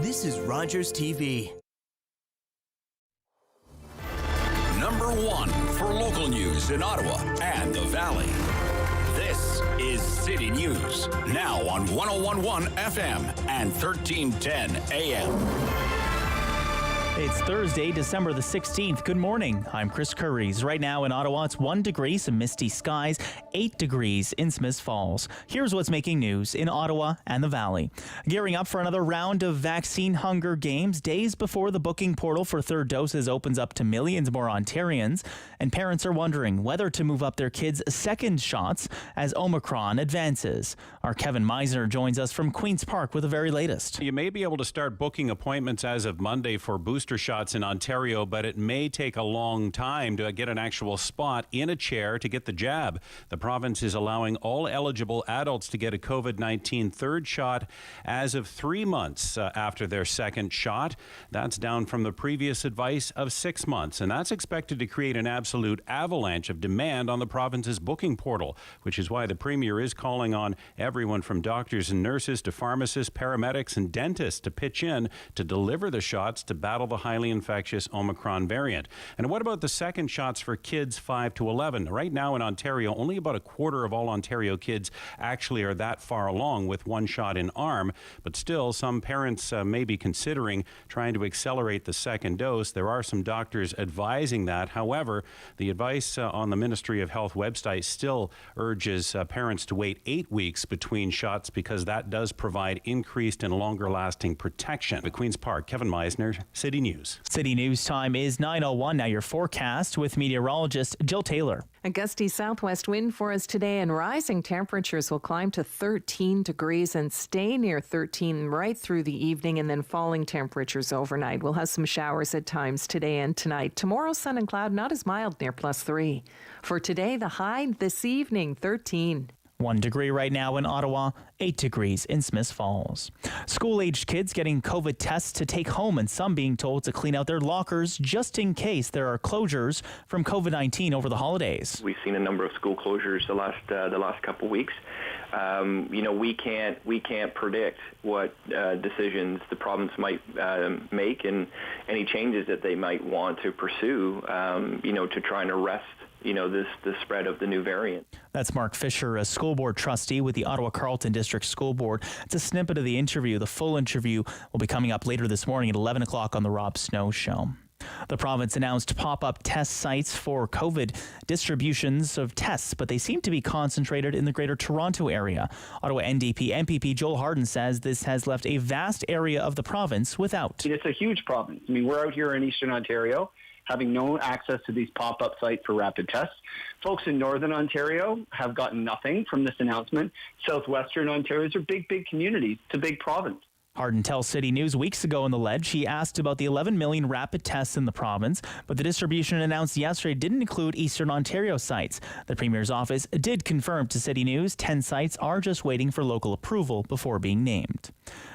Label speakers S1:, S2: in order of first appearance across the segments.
S1: This is Rogers TV.
S2: Number 1 for local news in Ottawa and the Valley. This is City News, now on 101.1 FM and 1310 AM.
S3: It's Thursday, December the 16th. Good morning. I'm Chris Curries. Right now in Ottawa, it's 1 degree, some misty skies, 8 degrees in Smiths Falls. Here's what's making news in Ottawa and the Valley. Gearing up for another round of vaccine hunger games, days before the booking portal for third doses opens up to millions more Ontarians. And parents are wondering whether to move up their kids' second shots as Omicron advances. Our Kevin Meisner joins us from Queen's Park with the very latest.
S4: You may be able to start booking appointments as of Monday for booster shots in Ontario, but it may take a long time to get an actual spot in a chair to get the jab. The province is allowing all eligible adults to get a COVID-19 third shot as of 3 months after their second shot. That's down from the previous advice of 6 months, and that's expected to create an absolute avalanche of demand on the province's booking portal, which is why the Premier is calling on everyone from doctors and nurses to pharmacists, paramedics, and dentists to pitch in to deliver the shots to battle the highly infectious Omicron variant. And what about the second shots for kids 5 to 11? Right now in Ontario, only about a quarter of all Ontario kids actually are that far along with one shot in arm, but still some parents may be considering trying to accelerate the second dose. There are some doctors advising that. However, the advice on the Ministry of Health website still urges parents to wait 8 weeks between shots because that does provide increased and longer lasting protection. At Queen's Park, Kevin Meisner, City News.
S3: City News time is 9:01. Now your forecast with meteorologist Jill Taylor.
S5: A gusty southwest wind for us today, and rising temperatures will climb to 13 degrees and stay near 13 right through the evening, and then falling temperatures overnight. We'll have some showers at times today and tonight. Tomorrow, sun and cloud, not as mild, near +3. For today, the high this evening, 13.
S3: 1 degree right now in Ottawa, 8 degrees in Smiths Falls. School-aged kids getting COVID tests to take home, and some being told to clean out their lockers just in case there are closures from COVID-19 over the holidays.
S6: We've seen a number of school closures the last couple of weeks. We can't predict what decisions the province might make and any changes that they might want to pursue. To try and arrest the spread of the new variant.
S3: That's Mark Fisher, a school board trustee with the Ottawa Carleton District School Board. It's a snippet of the interview. The full interview will be coming up later this morning at 11 o'clock on the Rob Snow Show. The province announced pop-up test sites for COVID distributions of tests, but they seem to be concentrated in the Greater Toronto area. Ottawa NDP MPP Joel Harden says this has left a vast area of the province without.
S7: It's a huge province. We're out here in Eastern Ontario, having no access to these pop-up sites for rapid tests. Folks in Northern Ontario have gotten nothing from this announcement. Southwestern Ontario are big communities. It's a big province.
S3: Harden tells City News weeks ago in the Ledge he asked about the 11 million rapid tests in the province, but the distribution announced yesterday didn't include Eastern Ontario sites. The Premier's office did confirm to City News 10 sites are just waiting for local approval before being named.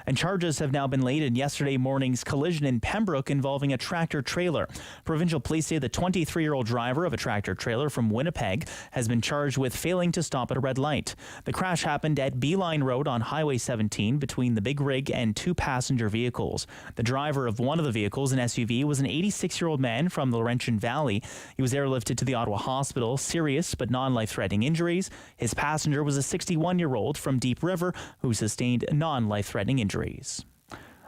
S3: And charges have now been laid in yesterday morning's collision in Pembroke involving a tractor-trailer. Provincial police say the 23-year-old driver of a tractor-trailer from Winnipeg has been charged with failing to stop at a red light. The crash happened at Beeline Road on Highway 17 between the Big Rig and two passenger vehicles. The driver of one of the vehicles, an SUV, was an 86-year-old man from the Laurentian Valley. He was airlifted to the Ottawa Hospital, serious but non-life-threatening injuries. His passenger was a 61-year-old from Deep River who sustained non-life-threatening injuries.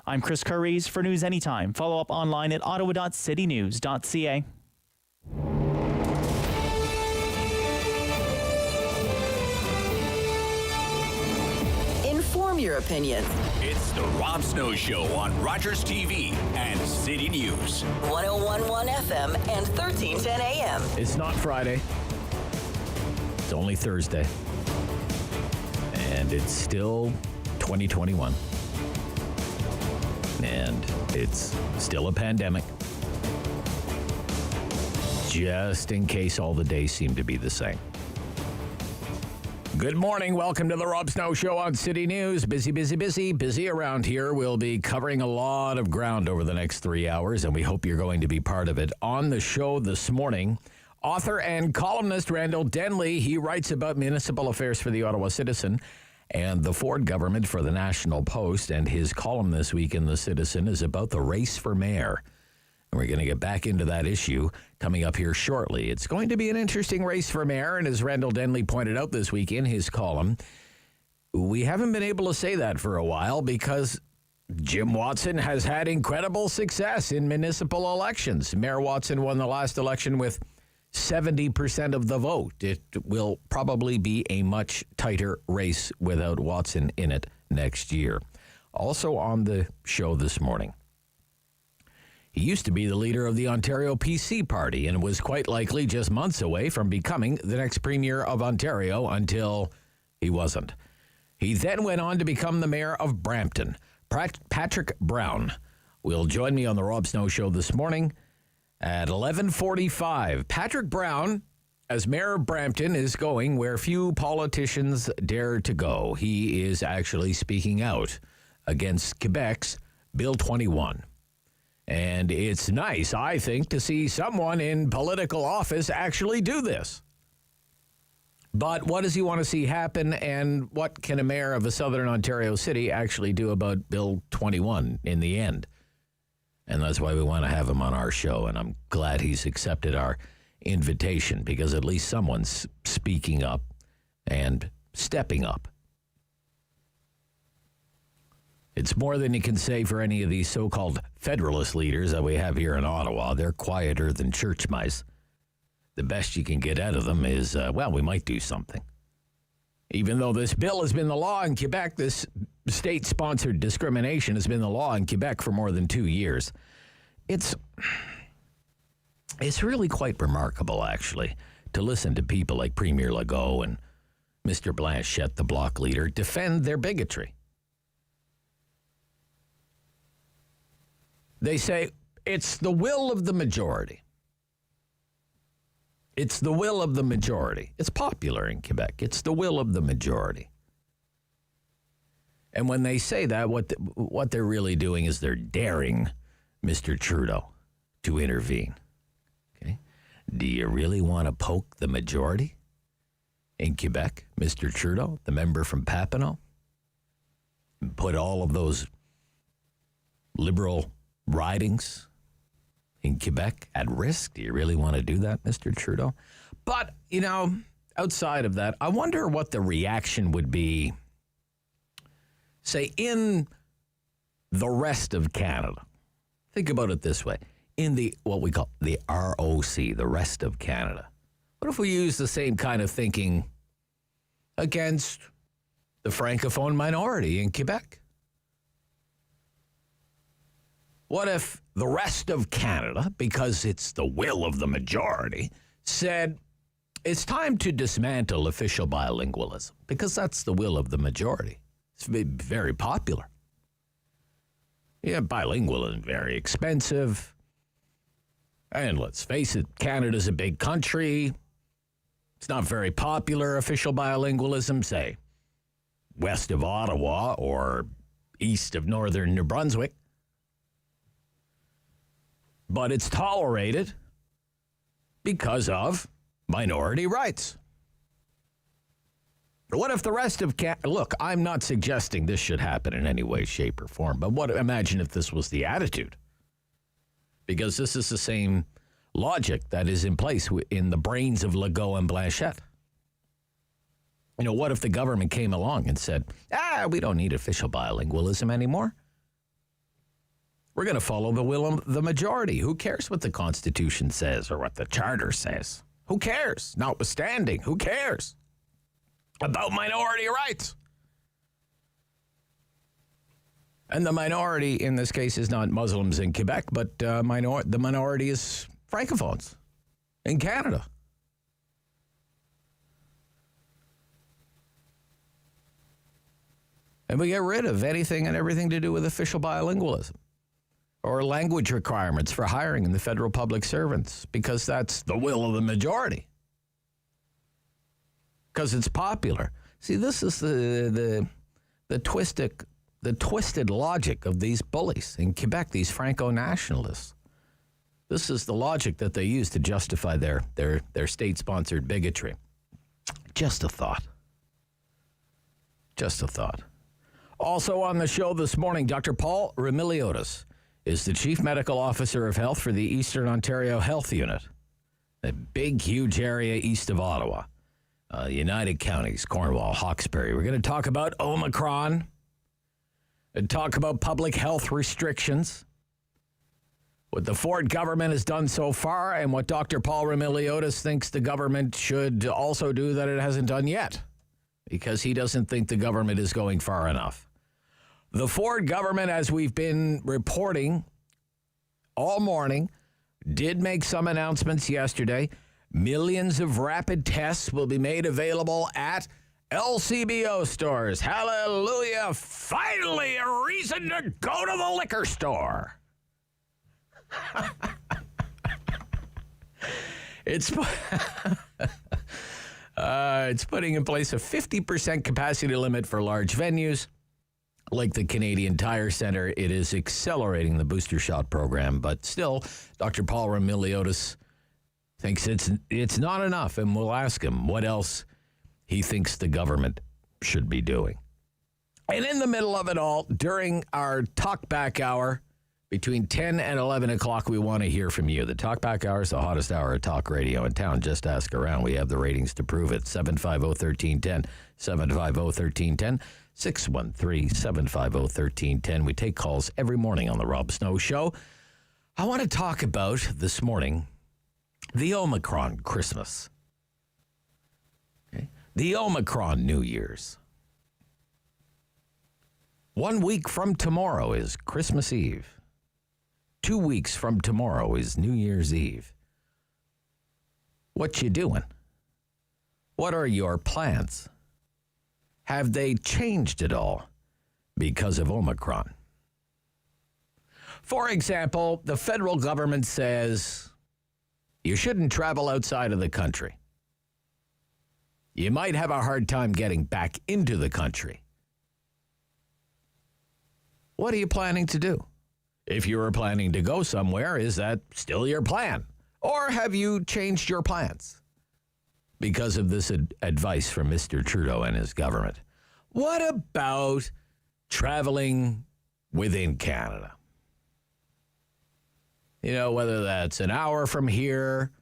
S3: I'm Chris Curries for News Anytime. Follow up online at ottawa.citynews.ca.
S8: Inform your opinions.
S2: It's the Rob Snow Show on Rogers TV and City News.
S8: 101.1 FM and 1310 AM.
S9: It's not Friday. It's only Thursday. And it's still 2021. And it's still a pandemic. Just in case all the days seem to be the same. Good morning. Welcome to the Rob Snow Show on City News. Busy around here. We'll be covering a lot of ground over the next 3 hours, and we hope you're going to be part of it. On the show this morning, author and columnist Randall Denley, he writes about municipal affairs for the Ottawa Citizen, And the Ford government for the National Post, and his column this week in The Citizen is about the race for mayor. And we're going to get back into that issue coming up here shortly. It's going to be an interesting race for mayor, and as Randall Denley pointed out this week in his column, we haven't been able to say that for a while because Jim Watson has had incredible success in municipal elections. Mayor Watson won the last election with 70% of the vote. It will probably be a much tighter race without Watson in it next year. Also on the show this morning, he used to be the leader of the Ontario PC Party and was quite likely just months away from becoming the next Premier of Ontario until he wasn't. He then went on to become the mayor of Brampton. Patrick Brown will join me on the Rob Snow Show this morning at 11:45. Patrick Brown, as mayor of Brampton, is going where few politicians dare to go. He is actually speaking out against Quebec's Bill 21. And it's nice, I think, to see someone in political office actually do this. But what does he want to see happen, and what can a mayor of a southern Ontario city actually do about Bill 21 in the end? And that's why we want to have him on our show, and I'm glad he's accepted our invitation, because at least someone's speaking up and stepping up. It's more than you can say for any of these so-called federalist leaders that we have here in Ottawa. They're quieter than church mice. The best you can get out of them is, we might do something. Even though this bill has been the law in Quebec, this state-sponsored discrimination has been the law in Quebec for more than 2 years. It's really quite remarkable, actually, to listen to people like Premier Legault and Mr. Blanchette, the Bloc leader, defend their bigotry. They say it's the will of the majority. It's the will of the majority. It's popular in Quebec. It's the will of the majority. And when they say that, what they're really doing is they're daring Mr. Trudeau to intervene. Okay? Do you really want to poke the majority in Quebec, Mr. Trudeau, the member from Papineau? And put all of those liberal ridings in Quebec at risk? Do you really want to do that, Mr. Trudeau? But, outside of that, I wonder what the reaction would be, say, in the rest of Canada. Think about it this way. In what we call the ROC, the rest of Canada. What if we use the same kind of thinking against the Francophone minority in Quebec? What if the rest of Canada, because it's the will of the majority, said it's time to dismantle official bilingualism, because that's the will of the majority? It's very popular. Yeah, bilingualism is very expensive. And let's face it, Canada's a big country. It's not very popular, official bilingualism, say, west of Ottawa or east of northern New Brunswick. But it's tolerated because of minority rights. What if the rest of look, I'm not suggesting this should happen in any way, shape, or form, but imagine if this was the attitude. Because this is the same logic that is in place in the brains of Legault and Blanchette. What if the government came along and said, we don't need official bilingualism anymore? We're going to follow the will of the majority. Who cares what the Constitution says or what the Charter says? Who cares? Notwithstanding, who cares about minority rights? And the minority in this case is not Muslims in Quebec, but the minority is Francophones in Canada. And we get rid of anything and everything to do with official bilingualism or language requirements for hiring in the federal public servants, because that's the will of the majority. Because it's popular. See, this is the twisted logic of these bullies in Quebec, these Franco-nationalists. This is the logic that they use to justify their state-sponsored bigotry. Just a thought. Just a thought. Also on the show this morning, Dr. Paul Remiliotis is the Chief Medical Officer of Health for the Eastern Ontario Health Unit, a big, huge area east of Ottawa, United Counties, Cornwall, Hawkesbury. We're going to talk about Omicron and talk about public health restrictions, what the Ford government has done so far, and what Dr. Paul Remiliotis thinks the government should also do that it hasn't done yet, because he doesn't think the government is going far enough. The Ford government, as we've been reporting all morning, did make some announcements yesterday. Millions of rapid tests will be made available at LCBO stores. Hallelujah. Finally, a reason to go to the liquor store. It's putting in place a 50% capacity limit for large venues. Like the Canadian Tire Centre, it is accelerating the booster shot program, but still, Dr. Paul Remiliotis thinks it's not enough, and we'll ask him what else he thinks the government should be doing. And in the middle of it all, during our talkback hour, between 10 and 11 o'clock, we want to hear from you. The talkback hour is the hottest hour of talk radio in town. Just ask around. We have the ratings to prove it. 750-1310, 750-1310. 613-750-1310. We take calls every morning on the Rob Snow Show. I want to talk about, this morning, the Omicron Christmas. Okay? The Omicron New Year's. 1 week from tomorrow is Christmas Eve. 2 weeks from tomorrow is New Year's Eve. What you doing? What are your plans? Have they changed at all because of Omicron? For example, the federal government says you shouldn't travel outside of the country. You might have a hard time getting back into the country. What are you planning to do? If you were planning to go somewhere, is that still your plan? Or have you changed your plans because of this advice from Mr. Trudeau and his government? What about traveling within Canada? You know, whether that's an hour from here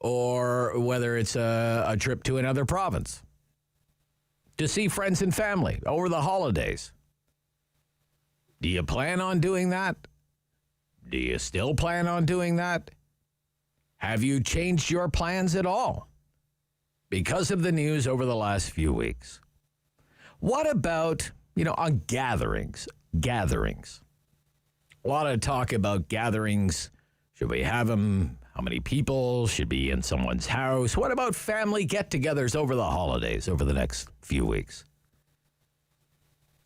S9: or whether it's a trip to another province to see friends and family over the holidays. Do you plan on doing that? Do you still plan on doing that? Have you changed your plans at all because of the news over the last few weeks? What about, on gatherings? Gatherings. A lot of talk about gatherings. Should we have them? How many people should be in someone's house? What about family get-togethers over the holidays, over the next few weeks?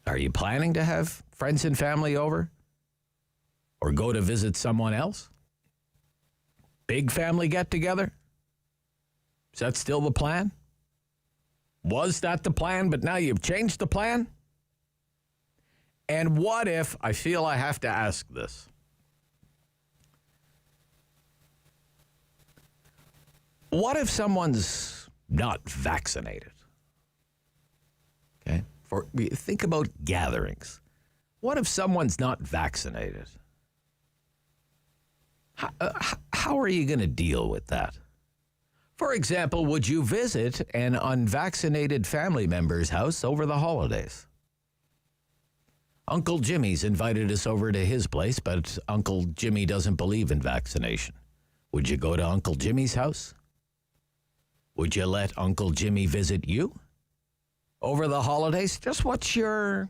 S9: Are you planning to have friends and family over? Or go to visit someone else? Big family get-together? Is that still the plan? Was that the plan, but now you've changed the plan? And what if, I feel I have to ask this, what if someone's not vaccinated? Okay, think about gatherings. What if someone's not vaccinated? How are you going to deal with that? For example, would you visit an unvaccinated family member's house over the holidays? Uncle Jimmy's invited us over to his place, but Uncle Jimmy doesn't believe in vaccination. Would you go to Uncle Jimmy's house? Would you let Uncle Jimmy visit you over the holidays? Just what's your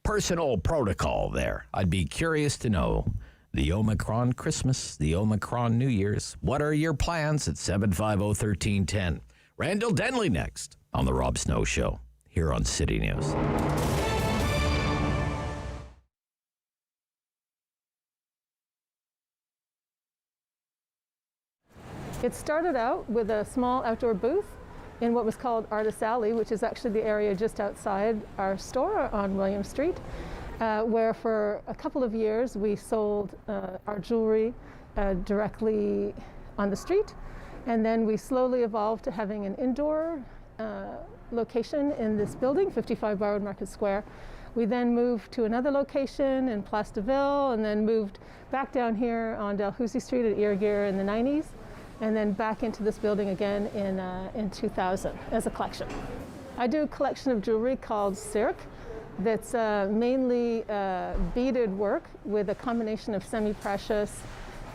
S9: personal protocol there? I'd be curious to know. The Omicron Christmas, the Omicron New Year's. What are your plans at 750-1310? Randall Denley next on The Rob Snow Show here on City News.
S10: It started out with a small outdoor booth in what was called Artist Alley, which is actually the area just outside our store on William Street. Where for a couple of years we sold our jewelry directly on the street, and then we slowly evolved to having an indoor location in this building, 55 Barwood Market Square. We then moved to another location in Place de Ville, and then moved back down here on Dalhousie Street at Irrigere in the 90s, and then back into this building again in 2000 as a collection. I do a collection of jewelry called Cirque that's mainly beaded work with a combination of semi-precious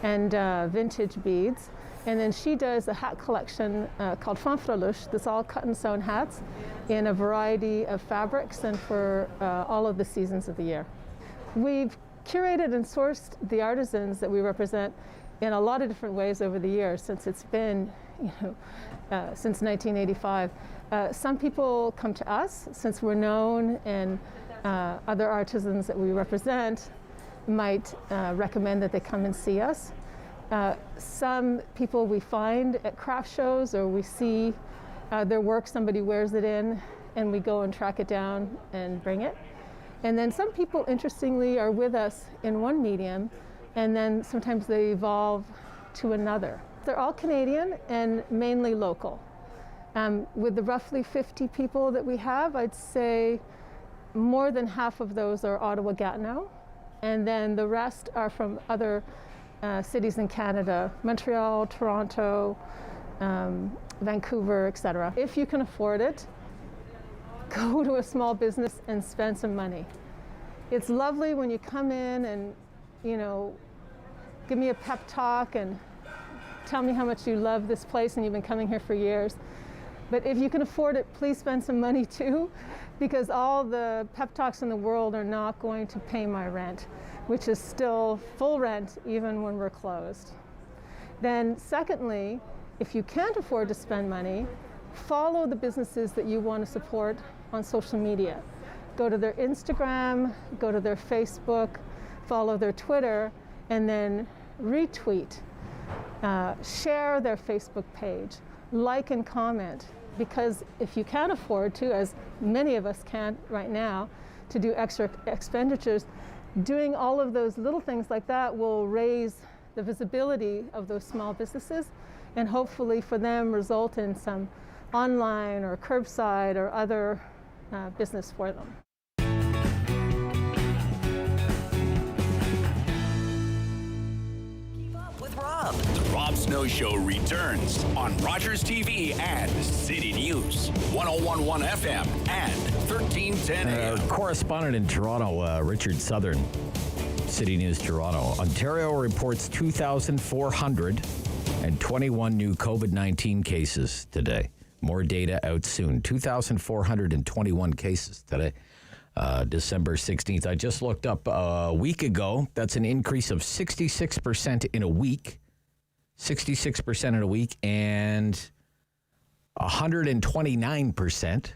S10: and vintage beads. And then she does a hat collection called Fanfreluche that's all cut and sewn hats in a variety of fabrics and for all of the seasons of the year. We've curated and sourced the artisans that we represent in a lot of different ways over the years since it's been, since 1985. Some people come to us since we're known, and other artisans that we represent might recommend that they come and see us. Some people we find at craft shows, or we see their work, somebody wears it in, and we go and track it down and bring it. And then some people, interestingly, are with us in one medium, and then sometimes they evolve to another. They're all Canadian and mainly local. With the roughly 50 people that we have, I'd say more than half of those are Ottawa-Gatineau, and then the rest are from other cities in Canada, Montreal, Toronto, Vancouver, etc. If you can afford it, go to a small business and spend some money. It's lovely when you come in and, give me a pep talk and tell me how much you love this place and you've been coming here for years. But if you can afford it, please spend some money too, because all the pep talks in the world are not going to pay my rent, which is still full rent even when we're closed. Then secondly, if you can't afford to spend money, follow the businesses that you want to support on social media. Go to their Instagram, go to their Facebook, follow their Twitter, and then retweet, share their Facebook page, like and comment, because if you can't afford to, as many of us can't right now, to do extra expenditures, doing all of those little things like that will raise the visibility of those small businesses, and hopefully for them result in some online or curbside or other business for them.
S2: The Rob Snow Show returns on Rogers TV and City News, 101.1 FM and 1310 AM.
S9: Correspondent in Toronto, Richard Southern, City News Toronto. Ontario reports 2,421 new COVID-19 cases today. More data out soon. 2,421 cases today. December 16th. I just looked up a week ago. That's an increase of 66% in a week. 66% in a week, and 129%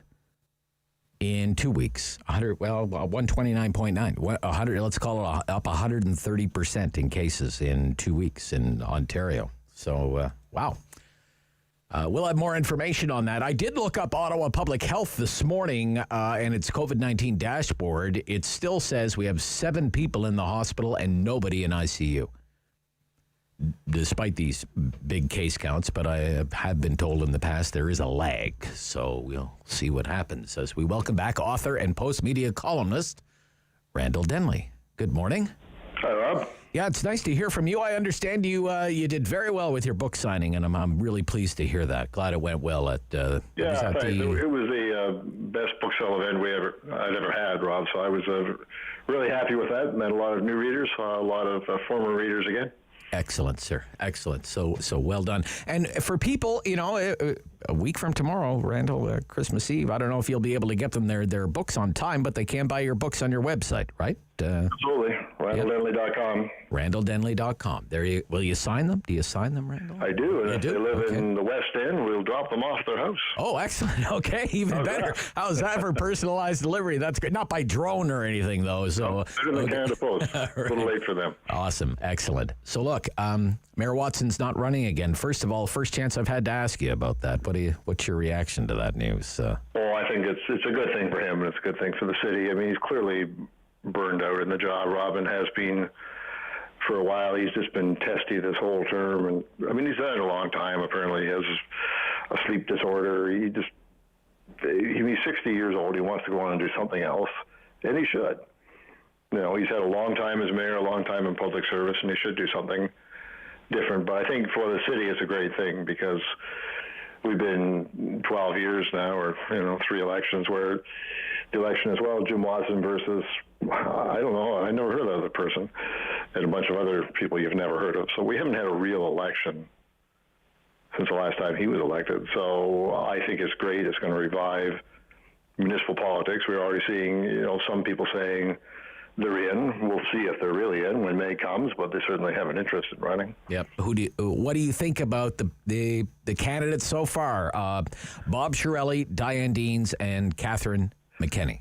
S9: in 2 weeks. 129.9. 100. Let's call it up 130% in cases in 2 weeks in Ontario. So, wow. We'll have more information on that. I did look up Ottawa Public Health this morning and its COVID-19 dashboard. It still says we have 7 people in the hospital and nobody in ICU, despite these big case counts. But I have been told in the past there is a lag, so we'll see what happens as we welcome back author and post-media columnist Randall Denley. Good morning.
S11: Hi, Rob.
S9: Yeah, it's nice to hear from you. I understand you you did very well with your book signing, and I'm really pleased to hear that. Glad it went well at
S11: thanks. It was the best book sale event I'd ever had, Rob. So I was really happy with that. Met a lot of new readers, saw a lot of former readers again.
S9: Excellent, sir. Excellent. So well done. And for people, a week from tomorrow, Randall, Christmas Eve, I don't know if you'll be able to get them their books on time, but they can buy your books on your website, right?
S11: Absolutely. RandallDenley.com.
S9: RandallDenley.com. Will you sign them? Do you sign them, Randall?
S11: I do. And if they live in the West End, we'll drop them off their house.
S9: Oh, excellent. Okay, even better. How's that for personalized delivery? That's good. Not by drone or anything, though. So
S11: better than Canada Post. Right. A little late for them.
S9: Awesome. Excellent. So look, Mayor Watson's not running again. First of all, first chance I've had to ask you about that. What's your reaction to that news?
S11: Well, I think it's a good thing for him, and it's a good thing for the city. I mean, he's clearly burned out in the job. Robin has been for a while. He's just been testy this whole term, and I mean, he's done it a long time. Apparently, he has a sleep disorder. He just he's 60 years old. He wants to go on and do something else, and he should. He's had a long time as mayor, a long time in public service, and he should do something different. But I think for the city, it's a great thing because we've been 12 years now, or 3 elections, where the election as well, Jim Watson versus, I don't know, I never heard of the other person, and a bunch of other people you've never heard of. So we haven't had a real election since the last time he was elected. So I think it's great. It's going to revive municipal politics. We're already seeing, some people saying they're in. We'll see if they're really in when May comes, but they certainly have an interest in running.
S9: Yep. What do you think about the candidates so far? Bob Chiarelli, Diane Deans, and Catherine McKenney.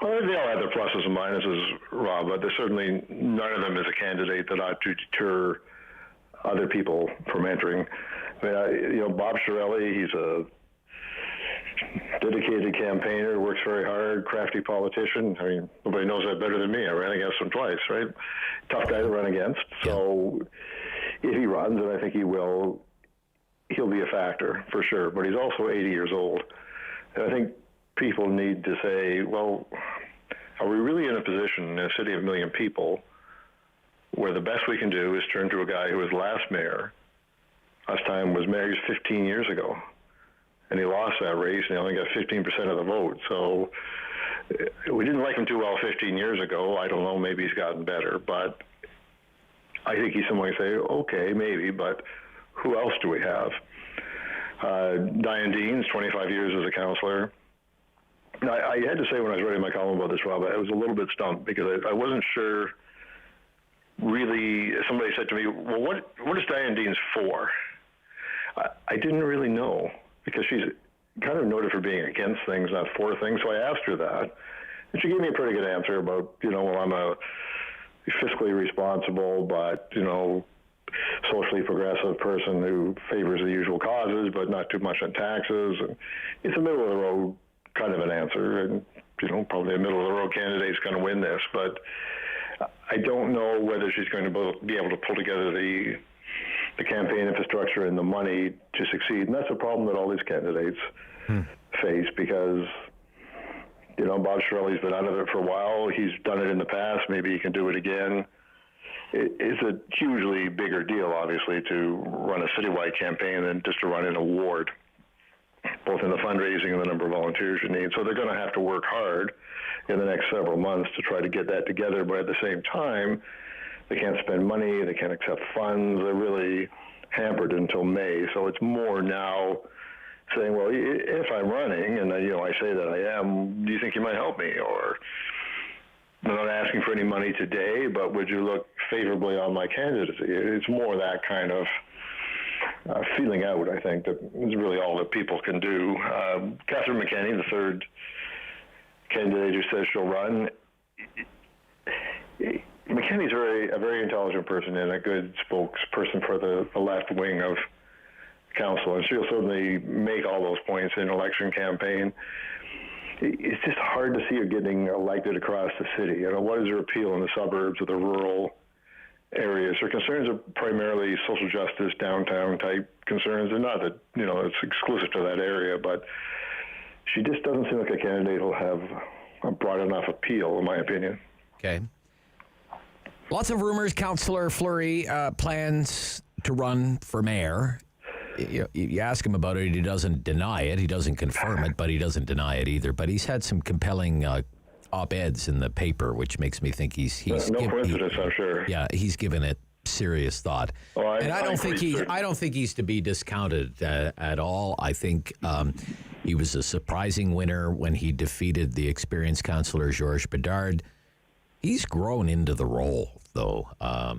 S11: Well, they all have their pluses and minuses, Rob, but there's certainly none of them is a candidate that ought to deter other people from entering. Bob Chiarelli, he's a dedicated campaigner, works very hard, crafty politician. I mean, nobody knows that better than me. I ran against him twice, right? Tough guy to run against. So if he runs, and I think he will, he'll be a factor for sure. But he's also 80 years old. And I think people need to say, well, are we really in a position in a city of 1 million people where the best we can do is turn to a guy who was last mayor, last time was mayor 15 years ago, and he lost that race, and he only got 15% of the vote. So we didn't like him too well 15 years ago. I don't know, maybe he's gotten better, but I think he's someone who say, okay, maybe, but who else do we have? Diane Deans, 25 years as a councillor. I had to say when I was writing my column about this, Rob, I was a little bit stumped because I wasn't sure really. Somebody said to me, well, what is Diane Deans for? I didn't really know because she's kind of noted for being against things, not for things. So I asked her that, and she gave me a pretty good answer about, well, I'm a fiscally responsible but, socially progressive person who favors the usual causes but not too much on taxes. And it's a middle-of-the-road kind of an answer, and, probably a middle-of-the-road candidate is going to win this. But I don't know whether she's going to be able to pull together the campaign infrastructure and the money to succeed. And that's a problem that all these candidates face because, Bob Chiarelli's been out of it for a while. He's done it in the past. Maybe he can do it again. It's a hugely bigger deal, obviously, to run a citywide campaign than just to run in a ward, both in the fundraising and the number of volunteers you need. So they're going to have to work hard in the next several months to try to get that together. But at the same time, they can't spend money. They can't accept funds. They're really hampered until May. So it's more now saying, well, if I'm running and I say that I am, do you think you might help me? Or I'm not asking for any money today, but would you look favorably on my candidacy? It's more that kind of feeling out, I think, that is really all that people can do. Catherine McKenney, the third candidate who says she'll run, McKenney's a very intelligent person and a good spokesperson for the left wing of council, and she'll certainly make all those points in an election campaign. It's just hard to see her getting elected across the city. What is her appeal in the suburbs or the rural areas? Her concerns are primarily social justice, downtown type concerns, and not that, it's exclusive to that area, but she just doesn't seem like a candidate who'll have a broad enough appeal, in my opinion.
S9: Okay. Lots of rumors. Councillor Fleury plans to run for mayor. You ask him about it, he doesn't deny it. He doesn't confirm it, but he doesn't deny it either. But he's had some compelling op-eds in the paper, which makes me think he's
S11: no coincidence, I'm sure.
S9: Yeah, he's given it serious thought. I don't think he's to be discounted at all. I think he was a surprising winner when he defeated the experienced councillor Georges Bedard. He's grown into the role, though. I've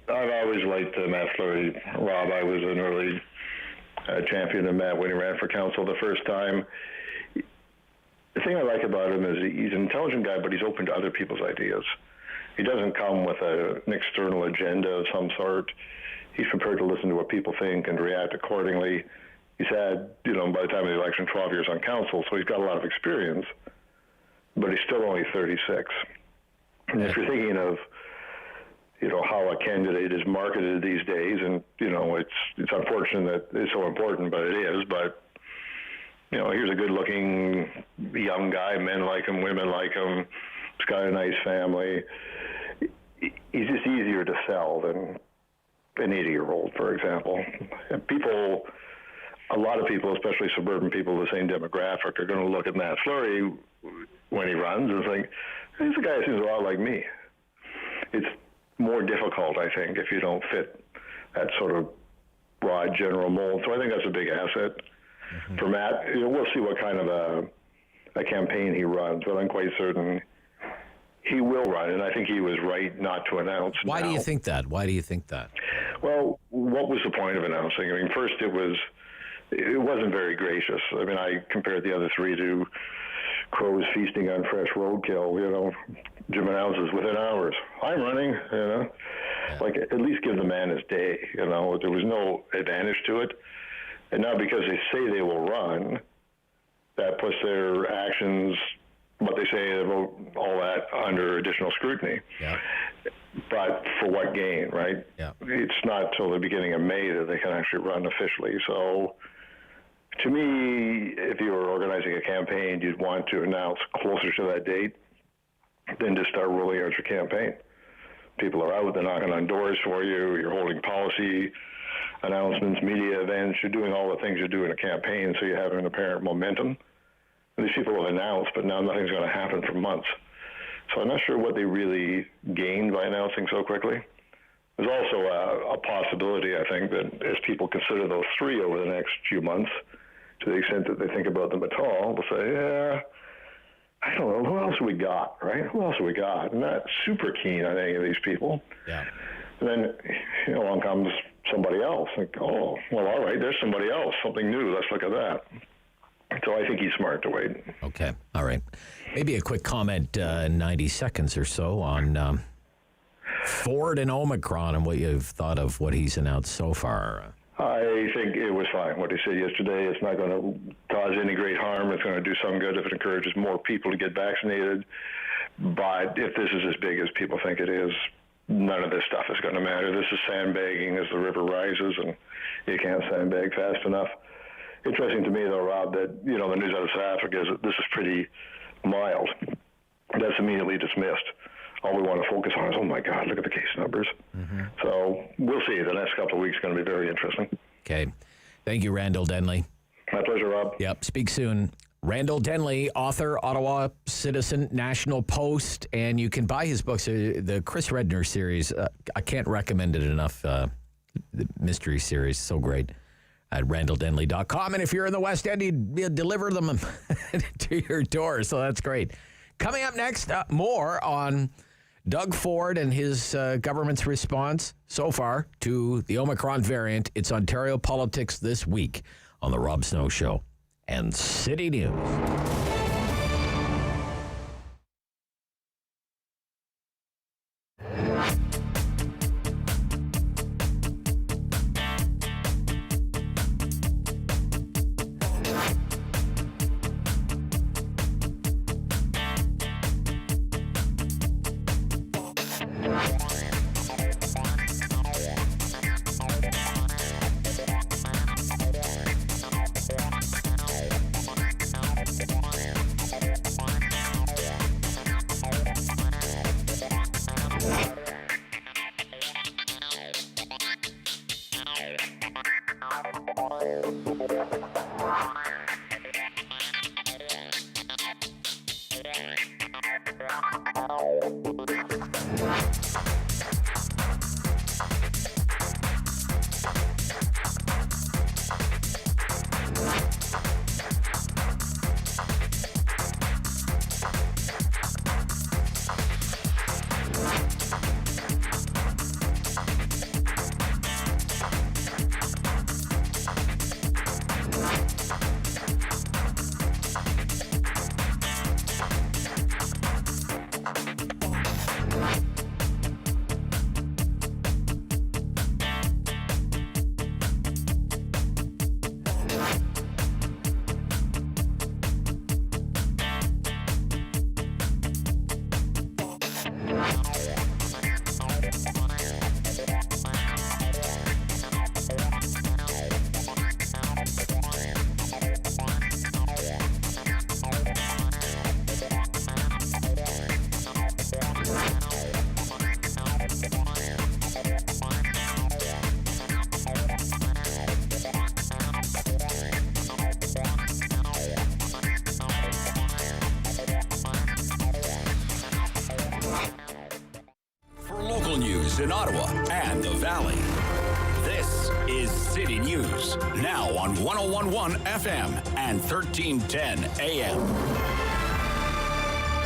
S9: always liked Matt Fleury. Rob, I was an early champion of Matt when he ran for council the first time. The thing I like about him is he's an intelligent guy, but he's open to other people's ideas. He doesn't come with an external agenda of some sort. He's prepared to listen to what people think and react accordingly. He's had, by the time of the election, 12 years on council, so he's got a lot of experience, but he's still only 36. And if you're thinking of, how a candidate is marketed these days, and, it's unfortunate that it's so important, but it is, but
S11: here's a good-looking young guy. Men like him, women like him. He's got a nice family. He's just easier to sell than an 80-year-old, for example. A lot of people, especially suburban people of the same demographic, are going to look at Matt Fleury when he runs and think, he's a guy who seems a lot like me. It's more difficult, I think, if you don't fit that sort of broad general mold. So I think that's a big asset for Matt. We'll see what kind of a campaign he runs, but I'm quite certain he will run, and I think he was right not to announce.
S9: Why do you think that?
S11: Well, what was the point of announcing? I mean, first it wasn't very gracious. I mean, I compared the other three to crows feasting on fresh roadkill. Jim announces within hours, I'm running, Like, at least give the man his day, There was no advantage to it. And now because they say they will run, that puts their actions, what they say about all that, under additional scrutiny.
S9: Yeah.
S11: But for what gain, right?
S9: Yeah.
S11: It's not till the beginning of May that they can actually run officially. So to me, if you were organizing a campaign, you'd want to announce closer to that date than to start rolling out your campaign. People are out, they're knocking on doors for you, you're holding policy announcements, media events, you're doing all the things you do in a campaign, so you have an apparent momentum. And these people have announced, but now nothing's going to happen for months. So I'm not sure what they really gained by announcing so quickly. There's also a possibility, I think, that as people consider those three over the next few months, to the extent that they think about them at all, they'll say, yeah, I don't know, who else have we got, right? Who else have we got? I'm not super keen on any of these people.
S9: Yeah.
S11: And then, along comes somebody else. Like, oh, well, all right, there's somebody else, something new. Let's look at that. So I think he's smart to wait.
S9: Okay, all right. Maybe a quick comment, 90 seconds or so, on Ford and Omicron and what you've thought of what he's announced so far.
S11: I think it was fine. What he said yesterday, it's not going to cause any great harm. It's going to do some good if it encourages more people to get vaccinated. But if this is as big as people think it is, none of this stuff is going to matter. This is sandbagging as the river rises, and you can't sandbag fast enough. Interesting to me, though, Rob, that, the news out of South Africa is that this is pretty mild. That's immediately dismissed. All we want to focus on is, oh, my God, look at the case numbers. Mm-hmm. So we'll see. The next couple of weeks are going to be very interesting.
S9: Okay. Thank you, Randall Denley.
S11: My pleasure, Rob.
S9: Yep. Speak soon. Randall Denley, author, Ottawa Citizen, National Post, and you can buy his books, the Chris Redner series. I can't recommend it enough. The mystery series, so great. At randalldenley.com. And if you're in the West End, you deliver them to your door. So that's great. Coming up next, more on Doug Ford and his government's response so far to the Omicron variant. It's Ontario Politics This Week on The Rob Snow Show and City News.
S2: news in Ottawa and the Valley. This is City News, now on 101.1 FM and 1310 AM.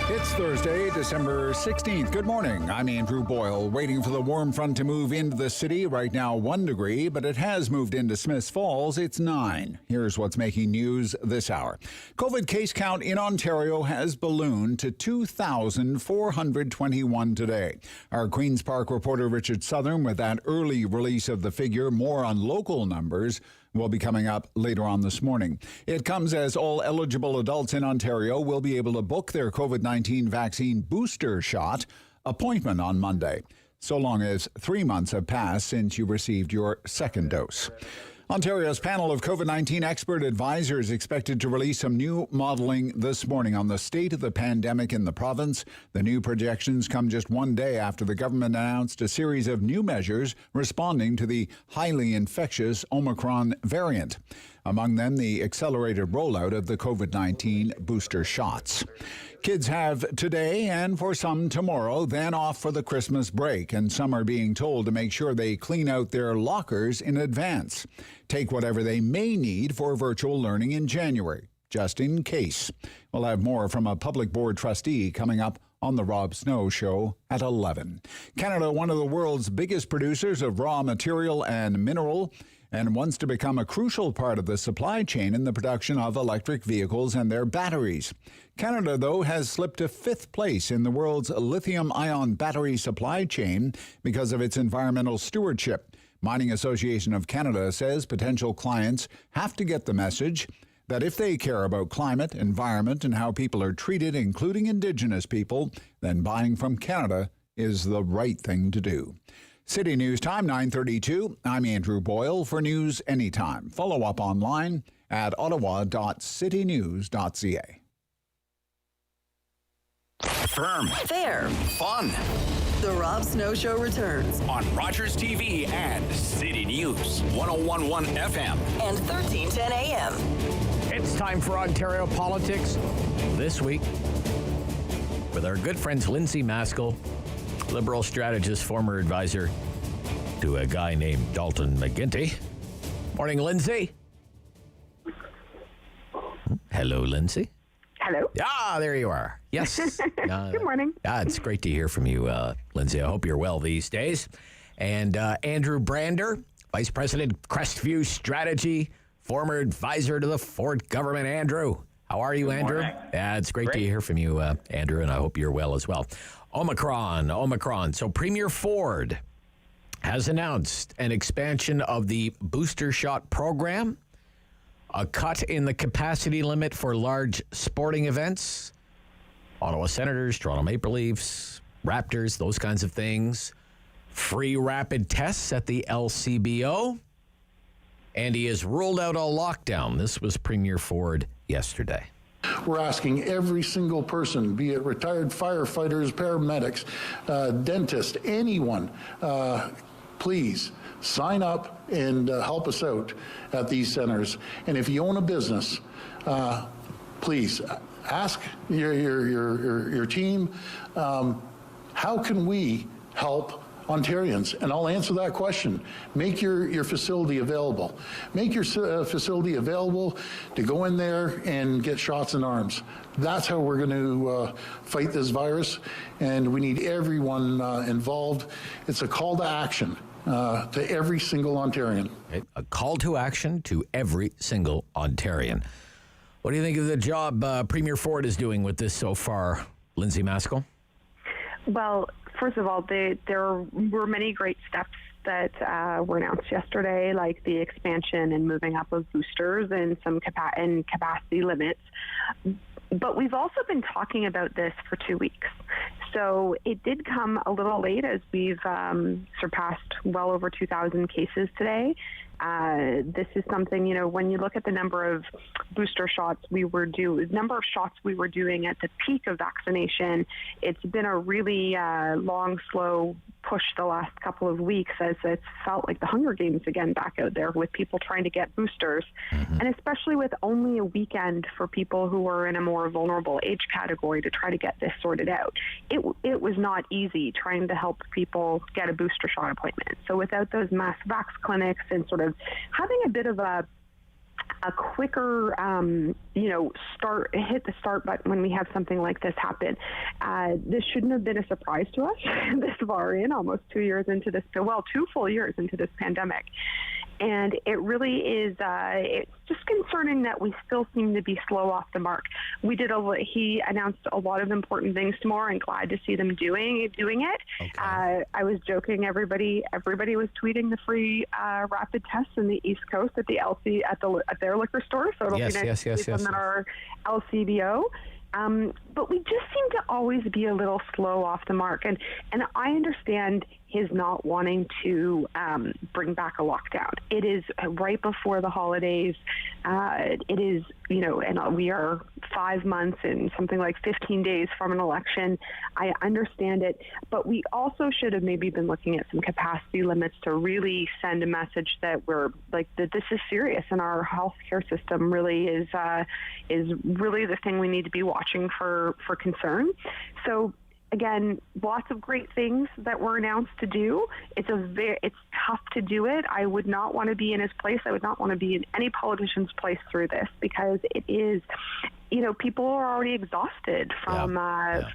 S12: It's Thursday, December 16th. Good morning. I'm Andrew Boyle, waiting for the warm front to move into the city. Right now, 1 degree, but it has moved into Smiths Falls. It's 9. Here's what's making news this hour. COVID case count in Ontario has ballooned to 2,421 today. Our Queen's Park reporter Richard Southern with that early release of the figure. More on local numbers will be coming up later on this morning. It comes as all eligible adults in Ontario will be able to book their COVID-19 vaccine booster shot appointment on Monday, so long as 3 months have passed since you received your second dose. Ontario's panel of COVID-19 expert advisors expected to release some new modeling this morning on the state of the pandemic in the province. The new projections come just 1 day after the government announced a series of new measures responding to the highly infectious Omicron variant. Among them, the accelerated rollout of the COVID-19 booster shots. Kids have today and for some tomorrow, then off for the Christmas break, and some are being told to make sure they clean out their lockers in advance. Take whatever they may need for virtual learning in January, just in case. We'll have more from a public board trustee coming up on the Rob Snow Show at 11. Canada, one of the world's biggest producers of raw material and mineral, and wants to become a crucial part of the supply chain in the production of electric vehicles and their batteries. Canada, though, has slipped to 5th place in the world's lithium-ion battery supply chain because of its environmental stewardship. Mining Association of Canada says potential clients have to get the message that if they care about climate, environment, and how people are treated, including Indigenous people, then buying from Canada is the right thing to do. City News Time, 9:32. I'm Andrew Boyle for News Anytime. Follow up online at ottawa.citynews.ca.
S2: Firm.
S8: Fair.
S2: Fun.
S8: The Rob Snow Show returns
S2: On Rogers TV and City News, 101.1 FM
S8: and 1310 AM.
S9: It's time for Ontario Politics this week with our good friends Lindsay Maskell, Liberal strategist, former advisor to a guy named Dalton McGuinty. Morning, Lindsay. Hello, Lindsay.
S13: Hello.
S9: Ah, there you are. Yes.
S13: Good morning.
S9: It's great to hear from you, Lindsay. I hope you're well these days. And Andrew Brander, Vice President, Crestview Strategy, former advisor to the Ford government. Andrew, how are you, Andrew? Yeah, it's great to hear from you, Andrew, and I hope you're well as well. Omicron. So Premier Ford has announced an expansion of the booster shot program, a cut in the capacity limit for large sporting events, Ottawa Senators, Toronto Maple Leafs, Raptors, those kinds of things, free rapid tests at the LCBO, and he has ruled out a lockdown. This was Premier Ford yesterday.
S14: We're asking every single person, be it retired firefighters, paramedics, dentists, anyone, please sign up and help us out at these centers. And if you own a business, please ask your team, how can we help Ontarians? And I'll answer that question. Make your facility available. Make your facility available to go in there and get shots in arms. That's how we're going to fight this virus, and we need everyone involved. It's a call to action to every single Ontarian.
S9: A call to action to every single Ontarian. What do you think of the job Premier Ford is doing with this so far, Lindsay Maskell?
S13: Well, first of all, there were many great steps that were announced yesterday, like the expansion and moving up of boosters and some capacity limits. But we've also been talking about this for 2 weeks. So it did come a little late as we've surpassed well over 2,000 cases today. This is something, when you look at the number of booster shots we were doing at the peak of vaccination, it's been a really long, slow push the last couple of weeks, as it's felt like the Hunger Games again back out there with people trying to get boosters. And especially with only a weekend for people who are in a more vulnerable age category to try to get this sorted out. It was not easy trying to help people get a booster shot appointment. So without those mass vax clinics and sort of having a bit of a quicker, hit the start button when we have something like this happen. This shouldn't have been a surprise to us this far in, almost 2 years into this, 2 full years into this pandemic. And it really is, it's just concerning that we still seem to be slow off the mark. He announced a lot of important things tomorrow, and glad to see them doing it. Okay. I was joking, everybody was tweeting the free rapid tests in the East Coast at the LC, at their liquor store. So it'll be nice to see them at our LCBO. But we just seem to always be a little slow off the mark. And I understand his not wanting to bring back a lockdown. It is right before the holidays. It is, and we are 5 months and something like 15 days from an election. I understand it, but we also should have maybe been looking at some capacity limits to really send a message that that this is serious, and our healthcare system really is really the thing we need to be watching for concern. So again, lots of great things that were announced to do. It's tough to do it. I would not want to be in his place. I would not want to be in any politician's place through this, because it is, people are already exhausted from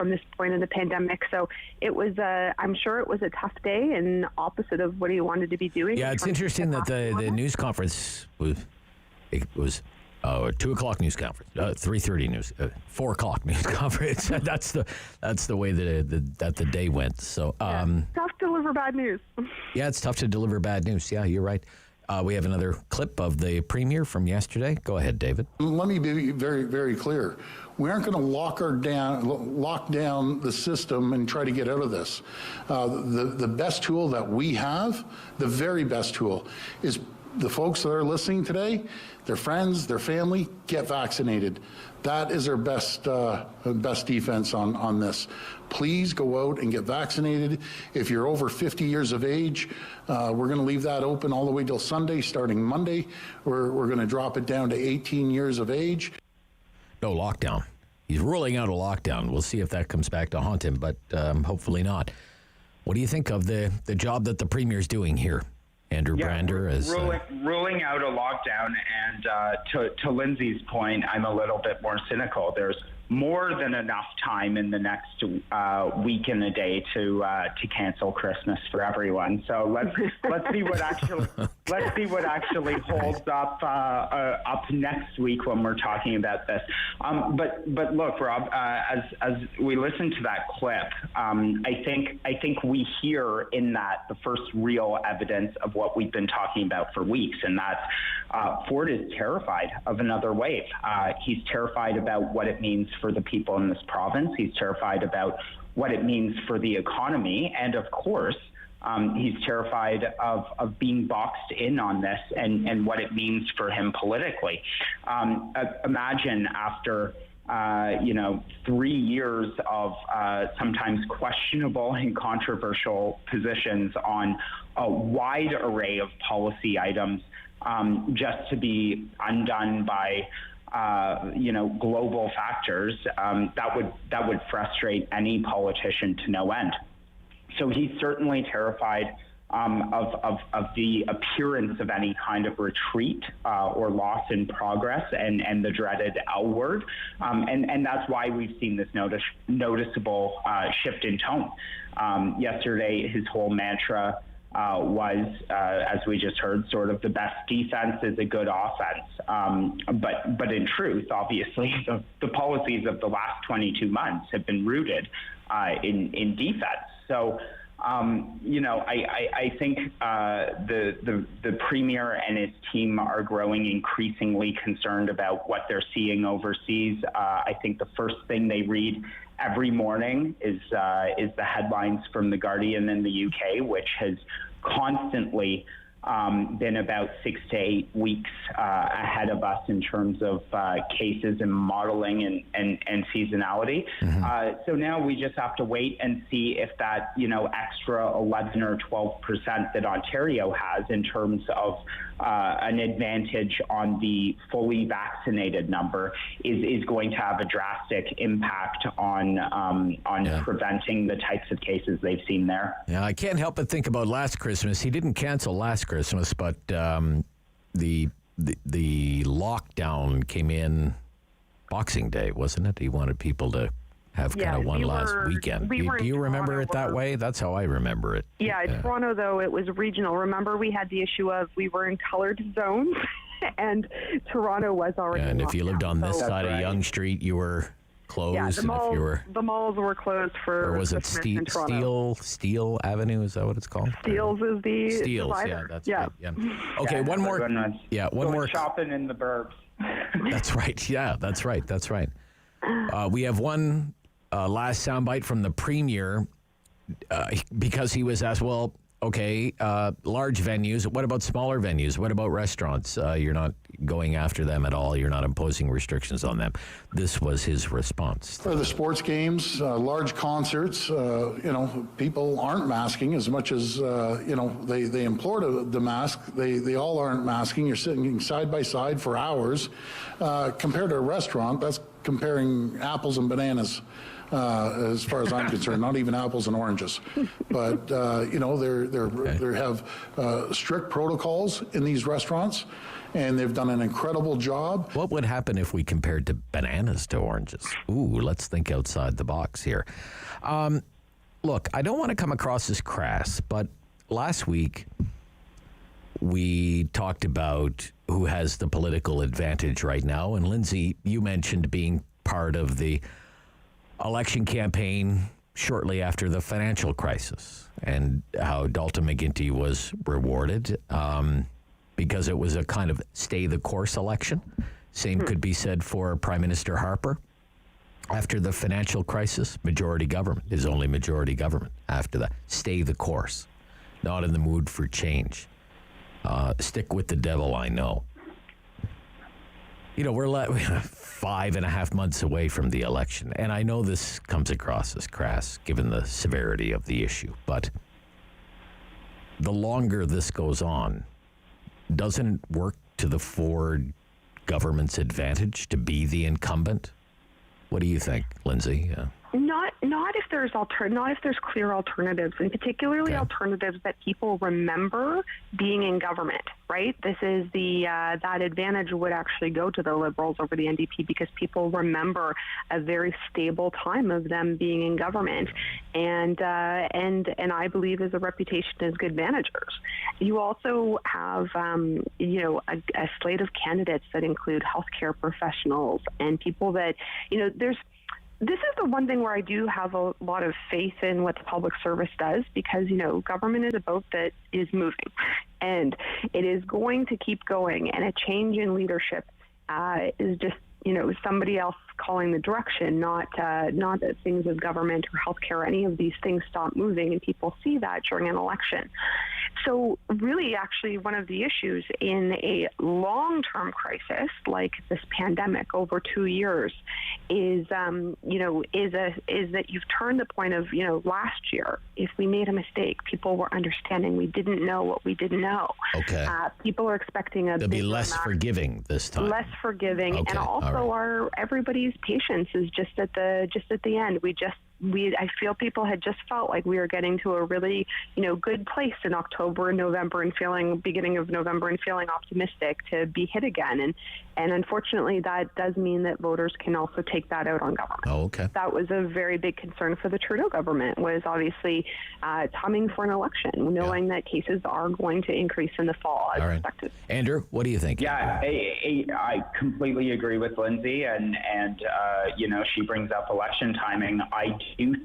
S13: this point in the pandemic. So it was, I'm sure it was a tough day and opposite of what he wanted to be doing.
S9: Yeah, it's interesting that the news conference was 2 o'clock news conference, 3:30 news, 4 o'clock news conference. that's the way that the day went. So
S13: tough to deliver bad news.
S9: Yeah, it's tough to deliver bad news. Yeah, you're right. We have another clip of the premier from yesterday. Go ahead, David.
S14: Let me be very, very clear. We aren't going to lock down the system and try to get out of this. The best tool that we have, the very best tool, is the folks that are listening today, their friends, their family, get vaccinated. That is our best defense on this. Please go out and get vaccinated. If you're over 50 years of age, we're going to leave that open all the way till Sunday. Starting Monday, we're going to drop it down to 18 years of age.
S9: No lockdown. He's ruling out a lockdown. We'll see if that comes back to haunt him, but hopefully not. What do you think of the job that the premier's doing here? Andrew Brander is
S15: ruling out a lockdown, and to Lindsay's point, I'm a little bit more cynical. There's more than enough time in the next week and a day to cancel Christmas for everyone. So let's see what actually holds up next week when we're talking about this. But look, Rob, as we listen to that clip, I think we hear in that the first real evidence of what we've been talking about for weeks, and that's Ford is terrified of another wave. He's terrified about what it means for the people in this province. He's terrified about what it means for the economy. And of course, he's terrified of being boxed in on this and what it means for him politically. Imagine after 3 years of sometimes questionable and controversial positions on a wide array of policy items, just to be undone by global factors, that would frustrate any politician to no end. So he's certainly terrified of the appearance of any kind of retreat or loss in progress and the dreaded L word. And that's why we've seen this noticeable shift in tone. Yesterday, his whole mantra was, as we just heard, sort of the best defense is a good offense. But in truth, obviously, the policies of the last 22 months have been rooted in defense. So, I think the premier and his team are growing increasingly concerned about what they're seeing overseas. I think the first thing they read every morning is the headlines from The Guardian in the UK, which has constantly been about 6 to 8 weeks ahead of us in terms of cases and modeling and seasonality. So now we just have to wait and see if that, extra 11 or 12% that Ontario has in terms of an advantage on the fully vaccinated number is going to have a drastic impact on preventing the types of cases they've seen there.
S9: Yeah, I can't help but think about last Christmas. He didn't cancel last Christmas, but the lockdown came in Boxing Day, wasn't it? He wanted people to have kind of one last weekend. Do you remember it that way? That's how I remember it.
S13: Yeah, in Toronto, though, it was regional. Remember, we had the issue of we were in colored zones, and Toronto was already
S9: and if you lived on this side of Yonge Street, you were closed.
S13: Yeah, the malls were closed for
S9: or was it Steele Avenue? Is that what it's called?
S13: Steele's is the
S9: Steele's,
S13: divider.
S9: That's right. Yeah. Okay, one more. One more.
S15: Shopping in the burbs.
S9: That's right. Yeah, that's right. We have one last soundbite from the Premier because he was asked, well, okay, large venues. What about smaller venues? What about restaurants? You're not going after them at all. You're not imposing restrictions on them. This was his response.
S14: For the sports games, large concerts, people aren't masking as much as, they implore the mask. They all aren't masking. You're sitting side by side for hours. Compared to a restaurant, that's comparing apples and bananas. As far as I'm concerned, not even apples and oranges, but they have strict protocols in these restaurants, and they've done an incredible job.
S9: What would happen if we compared to bananas to oranges? Ooh, let's think outside the box here. Look, I don't want to come across as crass, but last week we talked about who has the political advantage right now, and Lindsay, you mentioned being part of the election campaign shortly after the financial crisis and how Dalton McGuinty was rewarded because it was a kind of stay the course election. Same could be said for Prime Minister Harper. After the financial crisis, majority government is only majority government. After that, stay the course. Not in the mood for change. Stick with the devil, I know. We're 5.5 months away from the election, and I know this comes across as crass given the severity of the issue, but the longer this goes on, doesn't it work to the Ford government's advantage to be the incumbent? What do you think, Lindsay?
S13: Not if there's clear alternatives, and particularly alternatives that people remember being in government, right? This is that advantage would actually go to the Liberals over the NDP because people remember a very stable time of them being in government, and I believe is a reputation as good managers. You also have a slate of candidates that include healthcare professionals and people that This is the one thing where I do have a lot of faith in what the public service does because, government is a boat that is moving and it is going to keep going, and a change in leadership is just, somebody else calling the direction, not that things of government or healthcare or any of these things stop moving, and people see that during an election. So really, actually, one of the issues in a long-term crisis like this pandemic over 2 years is that you've turned the point of, last year, if we made a mistake, people were understanding we didn't know what we didn't know.
S9: Okay.
S13: People are expting
S9: they'll be less forgiving this time.
S13: Less forgiving,
S9: okay.
S13: And also everybody's patience is just at the end. I feel people had just felt like we were getting to a really, good place in October and November and beginning of November and feeling optimistic to be hit again. And unfortunately, that does mean that voters can also take that out on government.
S9: Oh, okay.
S13: That was a very big concern for the Trudeau government, was obviously timing for an election, knowing that cases are going to increase in the fall as expected.
S9: Andrew, what do you think?
S15: Yeah, I completely agree with Lindsay, and she brings up election timing. I do.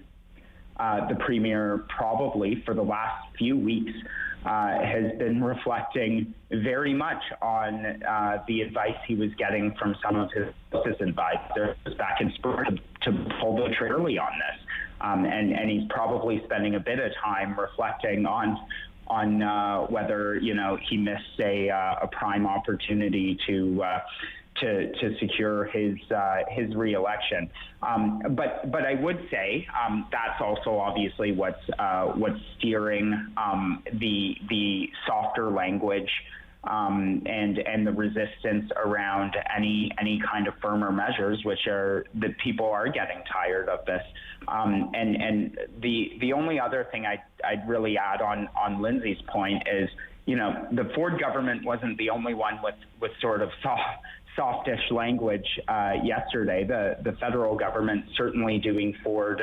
S15: The Premier probably for the last few weeks has been reflecting very much on the advice he was getting from some of his advisors back in spring to pull the trigger early on this. And he's probably spending a bit of time reflecting on whether he missed a prime opportunity to secure his reelection. But I would say that's also obviously what's steering the softer language and the resistance around any kind of firmer measures, which are that people are getting tired of this. And the only other thing I'd really add on Lindsay's point is, the Ford government wasn't the only one with sort of softish language yesterday. The federal government certainly doing Ford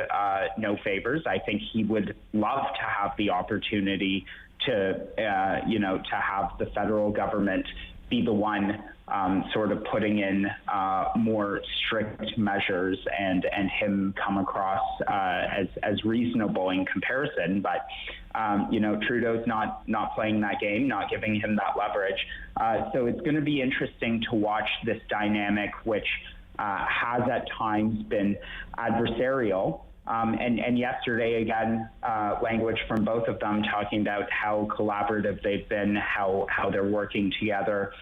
S15: no favors. I think he would love to have the opportunity to have the federal government be the one sort of putting in more strict measures and him come across as reasonable in comparison. But Trudeau's not playing that game, not giving him that leverage. So it's going to be interesting to watch this dynamic, which has at times been adversarial. And yesterday, again, language from both of them talking about how collaborative they've been, how they're working together.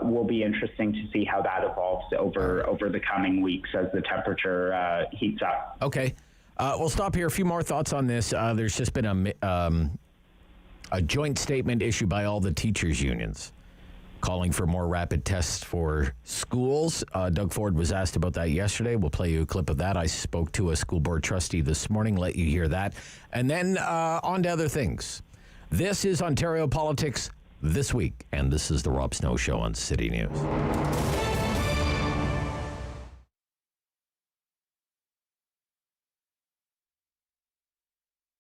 S15: Will be interesting to see how that evolves over the coming weeks as the temperature heats up.
S9: Okay. We'll stop here. A few more thoughts on this. There's just been a joint statement issued by all the teachers' unions calling for more rapid tests for schools. Doug Ford was asked about that yesterday. We'll play you a clip of that. I spoke to a school board trustee this morning, let you hear that. And then on to other things. This is Ontario Politics This Week, and this is the Rob Snow Show on City News.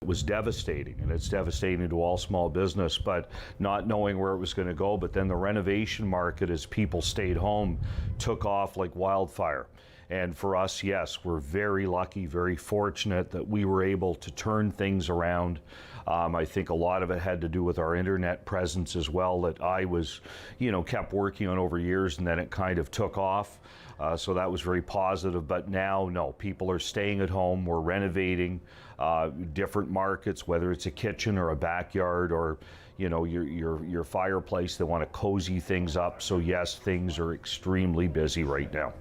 S16: Was devastating, and it's devastating to all small business, but not knowing where it was going to go. But then the renovation market, as people stayed home, took off like wildfire. And for us, yes, we're very lucky, very fortunate that we were able to turn things around. I think a lot of it had to do with our internet presence as well, that I was, kept working on over years, and then it kind of took off. So that was very positive. But now, no, people are staying at home. We're renovating different markets, whether it's a kitchen or a backyard or, your fireplace. They want to cozy things up. So yes, things are extremely busy right now.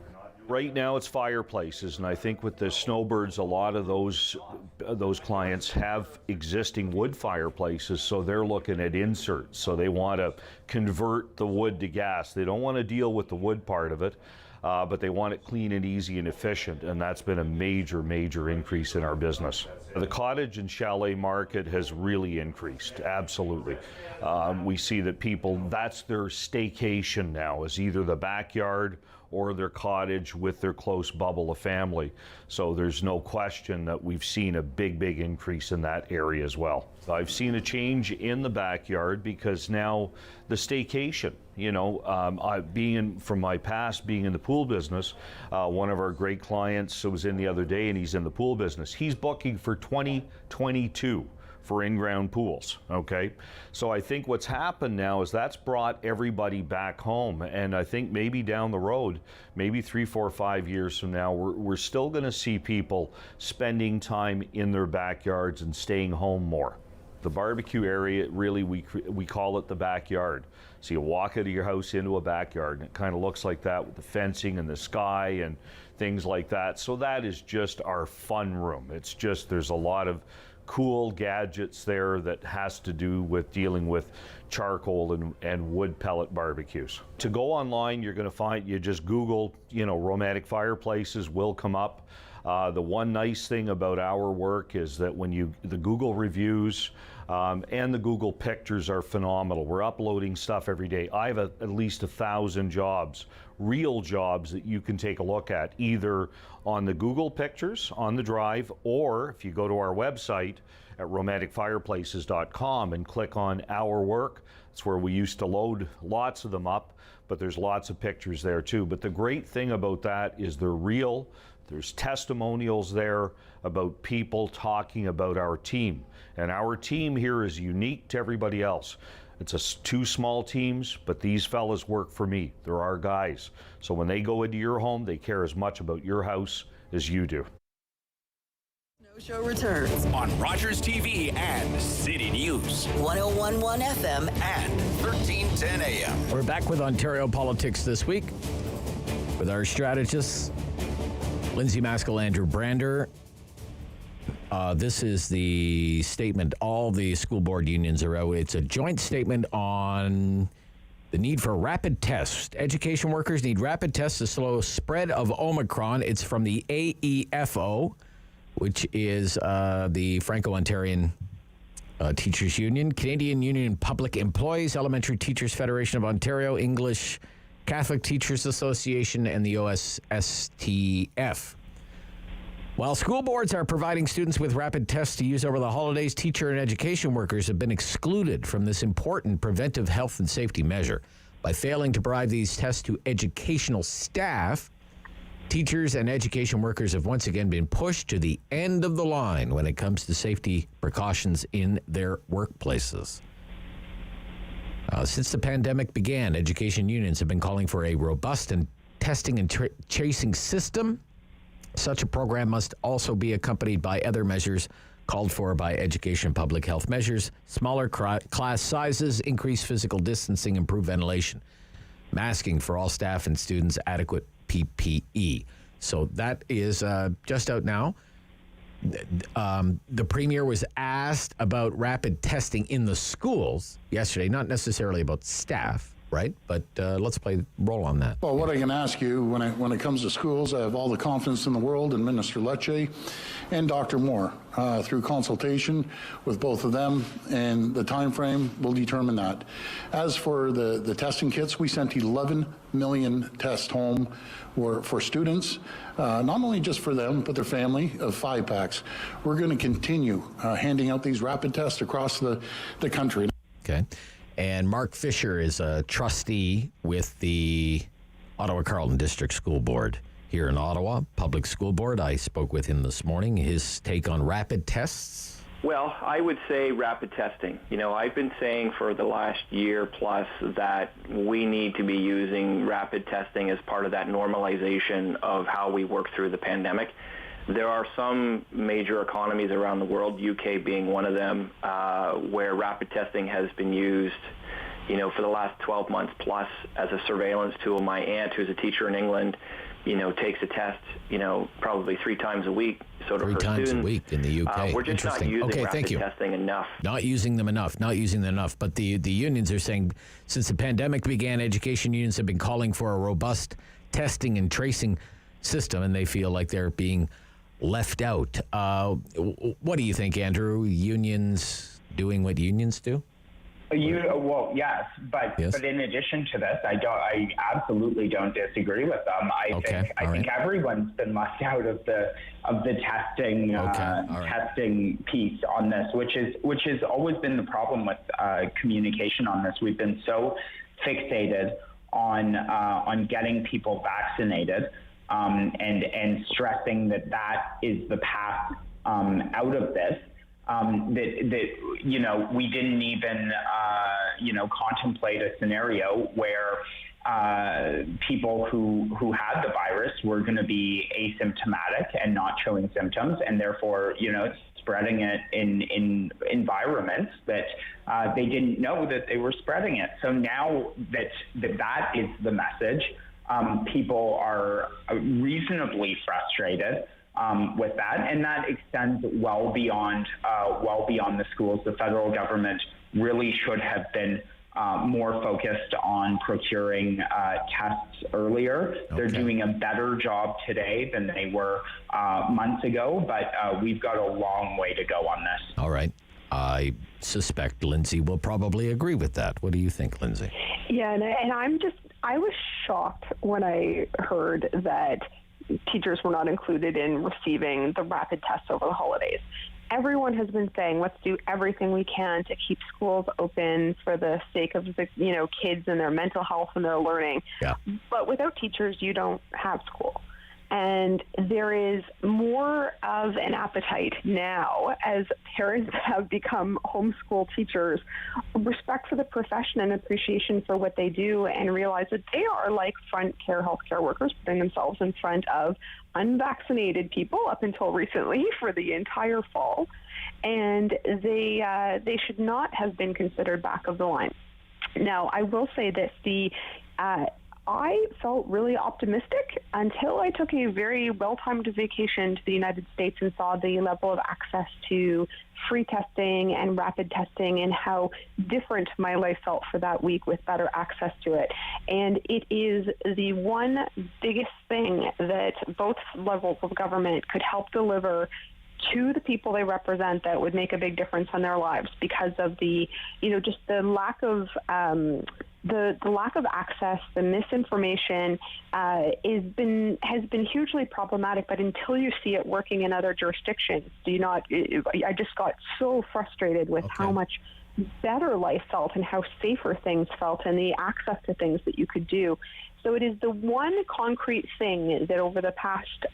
S16: Right now it's fireplaces, and I think with the snowbirds, a lot of those clients have existing wood fireplaces, so they're looking at inserts. So they want to convert the wood to gas. They don't want to deal with the wood part of it, but they want it clean and easy and efficient, and that's been a major, major increase in our business. The cottage and chalet market has really increased, absolutely. We see that people, that's their staycation now, is either the backyard or their cottage with their close bubble of family. So there's no question that we've seen a big, big increase in that area as well. I've seen a change in the backyard because now the staycation, from my past being in the pool business, one of our great clients was in the other day, and he's in the pool business. He's booking for 2022. For in-ground pools, okay? So I think what's happened now is that's brought everybody back home, and I think maybe down the road, maybe 3, 4, 5 years from now, we're still gonna see people spending time in their backyards and staying home more. The barbecue area, really, we call it the backyard. So you walk out of your house into a backyard, and it kind of looks like that with the fencing and the sky and things like that. So that is just our fun room. It's just, there's a lot of cool gadgets there that has to do with dealing with charcoal and wood pellet barbecues. To go online, you're going to find, you just Google, romantic fireplaces will come up. The one nice thing about our work is that when the Google reviews and the Google pictures are phenomenal. We're uploading stuff every day. I have at least 1,000 jobs, real jobs that you can take a look at, either on the Google pictures on the drive, or if you go to our website at romanticfireplaces.com and click on Our Work. It's where we used to load lots of them up, but there's lots of pictures there too. But the great thing about that is they're real. There's testimonials there about people talking about our team. And our team here is unique to everybody else. It's two small teams, but these fellas work for me. They're our guys. So when they go into your home, they care as much about your house as you do.
S8: Show returns
S2: on Rogers TV and City News.
S8: 101.1 FM
S2: and 1310 AM.
S9: We're back with Ontario politics this week with our strategists, Lindsay Maskell, Andrew Brander. This is the statement all the school board unions are out. It's a joint statement on the need for rapid tests. Education workers need rapid tests to slow spread of Omicron. It's from the AEFO, which is the Franco-Ontarian Teachers Union, Canadian Union of Public Employees, Elementary Teachers Federation of Ontario, English Catholic Teachers Association, and the OSSTF. While school boards are providing students with rapid tests to use over the holidays, teacher and education workers have been excluded from this important preventive health and safety measure. By failing to provide these tests to educational staff, teachers and education workers have once again been pushed to the end of the line when it comes to safety precautions in their workplaces. Since the pandemic began, education unions have been calling for a robust and testing and tracing system. Such a program must also be accompanied by other measures called for by education and public health measures: smaller class sizes, increased physical distancing, improved ventilation, masking for all staff and students, adequate PPE. So that is just out now. The Premier was asked about rapid testing in the schools yesterday, not necessarily about staff, right? But let's roll on that.
S14: Well, what I can ask you, when it comes to schools, I have all the confidence in the world in Minister Lecce and Dr. Moore. Through consultation with both of them, and the time frame will determine that. As for the testing kits, we sent 11 million tests home for students, not only just for them, but their family of 5-packs. We're going to continue handing out these rapid tests across the country.
S9: Okay. And Mark Fisher is a trustee with the Ottawa-Carleton District School Board here in Ottawa, Public School Board. I spoke with him this morning. His take on rapid tests?
S6: Well, I would say rapid testing. You know, I've been saying for the last year plus that we need to be using rapid testing as part of that normalization of how we work through the pandemic. There are some major economies around the world, UK being one of them, where rapid testing has been used, you know, for the last 12 months plus as a surveillance tool. My aunt, who's a teacher in England, you know, takes a test, you know, probably 3 times a week. Sort of
S9: 3 times a week in the UK.
S6: We're just not using rapid testing enough.
S9: Not using them enough. But the unions are saying since the pandemic began, education unions have been calling for a robust testing and tracing system, and they feel like they're being left out. What do you think, Andrew? Unions doing what unions do?
S15: Well, yes, but in addition to this, I absolutely don't disagree with them. I think everyone's been left out of the testing testing piece on this, which has always been the problem with communication on this. We've been so fixated on getting people vaccinated and stressing that is the path out of this. That you know, we didn't even contemplate a scenario where people who had the virus were going to be asymptomatic and not showing symptoms, and therefore, you know, spreading it in environments that they didn't know that they were spreading it. So now that is the message, people are reasonably frustrated with that, and that extends well beyond the schools. The federal government really should have been more focused on procuring tests earlier. Okay. They're doing a better job today than they were months ago, but we've got a long way to go on this.
S9: All right. I suspect Lindsay will probably agree with that. What do you think, Lindsay?
S13: Yeah, and I was shocked when I heard that teachers were not included in receiving the rapid tests over the holidays. Everyone has been saying, let's do everything we can to keep schools open for the sake of the, you know, kids and their mental health and their learning. Yeah. But without teachers, you don't have school. And there is more of an appetite now as parents have become homeschool teachers, respect for the profession and appreciation for what they do, and realize that they are like front care healthcare workers, putting themselves in front of unvaccinated people up until recently for the entire fall. And they should not have been considered back of the line. Now, I will say that I felt really optimistic until I took a very well-timed vacation to the United States and saw the level of access to free testing and rapid testing and how different my life felt for that week with better access to it. And it is the one biggest thing that both levels of government could help deliver to the people they represent that would make a big difference on their lives, because of the, just the lack of the lack of access, the misinformation has been hugely problematic. But until you see it working in other jurisdictions, I just got so frustrated with how much better life felt and how safer things felt and the access to things that you could do. So it is the one concrete thing that over the past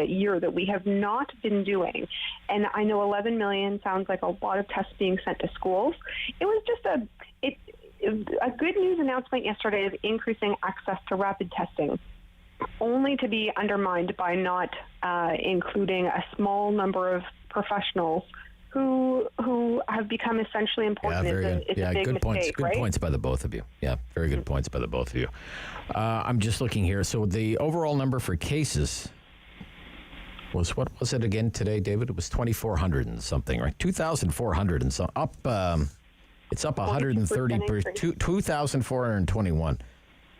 S13: year that we have not been doing. And I know 11 million sounds like a lot of tests being sent to schools. It was just a good news announcement yesterday of increasing access to rapid testing, only to be undermined by not including a small number of professionals who have become essentially important. It's a big
S9: good
S13: mistake,
S9: points. Good
S13: right?
S9: points by the both of you. Yeah, very good points by the both of you. I'm just looking here. So the overall number for cases was, what was it again today, David? It was 2,400 and something, right? 2,400 and some. Up. It's up 130 per 2,421.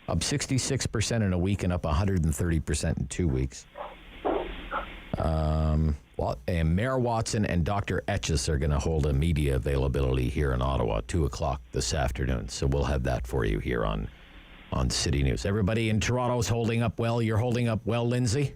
S9: Up 66% in a week and up 130% in 2 weeks. And Mayor Watson and Dr. Etches are going to hold a media availability here in Ottawa at 2 o'clock this afternoon. So we'll have that for you here on City News. Everybody in Toronto is holding up well. You're holding up well, Lindsay?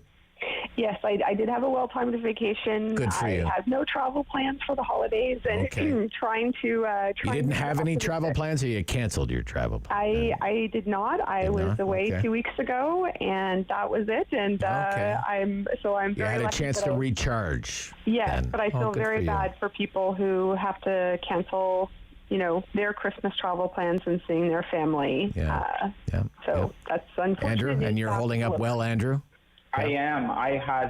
S13: Yes, I did have a well-timed vacation.
S9: Good for you.
S13: I have no travel plans for the holidays, and trying to.
S9: You didn't have any travel plans, or you canceled your travel plans?
S13: I did not. I was away 2 weeks ago, and that was it. And I'm very.
S9: You had a
S13: lucky
S9: chance to recharge.
S13: Yes,
S9: then.
S13: but I feel very bad for people who have to cancel, their Christmas travel plans and seeing their family. So that's unfortunate.
S9: Andrew, and you're holding up well, Andrew?
S15: I am. I had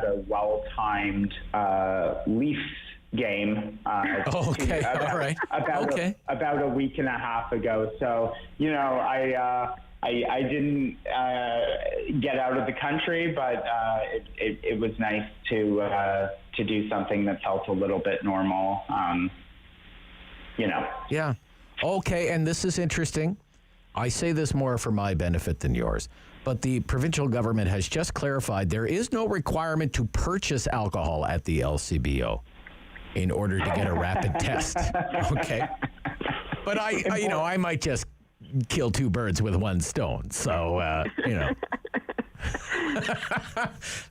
S15: a well-timed Leafs game. About a week and a half ago. So I didn't get out of the country, but it was nice to do something that felt a little bit normal.
S9: Yeah. Okay, and this is interesting. I say this more for my benefit than yours, but the provincial government has just clarified there is no requirement to purchase alcohol at the LCBO in order to get a rapid test. Okay. But I might just kill two birds with one stone. So,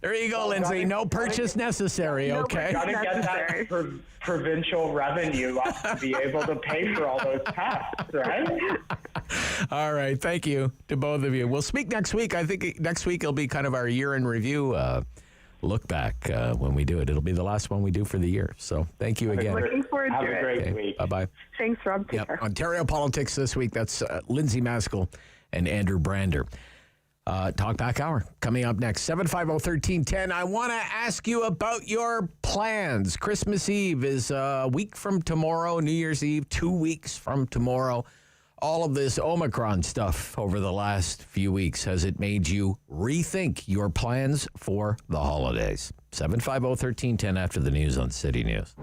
S9: there you go, Lindsay. No purchase necessary, okay?
S15: Got to get that provincial revenue up to be able to pay for all those tests, right?
S9: All right. Thank you to both of you. We'll speak next week. I think next week will be kind of our year in review look back when we do it. It'll be the last one we do for the year. So thank you again.
S13: Looking forward to it.
S15: Have a great week.
S9: Bye-bye.
S13: Thanks, Rob. Take care.
S9: Ontario Politics this week. That's Lindsay Maskell and Andrew Brander. Talkback Hour coming up next. 750-1310. I want to ask you about your plans. Christmas Eve is a week from tomorrow. New Year's Eve, 2 weeks from tomorrow. All of this Omicron stuff over the last few weeks, has it made you rethink your plans for the holidays? 750-1310 after the news on City News.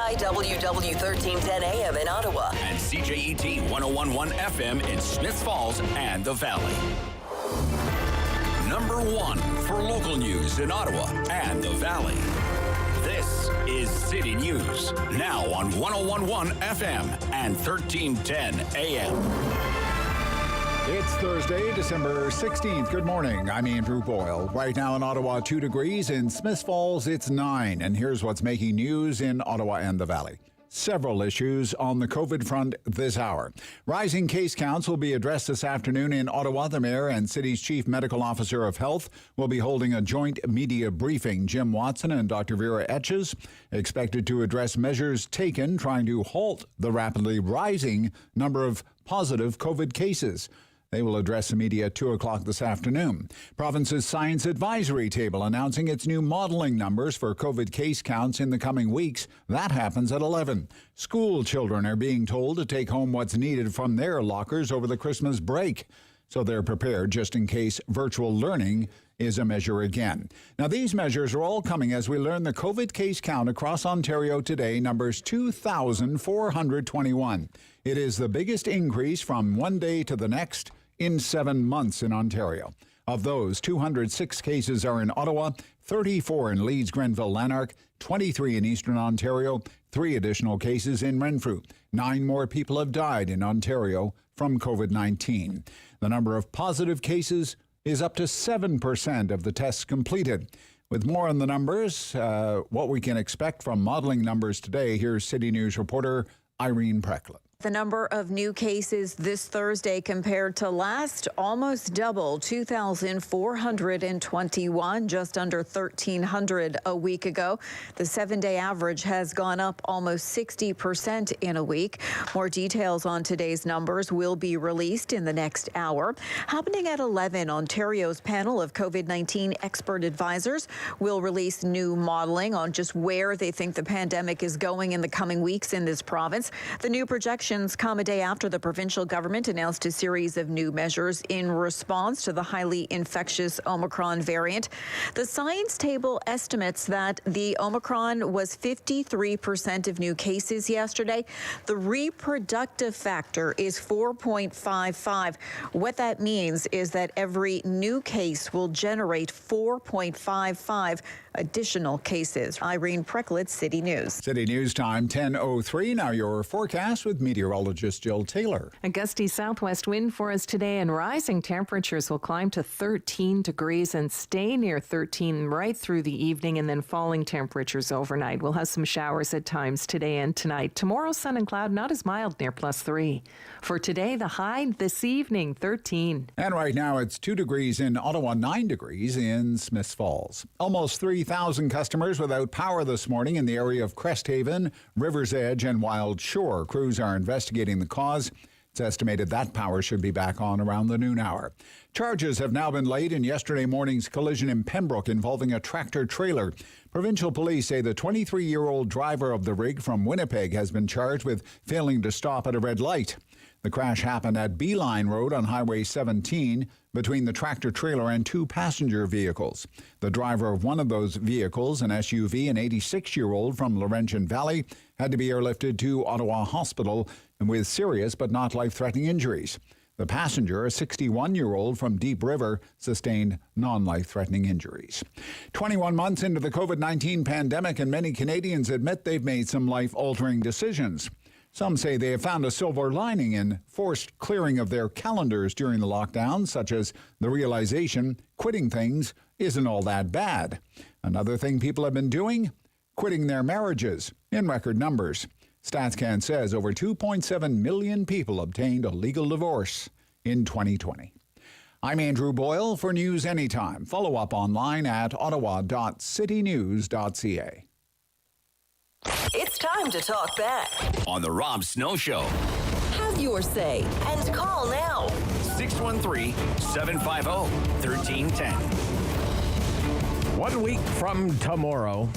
S8: CIWW 1310 AM in Ottawa.
S2: And CJET 1011 FM in Smiths Falls and the Valley. Number one for local news in Ottawa and the Valley. This is City News, now on 1011 FM and 1310 AM.
S12: It's Thursday, December 16th. Good morning. I'm Andrew Boyle. Right now in Ottawa, 2 degrees. In Smiths Falls, it's 9. And here's what's making news in Ottawa and the Valley. Several issues on the COVID front this hour. Rising case counts will be addressed this afternoon in Ottawa. The mayor and city's chief medical officer of health will be holding a joint media briefing. Jim Watson and Dr. Vera Etches expected to address measures taken trying to halt the rapidly rising number of positive COVID cases. They will address the media at 2 o'clock this afternoon. Province's Science Advisory Table announcing its new modeling numbers for COVID case counts in the coming weeks. That happens at 11. School children are being told to take home what's needed from their lockers over the Christmas break, so they're prepared just in case virtual learning is a measure again. Now, these measures are all coming as we learn the COVID case count across Ontario today numbers 2,421. It is the biggest increase from one day to the next in 7 months in Ontario. Of those, 206 cases are in Ottawa, 34 in Leeds, Grenville, Lanark, 23 in Eastern Ontario, 3 additional cases in Renfrew. 9 more people have died in Ontario from COVID-19. The number of positive cases is up to 7% of the tests completed. With more on the numbers, what we can expect from modeling numbers today, here's City News reporter Irene Precklett.
S17: The number of new cases this Thursday compared to last almost double, 2,421, just under 1,300 a week ago. The 7-day average has gone up almost 60% in a week. More details on today's numbers will be released in the next hour. Happening at 11, Ontario's panel of COVID-19 expert advisors will release new modeling on just where they think the pandemic is going in the coming weeks in this province. The new projections come a day after the provincial government announced a series of new measures in response to the highly infectious Omicron variant. The science table estimates that the Omicron was 53% of new cases yesterday. The reproductive factor is 4.55. What that means is that every new case will generate 4.55 additional cases. Irene Precklett, City News.
S12: City News time 10:03. Now your forecast with meteorologist Jill Taylor.
S5: A gusty southwest wind for us today, and rising temperatures will climb to 13 degrees and stay near 13 right through the evening, and then falling temperatures overnight. We'll have some showers at times today and tonight. Tomorrow, sun and cloud, not as mild, near +3. For today, the high this evening, 13.
S12: And right now it's 2 degrees in Ottawa, 9 degrees in Smiths Falls. Almost 3,000 customers without power this morning in the area of Cresthaven, River's Edge, and Wild Shore. Crews are investigating the cause. It's estimated that power should be back on around the noon hour. Charges have now been laid in yesterday morning's collision in Pembroke involving a tractor-trailer. Provincial police say the 23-year-old driver of the rig from Winnipeg has been charged with failing to stop at a red light. The crash happened at Beeline Road on Highway 17 between the tractor-trailer and two passenger vehicles. The driver of one of those vehicles, an SUV, an 86-year-old from Laurentian Valley, had to be airlifted to Ottawa Hospital with serious but not life-threatening injuries. The passenger, a 61-year-old from Deep River, sustained non-life-threatening injuries. 21 months into the COVID-19 pandemic, and many Canadians admit they've made some life-altering decisions. Some say they have found a silver lining in forced clearing of their calendars during the lockdown, such as the realization quitting things isn't all that bad. Another thing people have been doing? Quitting their marriages in record numbers. StatsCan says over 2.7 million people obtained a legal divorce in 2020. I'm Andrew Boyle for News Anytime. Follow up online at ottawa.citynews.ca.
S8: It's time to talk back
S2: on The Rob Snow Show.
S8: Have your say and call now.
S2: 613-750-1310.
S9: 1 week from tomorrow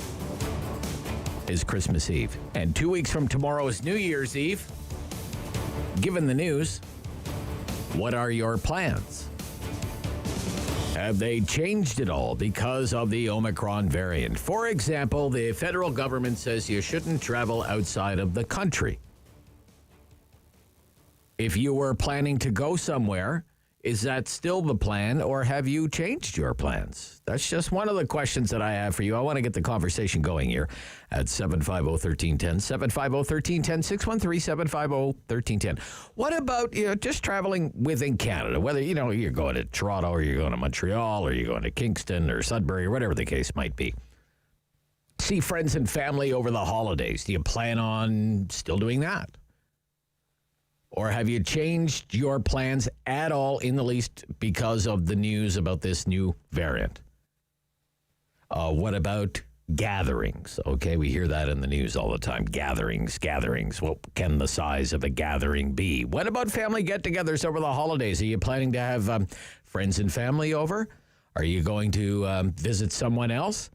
S9: is Christmas Eve, and 2 weeks from tomorrow is New Year's Eve. Given the news, what are your plans? Have they changed at all because of the Omicron variant? For example, the federal government says you shouldn't travel outside of the country. If you were planning to go somewhere, is that still the plan, or have you changed your plans? That's just one of the questions that I have for you. I want to get the conversation going here at 750-1310, 750-1310, 613-750-1310. What about, just traveling within Canada, whether, you're going to Toronto or you're going to Montreal or you're going to Kingston or Sudbury or whatever the case might be. See friends and family over the holidays. Do you plan on still doing that? Or have you changed your plans at all in the least because of the news about this new variant? What about gatherings? Okay, we hear that in the news all the time. Gatherings. What can the size of a gathering be? What about family get-togethers over the holidays? Are you planning to have friends and family over? Are you going to visit someone else?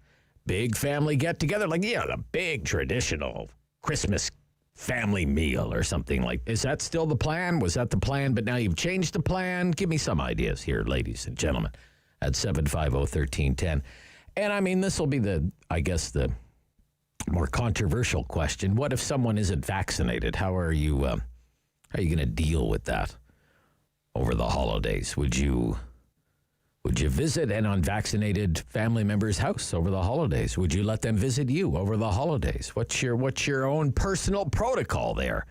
S9: Big family get-together, like, the big traditional Christmas family meal or something like. Is that still the plan? Was that the plan, but now you've changed the plan? Give me some ideas here, ladies and gentlemen, at 750-1310. And this will be the more controversial question. What if someone isn't vaccinated? How are you going to deal with that over the holidays? Would you visit an unvaccinated family member's house over the holidays? Would you let them visit you over the holidays? What's your own personal protocol there?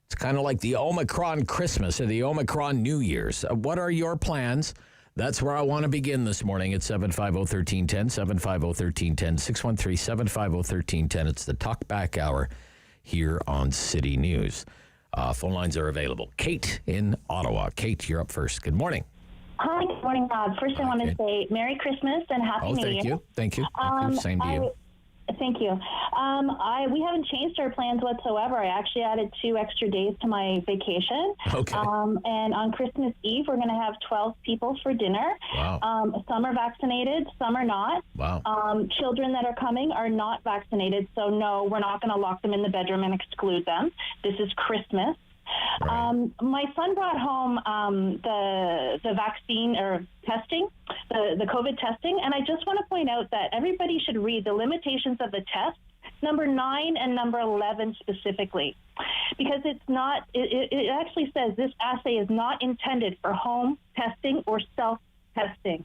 S9: It's kind of like the Omicron Christmas or the Omicron New Year's. What are your plans? That's where I want to begin this morning at 750-1310, 750-1310, 613-750-1310. It's the Talk Back Hour here on City News. Phone lines are available. Kate in Ottawa. Kate, you're up first. Good morning.
S18: Hi, good morning, Rob. First, I want to say Merry Christmas and Happy New Year.
S9: Thank you. Same to you.
S18: Thank you. We haven't changed our plans whatsoever. I actually added 2 extra days to my vacation.
S9: Okay.
S18: And on Christmas Eve, we're going to have 12 people for dinner.
S9: Wow.
S18: Some are vaccinated, some are not.
S9: Wow.
S18: Children that are coming are not vaccinated, so no, we're not going to lock them in the bedroom and exclude them. This is Christmas.
S9: Right.
S18: My son brought home the vaccine or testing, the COVID testing, and I just want to point out that everybody should read the limitations of the test, number 9 and number 11 specifically, because it's not. It actually says this assay is not intended for home testing or self-testing.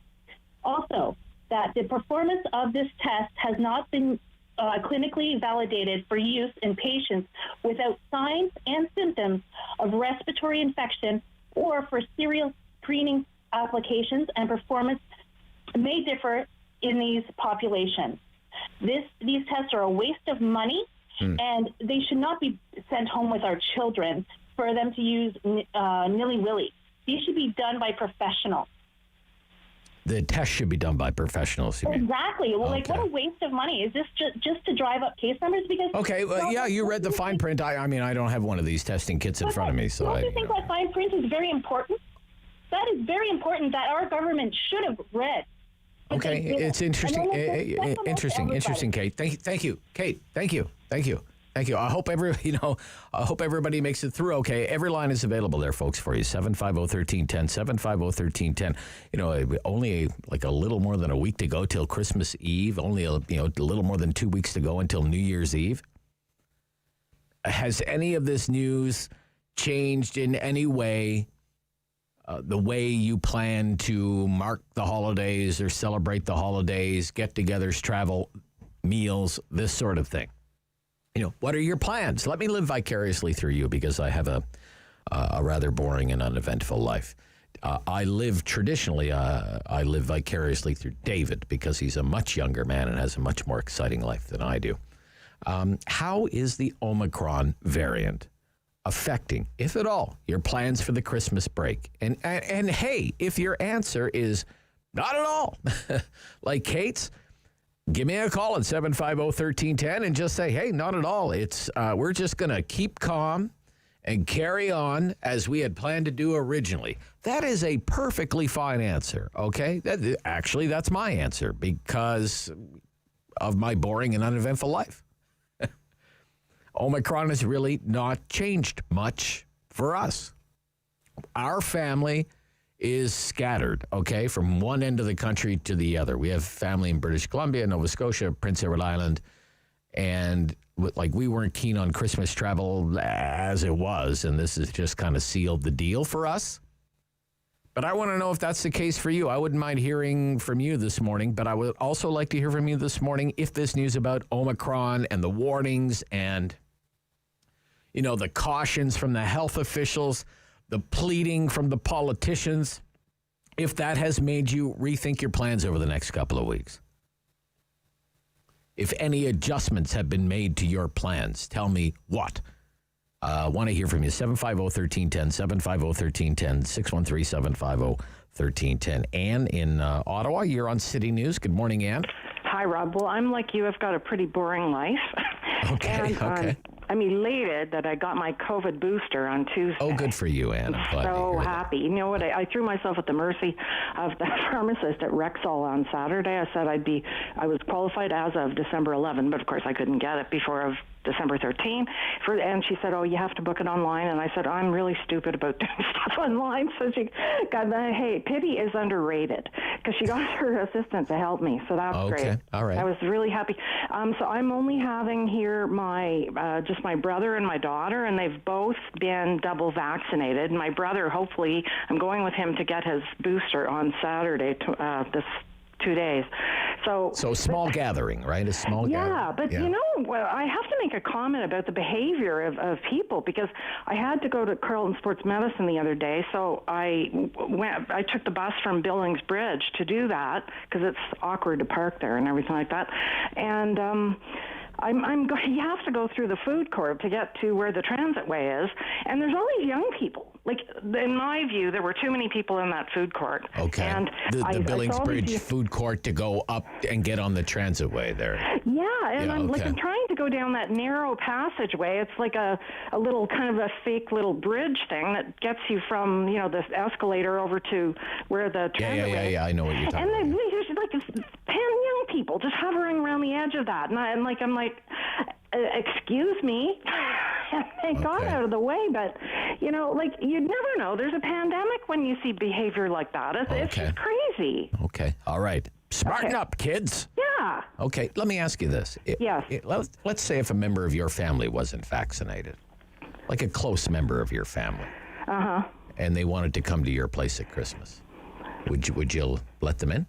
S18: Also, that the performance of this test has not been clinically validated for use in patients without signs and symptoms of respiratory infection or for serial screening applications, and performance may differ in these populations. These tests are a waste of money, and they should not be sent home with our children for them to use nilly-willy. These should be done by professionals.
S9: The test should be done by professionals.
S18: Exactly. Well, what a waste of money. Is this just to drive up case numbers? Because
S9: you read the fine print. I don't have one of these testing kits in front of me. So
S18: don't you think that fine print is very important? That is very important that our government should have read.
S9: Okay, it's interesting. Interesting, Kate. Thank you, Kate. Thank you. Thank you. I hope everybody makes it through okay. Every line is available there, folks, for you. 750-1310, 750-1310. Only like a little more than a week to go till Christmas Eve. Only a little more than 2 weeks to go until New Year's Eve. Has any of this news changed in any way the way you plan to mark the holidays or celebrate the holidays, get-togethers, travel, meals, this sort of thing? What are your plans? Let me live vicariously through you, because I have a rather boring and uneventful life. I live vicariously through David, because he's a much younger man and has a much more exciting life than I do. How is the Omicron variant affecting, if at all, your plans for the Christmas break? And hey, if your answer is not at all, like Kate's, give me a call at 750-1310 and just say, hey, not at all. It's we're just going to keep calm and carry on as we had planned to do originally. That is a perfectly fine answer, okay? Actually, that's my answer because of my boring and uneventful life. Omicron has really not changed much for us. Our family is scattered, okay, from one end of the country to the other. We have family in British Columbia, Nova Scotia, Prince Edward Island, and we weren't keen on Christmas travel as it was, and this has just kind of sealed the deal for us. But I want to know if that's the case for you. I wouldn't mind hearing from you this morning, but I would also like to hear from you this morning if this news about Omicron and the warnings and, the cautions from the health officials, the pleading from the politicians, if that has made you rethink your plans over the next couple of weeks. If any adjustments have been made to your plans, tell me what. I want to hear from you. 750-1310, 750-1310, 613-750-1310. Anne in Ottawa, you're on City News. Good morning, Anne.
S19: Hi, Rob. Well, I'm like you. I've got a pretty boring life.
S9: Okay, okay.
S19: I'm elated that I got my COVID booster on Tuesday.
S9: Oh, good for you, Anne. I'm glad to
S19: so
S9: hear
S19: happy. You know what? I threw myself at the mercy of the pharmacist at Rexall on Saturday. I said I was qualified as of December 11, but of course I couldn't get it before of December 13. And she said, oh, you have to book it online. And I said, I'm really stupid about doing stuff online. So she got that. Hey, pity is underrated, because she got her assistant to help me. So that's great.
S9: All right.
S19: I was really happy. So I'm only having here just my brother and my daughter, and they've both been double vaccinated. My brother, hopefully, I'm going with him to get his booster on Saturday, this 2 days. So
S9: small gathering, right? A small gathering.
S19: Yeah, but I have to make a comment about the behavior of people, because I had to go to Carleton Sports Medicine the other day, so I took the bus from Billings Bridge to do that, because it's awkward to park there and everything like that. And you have to go through the food court to get to where the transitway is, and there's all these young people. Like, in my view, there were too many people in that food court.
S9: Okay. And the Billings Bridge food court to go up and get on the transitway there.
S19: Yeah, and I'm trying to go down that narrow passageway. It's like a little kind of a fake little bridge thing that gets you from, this escalator over to where the transitway is.
S9: Yeah, I know what you're talking about.
S19: And there's like 10 young people just hovering around the edge of that. And I'm like, excuse me. They got out of the way, but, you'd never know. There's a pandemic when you see behavior like that. It's just crazy.
S9: Okay. All right. Smarten up, kids.
S19: Yeah.
S9: Okay. Let me ask you this.
S19: Yes.
S9: Let's say if a member of your family wasn't vaccinated, like a close member of your family, and they wanted to come to your place at Christmas, would you let them in?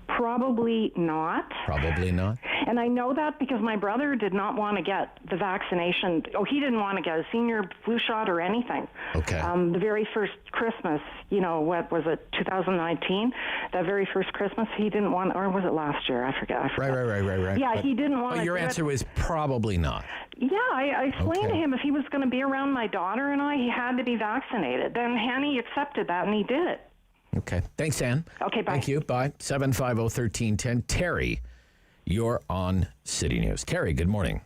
S19: Probably not.
S9: Probably not.
S19: And I know that because my brother did not want to get the vaccination. Oh, he didn't want to get a senior flu shot or anything.
S9: Okay.
S19: The very first Christmas, what was it, 2019? That very first Christmas, he didn't want, or was it last year? I forget.
S9: Right.
S19: Yeah,
S9: but,
S19: he didn't want to.
S9: Your answer was probably not.
S19: Yeah, I explained to him if he was going to be around my daughter and I, he had to be vaccinated. Then Hanny accepted that and he did it.
S9: Okay. Thanks, Ann.
S19: Okay, bye.
S9: Thank you. Bye. 750-1310. Terry, you're on City News. Terry, good morning.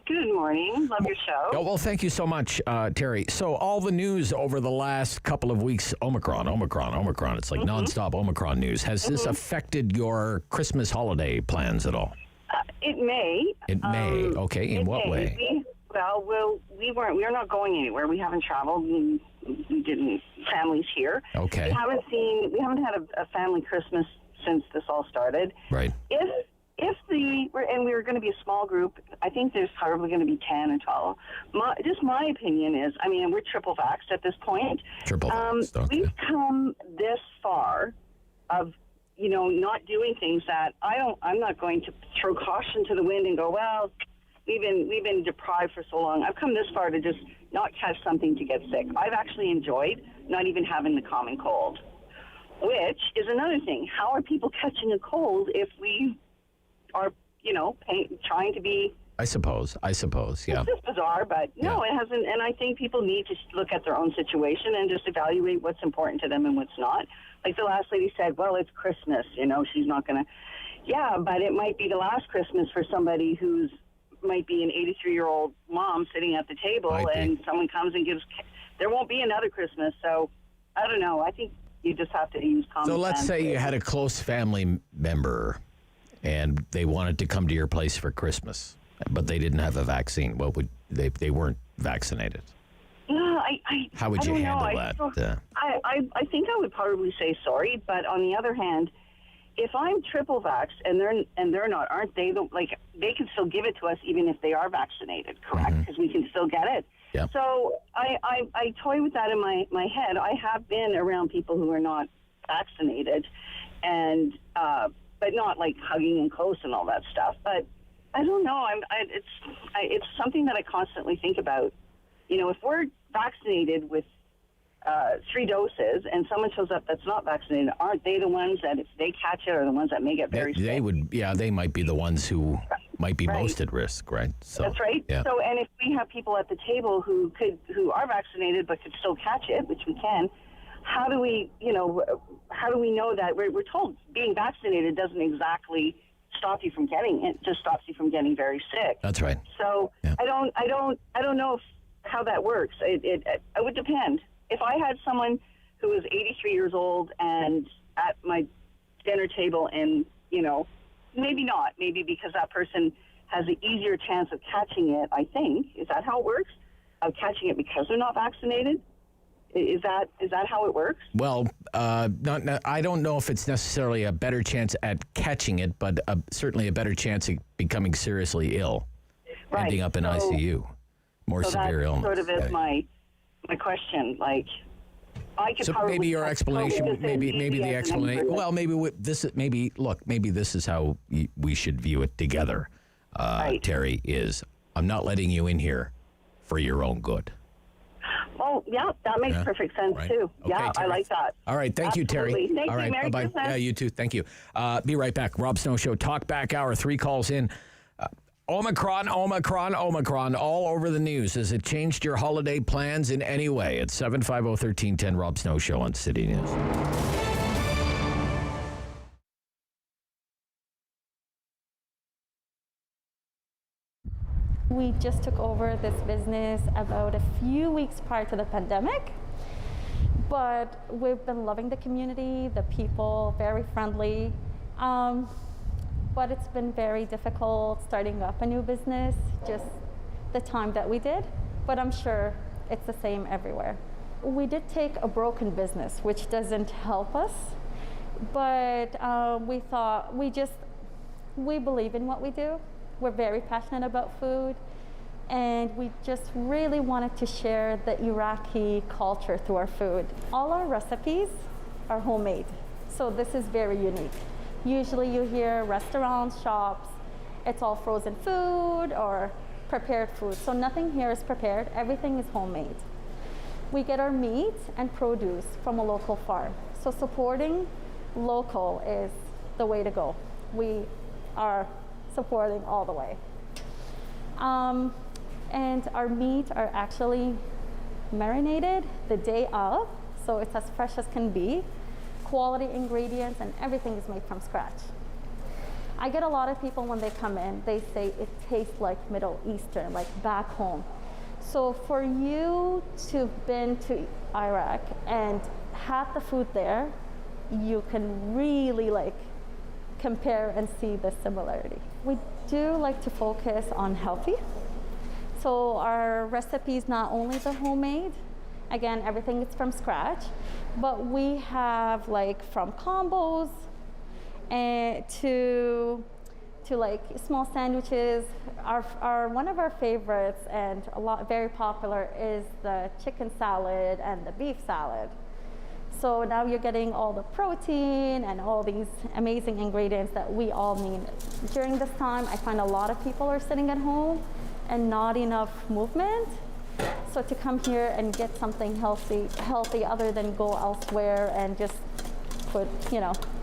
S20: Good morning. Love your show.
S9: Oh, well, thank you so much, Terry. So all the news over the last couple of weeks, Omicron. It's like nonstop Omicron news. Has this affected your Christmas holiday plans at all?
S20: It may.
S9: It may. Okay. In what way?
S20: Well, we are not going anywhere. We haven't traveled. We didn't. Families here.
S9: Okay.
S20: We haven't had a family Christmas since this all started.
S9: Right.
S20: And we're going to be a small group. I think there's probably going to be 10 or 12. My opinion is, I mean, we're triple vaxxed at this point.
S9: Triple vaxxed, okay.
S20: We've come this far of, not doing things that I'm not going to throw caution to the wind and go, well, we've been deprived for so long. I've come this far to just not catch something to get sick. I've actually enjoyed not even having the common cold, which is another thing. How are people catching a cold if we are, trying to be...
S9: I suppose, yeah.
S20: It's just bizarre, but no, It hasn't. And I think people need to look at their own situation and just evaluate what's important to them and what's not. Like the last lady said, well, it's Christmas, she's not going to... Yeah, but it might be the last Christmas for somebody who's might be an 83-year-old mom sitting at the table and someone comes and gives... There won't be another Christmas, so I don't know. I think you just have to use common sense.
S9: So let's say you had a close family member and they wanted to come to your place for Christmas, but they didn't have a vaccine. What would they weren't vaccinated?
S20: No,
S9: How would you handle that?
S20: I think I would probably say sorry, but on the other hand, if I'm triple vaxxed and they're not, aren't they? They can still give it to us even if they are vaccinated, correct? Because we can still get it.
S9: Yep.
S20: So I toy with that in my head. I have been around people who are not vaccinated, and but not like hugging and close and all that stuff. But I don't know. It's something that I constantly think about. If we're vaccinated with 3 doses and someone shows up that's not vaccinated, aren't they the ones that if they catch it are the ones that may get very sick?
S9: They might be the ones who might be most at risk, right? So,
S20: that's right.
S9: Yeah.
S20: So, and if we have people at the table who are vaccinated but could still catch it, which we can, how do we know that we're told being vaccinated doesn't exactly stop you from getting it, just stops you from getting very sick.
S9: That's right.
S20: So yeah. I don't know how that works. It would depend. If I had someone who was 83 years old and at my dinner table and, maybe not, maybe because that person has an easier chance of catching it, I think. Is that how it works? Of catching it because they're not vaccinated? Is that how it works?
S9: Well, I don't know if it's necessarily a better chance at catching it, but certainly a better chance of becoming seriously ill, ending up in ICU, more severe illness.
S20: Sort of is my question. Like, I could probably
S9: maybe your explanation, maybe the explanation. Well, maybe this is how we should view it together. Terry, is I'm not letting you in here for your own good.
S20: Oh, yeah, that makes perfect sense, too.
S9: Okay,
S20: yeah,
S9: Terry.
S20: I like that.
S9: All right, thank you, Terry.
S20: Thank
S9: All
S20: you,
S9: right,
S20: Merry
S9: bye-bye.
S20: Christmas.
S9: Yeah, you too. Thank you. Be right back. Rob Snow Show, Talk Back Hour, 3 calls in. Omicron, all over the news. Has it changed your holiday plans in any way? It's 750-1310, Rob Snow Show on City News.
S21: We just took over this business about a few weeks prior to the pandemic, but we've been loving the community, the people, very friendly. But it's been very difficult starting up a new business, just the time that we did, but I'm sure it's the same everywhere. We did take a broken business, which doesn't help us, but we thought we believe in what we do. We're very passionate about food, and we just really wanted to share the Iraqi culture through our food. All our recipes are homemade, so this is very unique. Usually you hear restaurants, shops, it's all frozen food or prepared food. So nothing here is prepared, everything is homemade. We get our meat and produce from a local farm. So supporting local is the way to go. We are supporting all the way. And our meat are actually marinated the day of, so it's as fresh as can be. Quality ingredients and everything is made from scratch. I get a lot of people when they come in, they say it tastes like Middle Eastern, like back home. So for you to have been to Iraq and have the food there, you can really compare and see the similarity. We do like to focus on healthy. So our recipe is not only the homemade, again, everything is from scratch, but we have like from combos and to like small sandwiches. Our one of our favorites and very popular is the chicken salad and the beef salad. So now you're getting all the protein and all these amazing ingredients that we all need. During this time, I find a lot of people are sitting at home and not enough movement. So to come here and get something healthy other than go elsewhere and just put,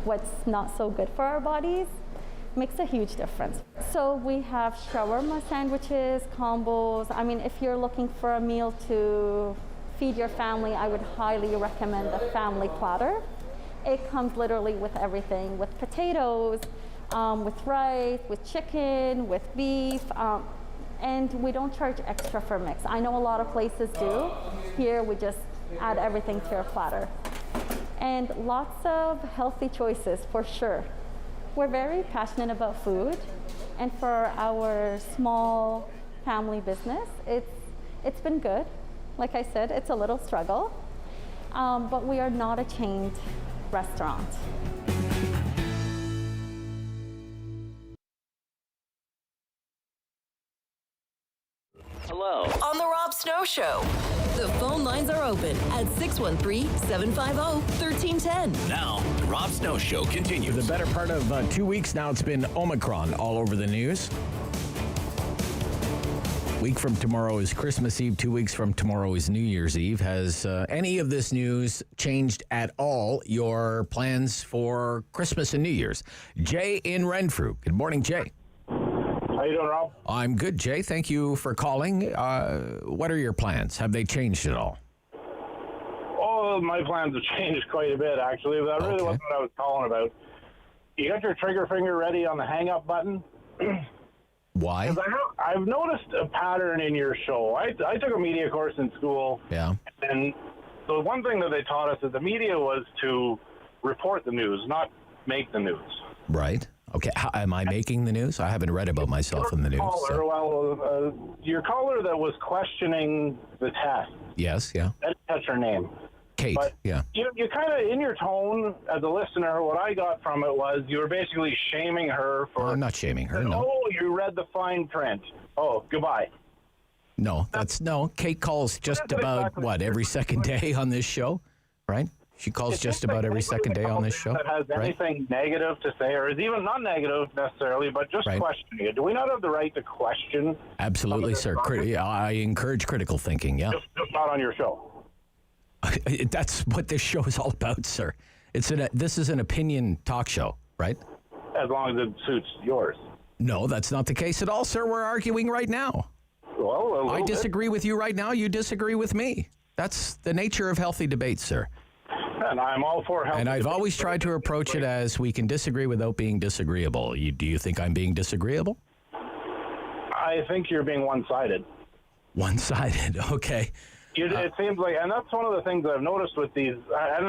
S21: what's not so good for our bodies, makes a huge difference. So we have shawarma sandwiches, combos. I mean, if you're looking for a meal to feed your family, I would highly recommend the family platter. It comes literally with everything, with potatoes, with rice, with chicken, with beef, and we don't charge extra for mix. I know a lot of places do. Here we just add everything to your platter. And lots of healthy choices for sure. We're very passionate about food, and for our small family business, it's been good. Like I said, it's a little struggle, but we are not a chained restaurant.
S8: Hello. On the Rob Snow Show. The phone lines are open at 613-750-1310.
S2: Now, the Rob Snow Show continues.
S9: For the better part of 2 weeks now, it's been Omicron all over the news. Week from tomorrow is Christmas Eve. 2 weeks from tomorrow is New Year's Eve. Has any of this news changed at all your plans for Christmas and New Year's? Jay in Renfrew. Good morning, Jay.
S1: How you doing, Rob?
S9: I'm good, Jay. Thank you for calling. What are your plans? Have they changed at all?
S1: Oh, my plans have changed quite a bit, actually. But that really wasn't what I was calling about. You got your trigger finger ready on the hang-up button?
S9: Why?
S1: I've noticed a pattern in your show. I took a media course in school.
S9: Yeah.
S1: And the one thing that they taught us is the media was to report the news, not make the news.
S9: Right. Okay. Am I making the news? I haven't read about myself in the news.
S1: Your caller that was questioning the test.
S9: Yes, yeah.
S1: That's her name.
S9: Kate,
S1: but
S9: yeah.
S1: You kind of, in your tone as a listener, what I got from it was you were basically shaming her for...
S9: I'm not shaming her, no.
S1: Oh, you read the fine print. Oh, goodbye.
S9: No, Kate calls just about, every second day on this show, right? She calls just about every second day on this show.
S1: That has anything negative to say, or is even not negative necessarily, but just questioning it. Do we not have the right to question?
S9: Absolutely, sir. I encourage critical thinking, yeah.
S1: Just not on your show.
S9: That's what this show is all about, sir. This is an opinion talk show, right?
S1: As long as it suits yours.
S9: No, that's not the case at all, sir. We're arguing right now.
S1: Well,
S9: I disagree with you right now. You disagree with me. That's the nature of healthy debate, sir.
S1: And I'm all for healthy
S9: And I've
S1: debate.
S9: always tried to approach it as we can disagree without being disagreeable. Do you think I'm being disagreeable?
S1: I think you're being one-sided.
S9: One-sided, okay.
S1: It seems like, and that's one of the things I've noticed with these. I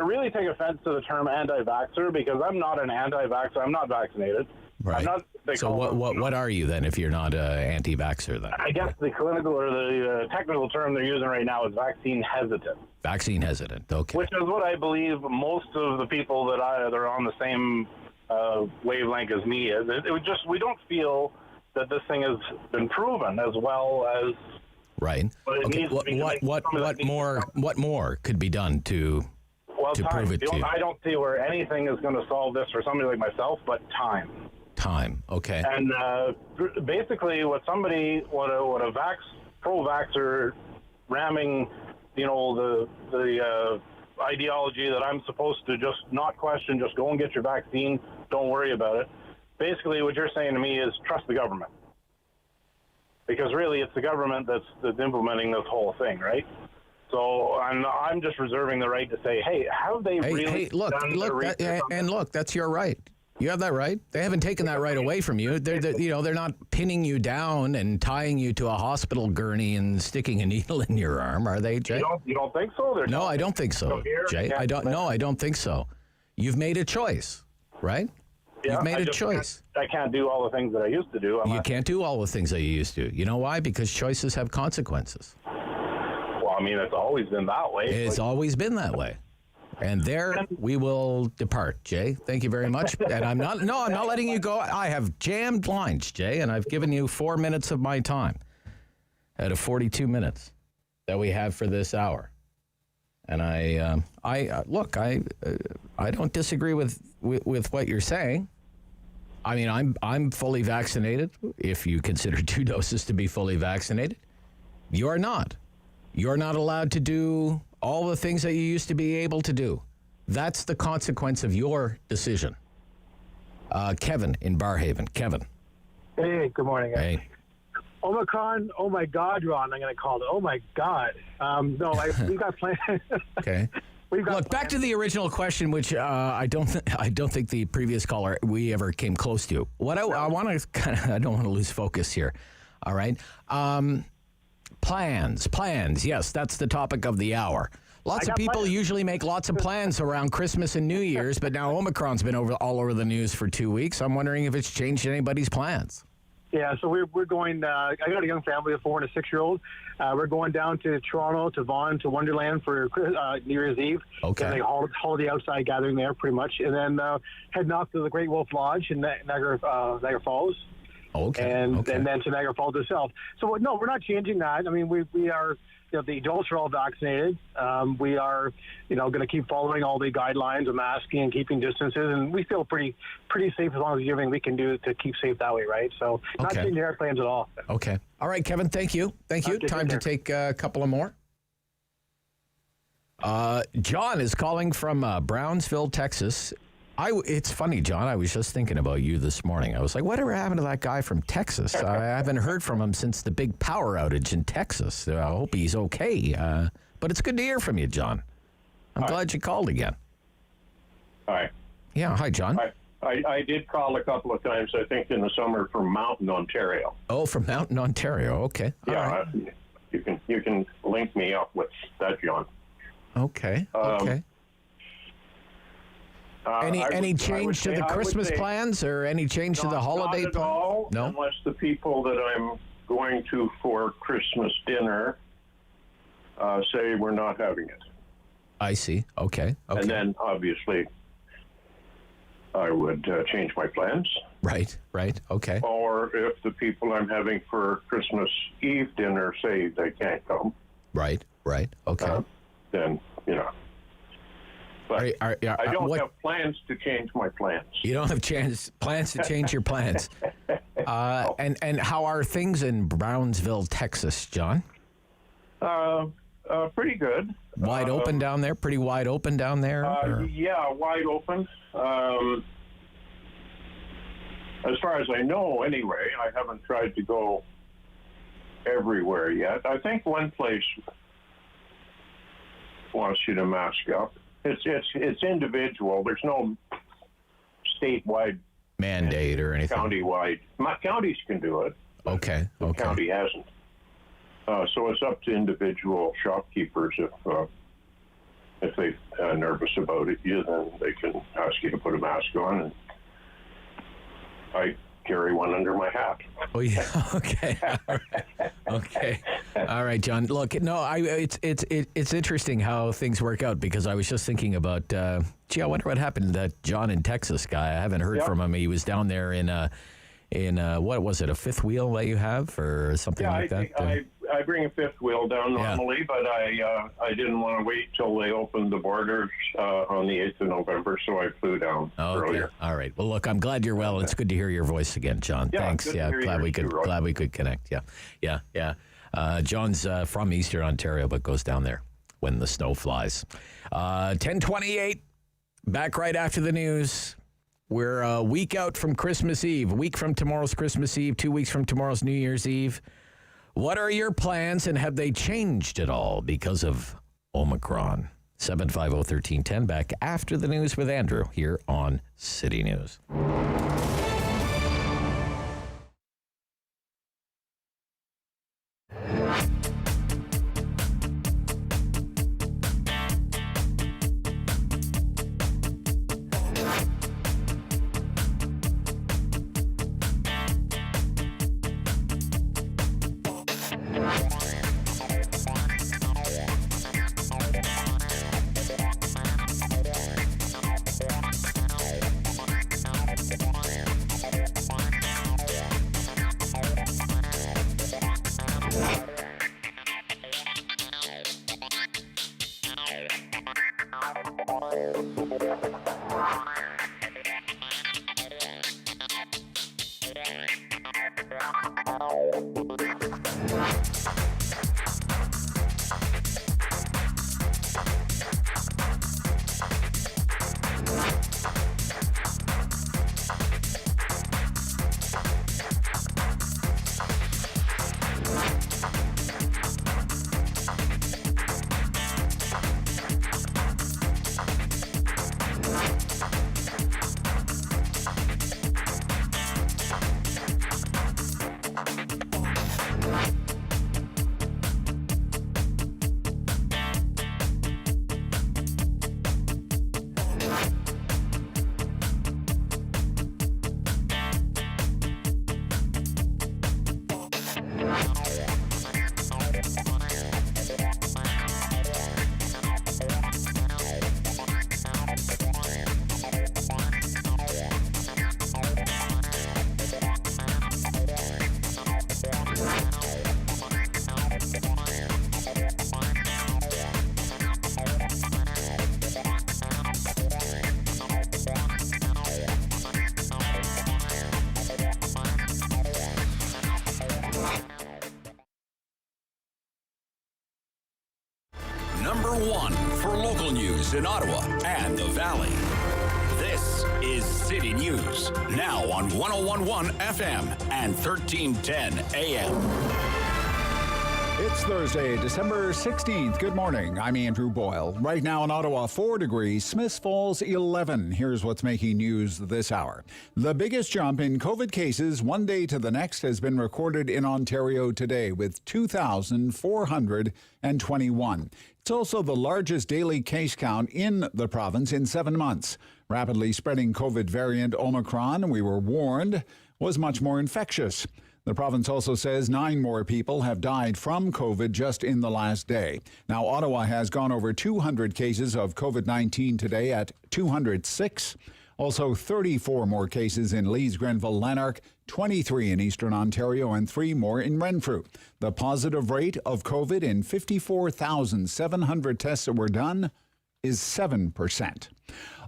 S1: really take offense to the term anti-vaxxer because I'm not an anti-vaxxer. I'm not vaccinated.
S9: Right.
S1: I'm not,
S9: so what are you then if you're not anti-vaxxer then?
S1: I guess the clinical or the technical term they're using right now is vaccine hesitant.
S9: Vaccine hesitant, okay.
S1: Which is what I believe most of the people that are on the same wavelength as me is. We don't feel that this thing has been proven as well as.
S9: Right. Okay. What more could be done to prove it to you?
S1: I don't see where anything is going to solve this for somebody like myself, but time.
S9: Time. Okay.
S1: And basically, what a pro-vaxxer ramming, the ideology that I'm supposed to just not question, just go and get your vaccine, don't worry about it. Basically, what you're saying to me is trust the government. Because really, it's the government that's implementing this whole thing, right? So I'm just reserving the right to say, hey, have they really
S9: look, that's your right. You have that right. They haven't taken that right away from you. They're not pinning you down and tying you to a hospital gurney and sticking a needle in your arm, are they, Jay?
S1: You don't think so?
S9: No, I don't think so, Jay. I don't think so. You've made a choice, right? You've made a choice.
S1: I can't do all the things that I used to do.
S9: You can't do all the things that you used to. You know why? Because choices have consequences.
S1: Well, I mean, it's always been that way.
S9: It's always been that way. And there we will depart, Jay. Thank you very much. And I'm not letting you go. I have jammed lines, Jay, and I've given you 4 minutes of my time out of 42 minutes that we have for this hour. And I don't disagree with what you're saying. I mean, I'm fully vaccinated. If you consider 2 doses to be fully vaccinated, you're not. You're not allowed to do all the things that you used to be able to do. That's the consequence of your decision. Kevin in Barrhaven. Kevin.
S4: Hey, good morning.
S9: Hey.
S4: Omicron, oh my God, Ron, I'm going to call it. Oh my God. We've got plans.
S9: Okay. Look, back to the original question, which I don't think the previous caller we ever came close to. What I want to I don't want to lose focus here. All right. Plans. Yes, that's the topic of the hour. Lots of people usually make lots of plans around Christmas and New Year's, but now Omicron's been all over the news for 2 weeks. I'm wondering if it's changed anybody's plans.
S4: Yeah, so we're going. I got a young family, a 4 and a 6-year-old. We're going down to Toronto, to Vaughan, to Wonderland for New Year's Eve.
S9: Okay.
S4: Like a holiday outside gathering there, pretty much, and then heading off to the Great Wolf Lodge in Niagara Falls.
S9: Okay.
S4: And then to Niagara Falls itself. So no, we're not changing that. I mean, we are. The adults are all vaccinated. We are, going to keep following all the guidelines of masking and keeping distances, and we feel pretty safe as long as we do everything we can do to keep safe that way, right? So not changing our plans at all.
S9: Okay. All right, Kevin. Thank you. Time to take a couple of more. John is calling from Brownsville, Texas. It's funny, John. I was just thinking about you this morning. I was like, whatever happened to that guy from Texas? I haven't heard from him since the big power outage in Texas. I hope he's okay. But it's good to hear from you, John. I'm glad you called again.
S22: Hi.
S9: Yeah. Hi, John.
S22: I did call a couple of times, I think, in the summer from Mountain, Ontario.
S9: Oh, from Mountain, Ontario. Okay.
S22: Yeah. Right. You can link me up with that, John.
S9: Okay. Okay. Any change to the Christmas plans or any change to the holiday
S22: plans? Not at all, no? Unless the people that I'm going to for Christmas dinner say we're not having it.
S9: I see. Okay.
S22: And then, obviously, I would change my plans.
S9: Right. Okay.
S22: Or if the people I'm having for Christmas Eve dinner say they can't come.
S9: Right. Okay.
S22: Then, But I don't have plans to change my plans.
S9: You don't have plans to change your plans. And how are things in Brownsville, Texas, John?
S22: Pretty good.
S9: Wide open down there? Pretty wide open down there?
S22: Yeah, wide open. As far as I know, anyway, I haven't tried to go everywhere yet. I think one place wants you to mask up. It's individual. There's no statewide
S9: mandate or anything.
S22: Countywide. Counties can do it.
S9: Okay.
S22: The county hasn't. So it's up to individual shopkeepers if they're nervous about it. Then they can ask you to put a mask on, and I carry one under my hat.
S9: Oh yeah. Okay. All right. Okay. All right, John. Look, no, it's interesting how things work out because I was just thinking about. Gee, I wonder what happened to that John in Texas guy. I haven't heard from him. He was down there in what was it, a fifth wheel that you have or something like that?
S22: I bring a fifth wheel down normally, but I didn't want to wait till they opened the borders on the 8th of November, so I flew down earlier.
S9: All right. Well, look, I'm glad you're well. It's good to hear your voice again, John.
S22: Yeah,
S9: thanks. Yeah, glad we could connect. Yeah. John's from Eastern Ontario, but goes down there when the snow flies. 10:28. Back right after the news. We're a week out from Christmas Eve, a week from tomorrow's Christmas Eve, 2 weeks from tomorrow's New Year's Eve. What are your plans, and have they changed at all because of Omicron? 750-1310, back after the news with Andrew here on City News.
S2: Number one for local news in Ottawa and the Valley. This is City News, now on 101.1 FM and 1310 AM.
S12: It's Thursday, December 16th. Good morning. I'm Andrew Boyle. Right now in Ottawa, 4 degrees, Smiths Falls 11. Here's what's making news this hour. The biggest jump in COVID cases one day to the next has been recorded in Ontario today with 2,421. It's also the largest daily case count in the province in 7 months. Rapidly spreading COVID variant Omicron, we were warned, was much more infectious. The province also says 9 more people have died from COVID just in the last day. Now, Ottawa has gone over 200 cases of COVID-19 today at 206. Also, 34 more cases in Leeds, Grenville, Lanark, 23 in Eastern Ontario, and 3 more in Renfrew. The positive rate of COVID in 54,700 tests that were done is 7%.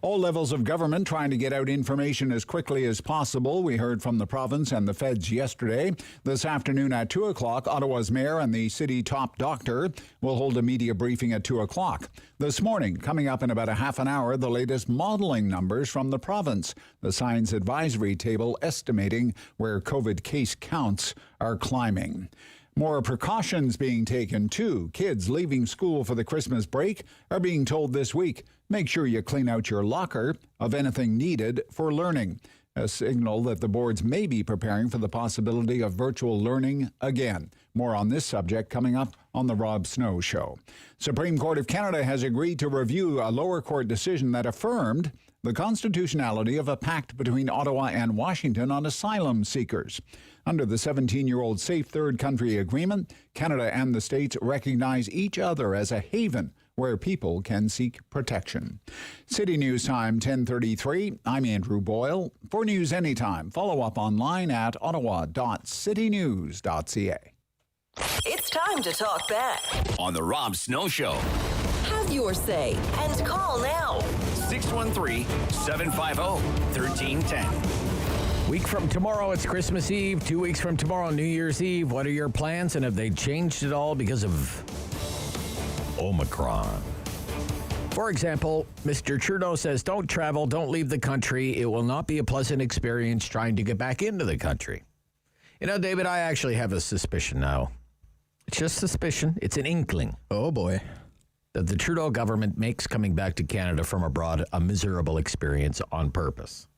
S12: All levels of government trying to get out information as quickly as possible. We heard from the province and the feds yesterday. This afternoon at 2 o'clock, Ottawa's mayor and the city top doctor will hold a media briefing at 2 o'clock. This morning, coming up in about a half an hour, the latest modeling numbers from the province. The Science Advisory Table estimating where COVID case counts are climbing. More precautions being taken, too. Kids leaving school for the Christmas break are being told this week, make sure you clean out your locker of anything needed for learning. A signal that the boards may be preparing for the possibility of virtual learning again. More on this subject coming up on the Rob Snow Show. Supreme Court of Canada has agreed to review a lower court decision that affirmed the constitutionality of a pact between Ottawa and Washington on asylum seekers. Under the 17-year-old Safe Third Country Agreement, Canada and the states recognize each other as a haven where people can seek protection. City News Time, 10:33. I'm Andrew Boyle. For news anytime, follow up online at ottawa.citynews.ca.
S8: It's time to talk back
S2: On the Rob Snow Show.
S8: Have your say and call now.
S2: 613-750-1310.
S9: Week from tomorrow, it's Christmas Eve. 2 weeks from tomorrow, New Year's Eve. What are your plans, and have they changed at all because of Omicron? For example, Mr. Trudeau says, don't travel, don't leave the country. It will not be a pleasant experience trying to get back into the country. You know, David, I actually have a suspicion now. It's just suspicion. It's an inkling.
S3: Oh, boy.
S9: That the Trudeau government makes coming back to Canada from abroad a miserable experience on purpose.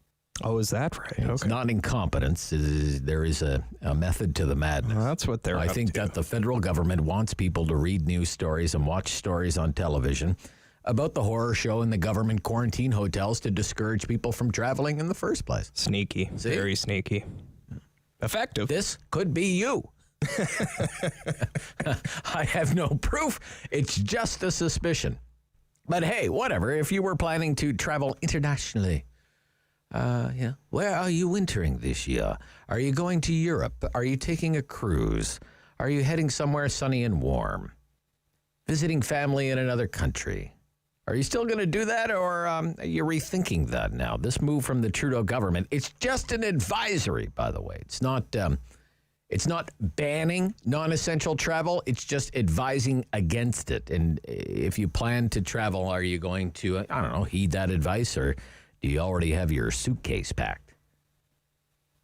S3: Oh, is that right?
S9: It's not incompetence. There is a method to the madness.
S3: Well, that's what they're
S9: I think that the federal government wants people to read news stories and watch stories on television about the horror show in the government quarantine hotels to discourage people from traveling in the first place.
S3: Sneaky.
S9: See?
S3: Very sneaky. Effective.
S9: This could be you. I have no proof. It's just a suspicion. But hey, whatever. If you were planning to travel internationally, where are you wintering this year? Are you going to Europe? Are you taking a cruise? Are you heading somewhere sunny and warm? Visiting family in another country? Are you still going to do that, or are you rethinking that now? This move from the Trudeau government, it's just an advisory, by the way. It's not It's not banning non-essential travel. It's just advising against it. And if you plan to travel, are you going to, I don't know, heed that advice, or do you already have your suitcase packed?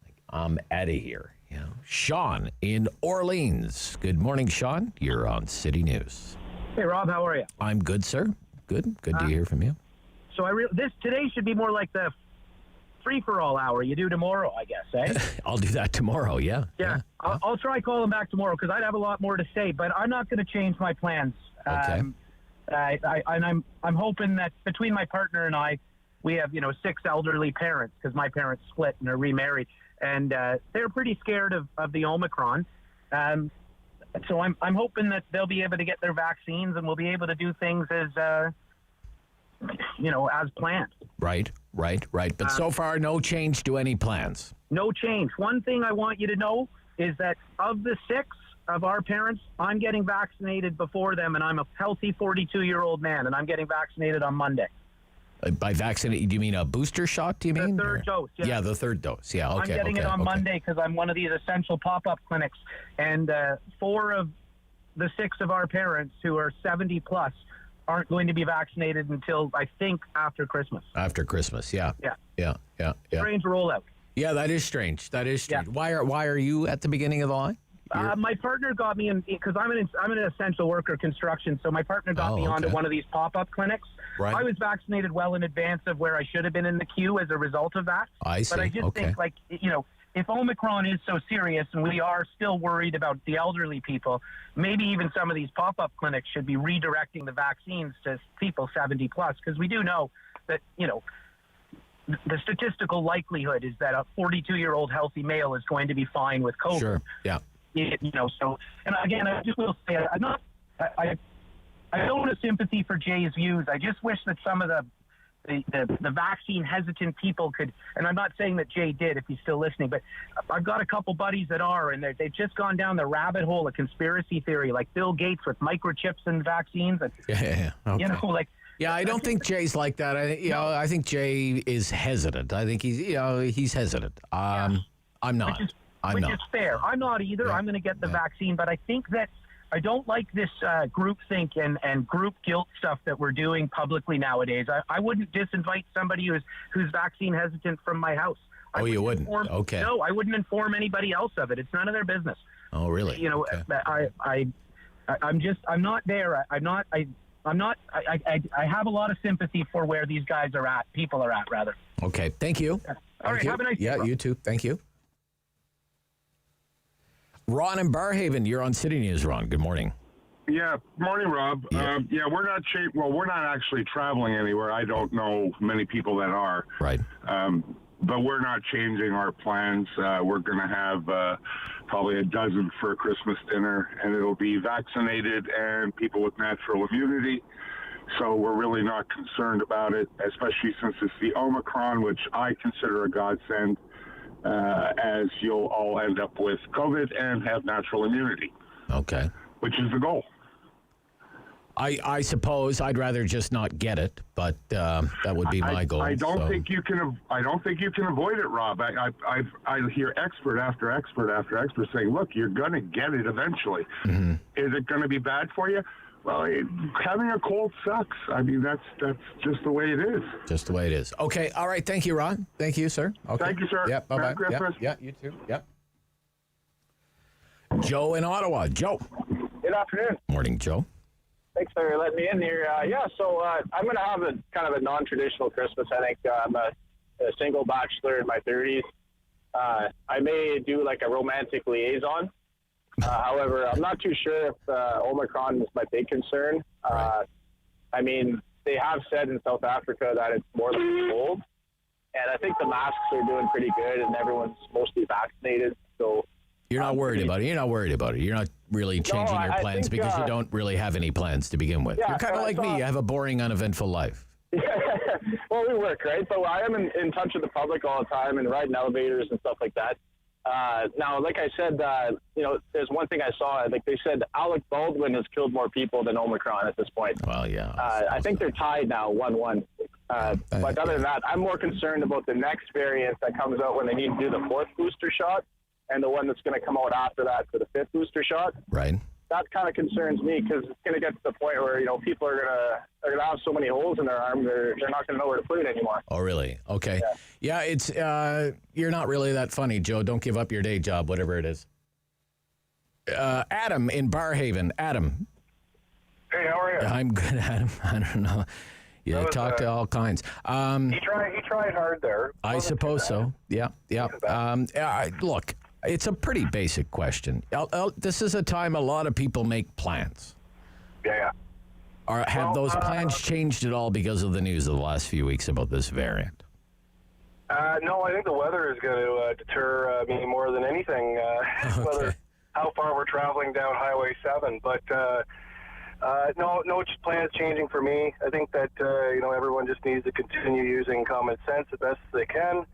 S9: Like, I'm out of here. You know, Sean in Orleans. Good morning, Sean. You're on City News.
S7: Hey, Rob, how are you?
S9: I'm good, sir. Good to hear from you.
S7: So today should be more like the free-for-all hour you do tomorrow, I guess, eh?
S9: I'll do that tomorrow, yeah.
S7: Yeah. I'll try calling back tomorrow because I'd have a lot more to say, but I'm not going to change my plans.
S9: Okay.
S7: I'm hoping that between my partner and I, we have 6 elderly parents because my parents split and are remarried, and they're pretty scared of the Omicron. So I'm hoping that they'll be able to get their vaccines and we'll be able to do things as planned.
S9: Right. But so far, no change to any plans.
S7: No change. One thing I want you to know is that of the 6 of our parents, I'm getting vaccinated before them, and I'm a healthy 42-year-old man, and I'm getting vaccinated on Monday.
S9: By vaccinated, do you mean a booster shot, do you mean?
S7: The third dose, yeah.
S9: Yeah, the third dose, yeah, okay.
S7: I'm getting it on Monday because I'm one of these essential pop-up clinics, and 4 of the 6 of our parents who are 70-plus aren't going to be vaccinated until, I think, after Christmas.
S9: After Christmas, yeah.
S7: Yeah. Strange rollout.
S9: Yeah, that is strange.
S7: Yeah.
S9: Why are you at the beginning of the line?
S7: My partner got me in because I'm an essential worker, construction. So my partner got me onto one of these pop-up clinics.
S9: Right.
S7: I was vaccinated well in advance of where I should have been in the queue as a result of that.
S9: I see.
S7: But I just think, if Omicron is so serious and we are still worried about the elderly people, maybe even some of these pop-up clinics should be redirecting the vaccines to people 70 plus, because we do know that, the statistical likelihood is that a 42-year-old healthy male is going to be fine with COVID.
S9: Sure. Yeah.
S7: So, and again, I just will say, I don't want sympathy for Jay's views. I just wish that some of the vaccine hesitant people could, and I'm not saying that Jay did if he's still listening, but I've got a couple buddies that are, and they've just gone down the rabbit hole of conspiracy theory, like Bill Gates with microchips and vaccines. And,
S9: Yeah. Okay.
S7: Yeah,
S9: I don't think Jay's like that. I think Jay is hesitant. I think he's hesitant. I'm not.
S7: Which is fair. I'm not either. I'm going to get the vaccine, but I think that I don't like this groupthink and group guilt stuff that we're doing publicly nowadays. I wouldn't disinvite somebody who's vaccine hesitant from my house.
S9: You wouldn't? Okay.
S7: No, I wouldn't inform anybody else of it. It's none of their business.
S9: Oh, really?
S7: Okay. I'm not there. I have a lot of sympathy for where these guys are at. People are at, rather.
S9: Okay. Thank you.
S7: All right. Have a nice day.
S9: Yeah, you too. Thank you. Ron in Barhaven, you're on City News. Ron, good morning.
S10: Yeah, morning, Rob.
S9: Yeah,
S10: we're not we're not actually traveling anywhere. I don't know many people that are.
S9: Right.
S10: But we're not changing our plans. We're going to have probably a dozen for a Christmas dinner, and it'll be vaccinated and people with natural immunity. So we're really not concerned about it, especially since it's the Omicron, which I consider a godsend. As you'll all end up with COVID and have natural immunity.
S9: Okay.
S10: Which is the goal. I
S9: suppose I'd rather just not get it, but that would be my goal.
S10: I don't think you can. I don't think you can avoid it, Rob. I hear expert after expert after expert saying, "Look, you're going to get it eventually.
S9: Mm-hmm.
S10: Is it going to be bad for you?" Well, having a cold sucks. I mean, that's just the way it is.
S9: Just the way it is. Okay. All right. Thank you, Ron. Thank you, sir. Okay.
S10: Thank you, sir.
S9: Yeah. Bye-bye.
S10: Merry Christmas.
S9: Yeah. You too. Yeah. Joe in Ottawa. Joe.
S23: Good afternoon.
S9: Morning, Joe.
S23: Thanks for letting me in here. So I'm going to have a kind of a non-traditional Christmas. I think I'm a single bachelor in my 30s. I may do like a romantic liaison. However, I'm not too sure if Omicron is my big concern.
S9: Right.
S23: I mean, they have said in South Africa that it's more like cold. And I think the masks are doing pretty good and everyone's mostly vaccinated. So
S9: you're not worried about it. You're not worried about it. You're not really changing your plans because you don't really have any plans to begin with.
S23: Yeah,
S9: you're kind of like me. You have a boring, uneventful life.
S23: Well, we work, right? So I am in touch with the public all the time and riding elevators and stuff like that. Now, like I said, there's one thing I saw. Like they said, Alec Baldwin has killed more people than Omicron at this point.
S9: Well, yeah.
S23: I think they're tied now, 1-1. But other than that, I'm more concerned about the next variant that comes out when they need to do the 4th booster shot. and the one that's going to come out after that for the 5th booster shot.
S9: Right.
S23: That kind of concerns me because it's going to get to the point where, you know, people are going to have so many holes in their arm, they're not going to know where to put it anymore.
S9: Oh, really? Okay. Yeah, it's you're not really that funny, Joe. Don't give up your day job, whatever it is. Adam in Barrhaven. Adam.
S23: Hey, how are you?
S9: I'm good, Adam. I don't know. You talk to all kinds.
S23: He tried hard there.
S9: I suppose so. Yeah. Look, it's a pretty basic question. This is a time a lot of people make plans.
S23: Yeah.
S9: Have those plans changed at all because of the news of the last few weeks about this variant?
S23: No, I think the weather is going to deter me more than anything. Whether how far we're traveling down Highway 7, but no plans changing for me. I think that everyone just needs to continue using common sense the best they can.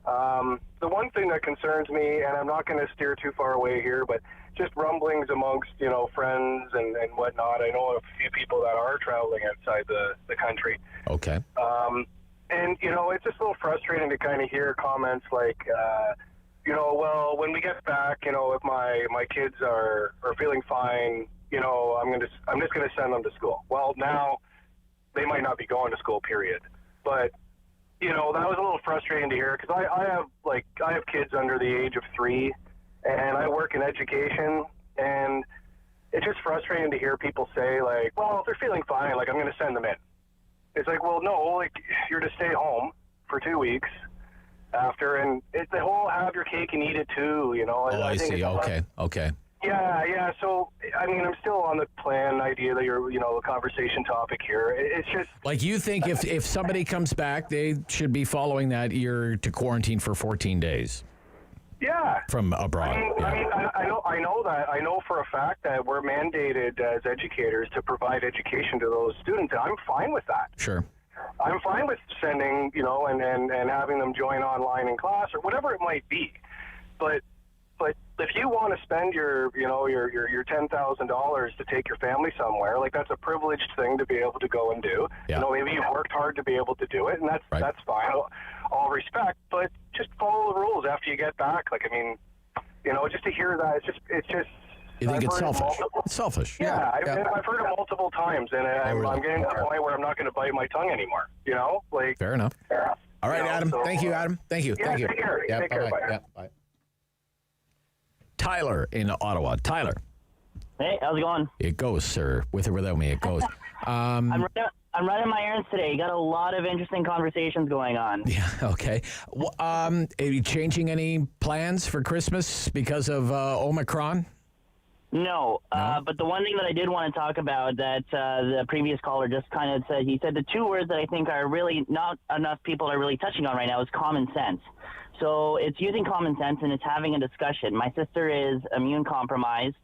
S23: The one thing that concerns me, and I'm not going to steer too far away here, but just rumblings amongst, friends and whatnot. I know a few people that are traveling outside the country.
S9: Okay.
S23: And, it's just a little frustrating to kind of hear comments like, well, when we get back, if my kids are feeling fine, I'm just going to send them to school. Well, now they might not be going to school, period. But that was a little frustrating to hear because I have kids under the age of 3, and I work in education, and it's just frustrating to hear people say like, well, if they're feeling fine, like I'm going to send them in. It's like, well, no, like you're to stay home for 2 weeks after, and it's the whole have your cake and eat it too.
S9: I see. Okay.
S23: Yeah. So, I'm still on the plan idea that you're, the conversation topic here. It's just
S9: like you think if somebody comes back, they should be following that you're to quarantine for 14 days.
S23: Yeah.
S9: From abroad.
S23: I know that. I know for a fact that we're mandated as educators to provide education to those students. I'm fine with that.
S9: Sure.
S23: I'm fine with sending, and having them join online in class or whatever it might be. But if you want to spend your $10,000 to take your family somewhere, like that's a privileged thing to be able to go and do.
S9: Yeah.
S23: Maybe you've worked hard to be able to do it, and that's fine. All respect, but just follow the rules after you get back. Just to hear that, it's just.
S9: You think it's selfish? It's selfish.
S23: Yeah, I've heard it multiple times, and I'm getting to the point where I'm not going to bite my tongue anymore.
S9: Fair enough.
S23: Yeah.
S9: All right, Adam. Thank you, Adam. Thank you.
S23: Yeah,
S9: Thank you.
S23: take care.
S9: Yeah,
S23: Take care.
S9: bye-bye.
S23: Bye.
S9: Yeah, bye. Tyler in Ottawa. Tyler.
S11: Hey, how's it going?
S9: It goes, sir. With or without me, it goes.
S11: I'm running my errands today. Got a lot of interesting conversations going on.
S9: Yeah, okay. Are you changing any plans for Christmas because of Omicron?
S11: No, but the one thing that I did want to talk about that the previous caller just kind of said, he said the 2 words that I think are really not enough people are really touching on right now is common sense. So it's using common sense and it's having a discussion. My sister is immune compromised.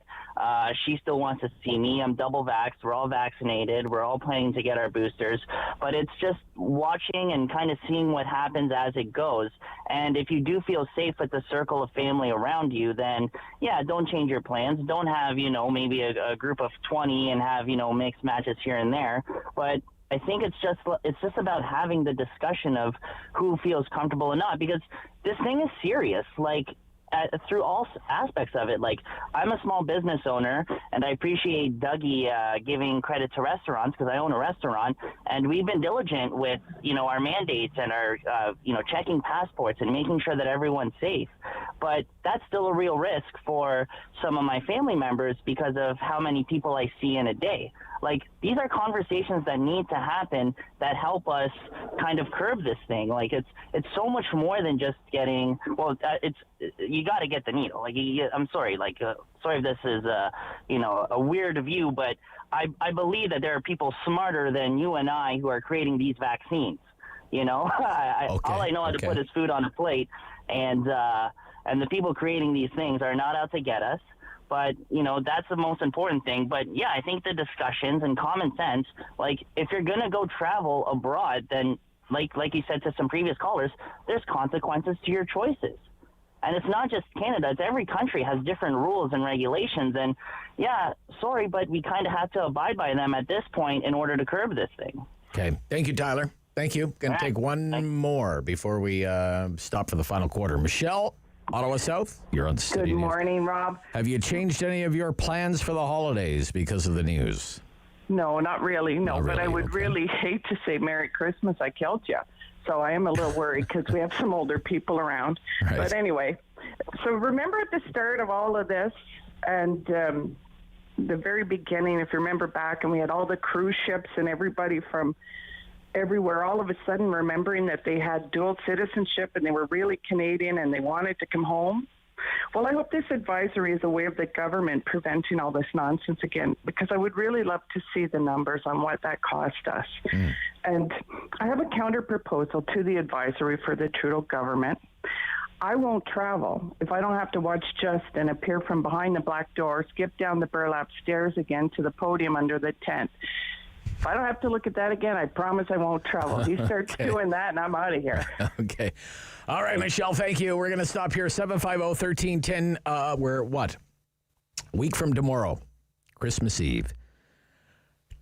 S11: She still wants to see me. I'm double vaxxed. We're all vaccinated. We're all planning to get our boosters. But it's just watching and kind of seeing what happens as it goes. And if you do feel safe with the circle of family around you, then, yeah, don't change your plans. Don't have, maybe a group of 20 and have, mixed matches here and there. But I think it's just about having the discussion of who feels comfortable or not, because this thing is serious. Through all aspects of it. I'm a small business owner, and I appreciate Dougie giving credit to restaurants because I own a restaurant, and we've been diligent with, our mandates and our, checking passports and making sure that everyone's safe. But that's still a real risk for some of my family members because of how many people I see in a day. These are conversations that need to happen that help us kind of curb this thing. It's so much more than just getting, you got to get the needle. I'm sorry, sorry if this is, a weird view, but I believe that there are people smarter than you and I who are creating these vaccines. All I know how to put is food on a plate, and the people creating these things are not out to get us. But, that's the most important thing. But, yeah, I think the discussions and common sense, if you're going to go travel abroad, then, like you said to some previous callers, there's consequences to your choices. And it's not just Canada. It's every country has different rules and regulations. And, yeah, sorry, but we kind of have to abide by them at this point in order to curb this thing.
S9: Okay. Thank you, Tyler. Thank you. Going to take one more before we stop for the final quarter. Michelle Ottawa South, you're on City
S6: Good
S9: News.
S6: morning, Rob.
S9: Have you changed any of your plans for the holidays because of the news?
S6: No, not really. No, but I would really hate to say Merry Christmas. I killed you. So I am a little worried because we have some older people around.
S9: Right.
S6: But anyway, so remember at the start of all of this and the very beginning, if you remember back, and we had all the cruise ships and everybody from everywhere all of a sudden remembering that they had dual citizenship and they were really Canadian and they wanted to come home. Well, I hope this advisory is a way of the government preventing all this nonsense again, because I would really love to see the numbers on what that cost us. And I have a counter proposal to the advisory for the Trudeau government. I won't travel if I don't have to watch Justin appear from behind the black door, skip down the burlap stairs again to the podium under the tent. If I don't have to look at that again, I promise I won't travel. He starts doing that, and I'm out of here.
S9: Okay. All right, Michelle, thank you. We're going to stop here. 750-1310. We're what? A week from tomorrow, Christmas Eve.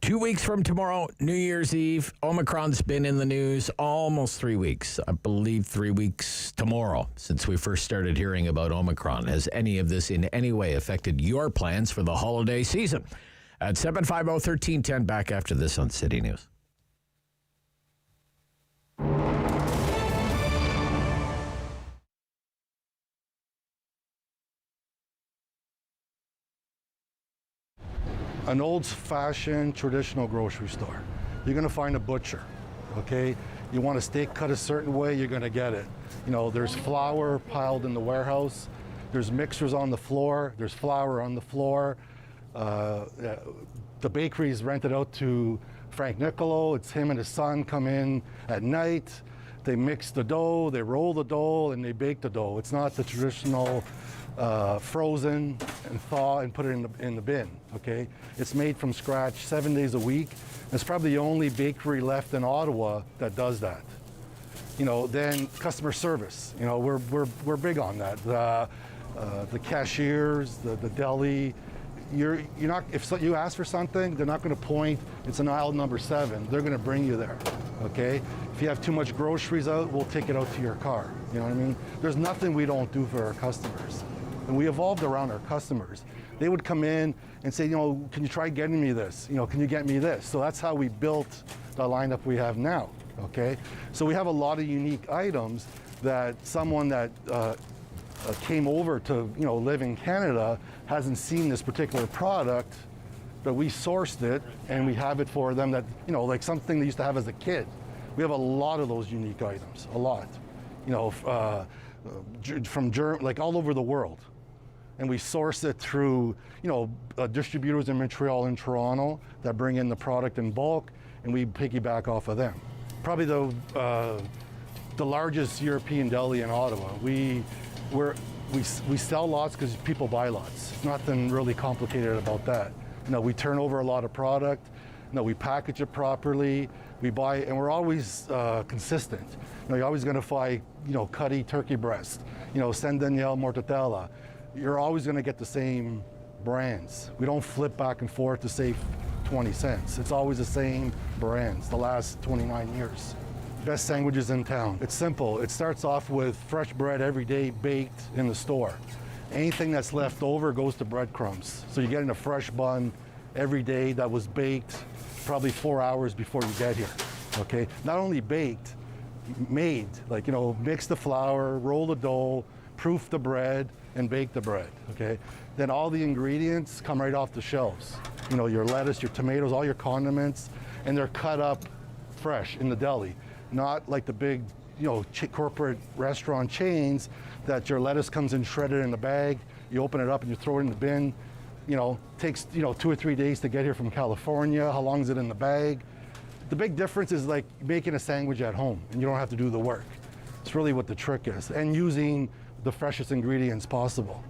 S9: 2 weeks from tomorrow, New Year's Eve. Omicron's been in the news almost 3 weeks. I believe 3 weeks tomorrow since we first started hearing about Omicron. Has any of this in any way affected your plans for the holiday season? At 750-1310, back after this on City News.
S14: An old-fashioned traditional grocery store. You're going to find a butcher, okay? You want a steak cut a certain way, you're going to get it. You know, there's flour piled in the warehouse. There's mixers on the floor. There's flour on the floor. The bakery is rented out to Frank Nicolo. It's him and his son come in at night. They mix the dough, they roll the dough, and they bake the dough. It's not the traditional frozen and thaw and put it in the bin, okay? It's made from scratch 7 days a week. It's probably the only bakery left in Ottawa that does that. You know, then customer service. You know, we're big on that. The cashiers, the deli. You're not, if you ask for something, they're not going to point, it's an aisle number 7. They're going to bring you there, okay? If you have too much groceries out, we'll take it out to your car. You know what I mean? There's nothing we don't do for our customers. And we evolved around our customers. They would come in and say, you know, can you try getting me this? You know, can you get me this? So that's how we built the lineup we have now, okay? So we have a lot of unique items that someone that came over to, you know, live in Canada hasn't seen this particular product, but we sourced it and we have it for them that, you know, like something they used to have as a kid. We have a lot of those unique items, a lot, you know, from like all over the world. And we source it through, you know, distributors in Montreal and Toronto that bring in the product in bulk, and we piggyback off of them. Probably the largest European deli in Ottawa. We sell lots because people buy lots. It's nothing really complicated about that. You know, we turn over a lot of product. You know, we package it properly. We buy, and we're always consistent. You know, you're always going to find, you know, Cuddy turkey breast, you know, Saint Daniel mortadella. You're always going to get the same brands. We don't flip back and forth to save 20 cents. It's always the same brands the last 29 years. Best sandwiches in town. It's simple. It starts off with fresh bread every day baked in the store. Anything that's left over goes to breadcrumbs. So you're getting a fresh bun every day that was baked probably 4 hours before you get here, okay? Not only baked, made, like, you know, mix the flour, roll the dough, proof the bread, and bake the bread, okay? Then all the ingredients come right off the shelves. You know, your lettuce, your tomatoes, all your condiments, and they're cut up fresh in the deli. Not like the big, you know, corporate restaurant chains that your lettuce comes in shredded in a bag, you open it up and you throw it in the bin. You know, takes, you know, 2 or 3 days to get here from California. How long is it in the bag? The big difference is like making a sandwich at home and you don't have to do the work. It's really what the trick is, and using the freshest ingredients possible.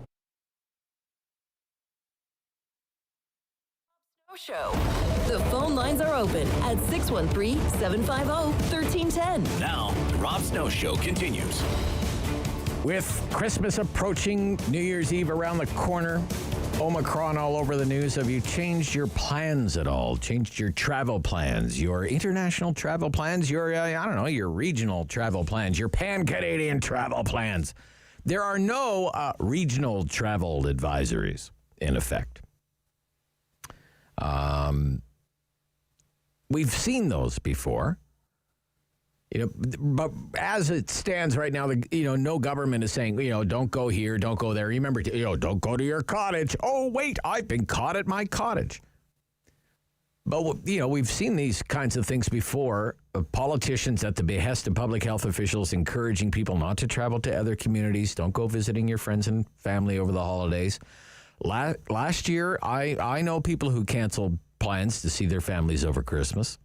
S8: Show. The phone lines are open at 613-750-1310.
S2: Now, the Rob Snow Show continues.
S9: With Christmas approaching, New Year's Eve around the corner, Omicron all over the news, have you changed your plans at all? Changed your travel plans, your international travel plans, your, I don't know, your regional travel plans, your pan-Canadian travel plans? There are no regional travel advisories in effect. We've seen those before. But as it stands right now, no government is saying, don't go here, don't go there. Remember, don't go to your cottage. Oh, wait, I've been caught at my cottage. But, we've seen these kinds of things before. Politicians at the behest of public health officials encouraging people not to travel to other communities. Don't go visiting your friends and family over the holidays. Last year, I know people who canceled plans to see their families over Christmas.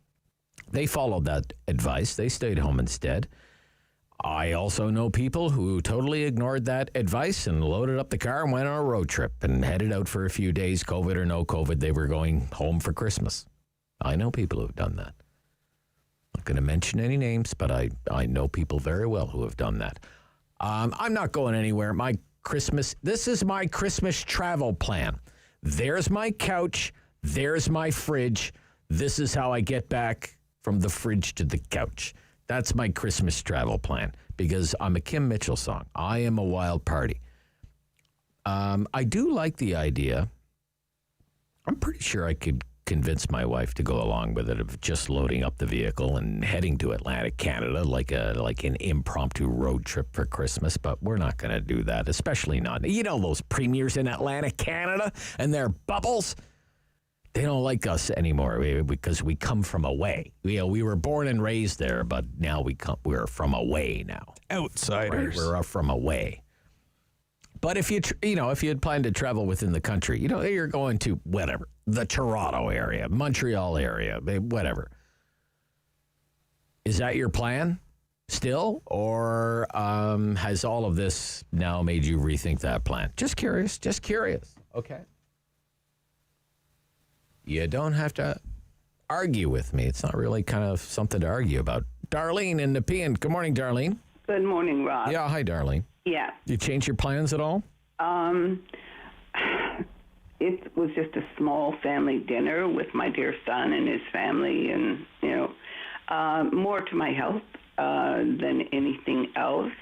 S9: They followed that advice. They stayed home instead. I also know people who totally ignored that advice and loaded up the car and went on a road trip and headed out for a few days, COVID or no COVID. They were going home for Christmas. I know people who've done that. Not going to mention any names, but I know people very well who have done that. I'm not going anywhere. This is my Christmas travel plan. There's my couch. There's my fridge. This is how I get back from the fridge to the couch. That's my Christmas travel plan because I'm a Kim Mitchell song. I am a wild party. I do like the idea. I'm pretty sure I could convince my wife to go along with it of just loading up the vehicle and heading to Atlantic Canada like an impromptu road trip for Christmas, but we're not going to do that, especially not. Those premiers in Atlantic Canada and their bubbles? They don't like us anymore because we come from away. We were born and raised there, but now we're from away now.
S3: Outsiders.
S9: Right? We're from away. But if you had planned to travel within the country, you're going to whatever, the Toronto area, Montreal area, whatever. Is that your plan still, or has all of this now made you rethink that plan? Just curious. Okay. You don't have to argue with me. It's not really kind of something to argue about. Darlene in Nepean. Good morning, Darlene.
S13: Good morning, Rob.
S9: Yeah, hi, Darlene.
S13: Yeah.
S9: You change your plans at all?
S13: It was just a small family dinner with my dear son and his family, and, more to my health than anything else.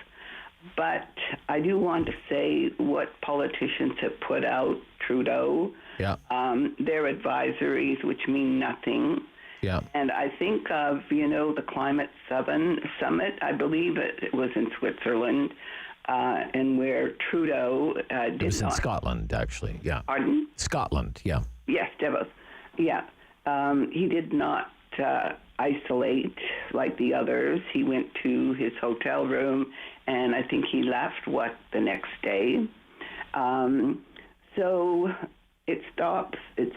S13: But I do want to say what politicians have put out, Trudeau, their advisories, which mean nothing.
S9: Yeah.
S13: And I think of, the Climate Summit, I believe it was in Switzerland, and where Trudeau did
S9: It was in
S13: not...
S9: Scotland, actually, yeah.
S13: Pardon?
S9: Scotland, yeah.
S13: Yes, Davos. Yeah. He did not isolate like the others. He went to his hotel room, and I think he left, the next day. So it starts at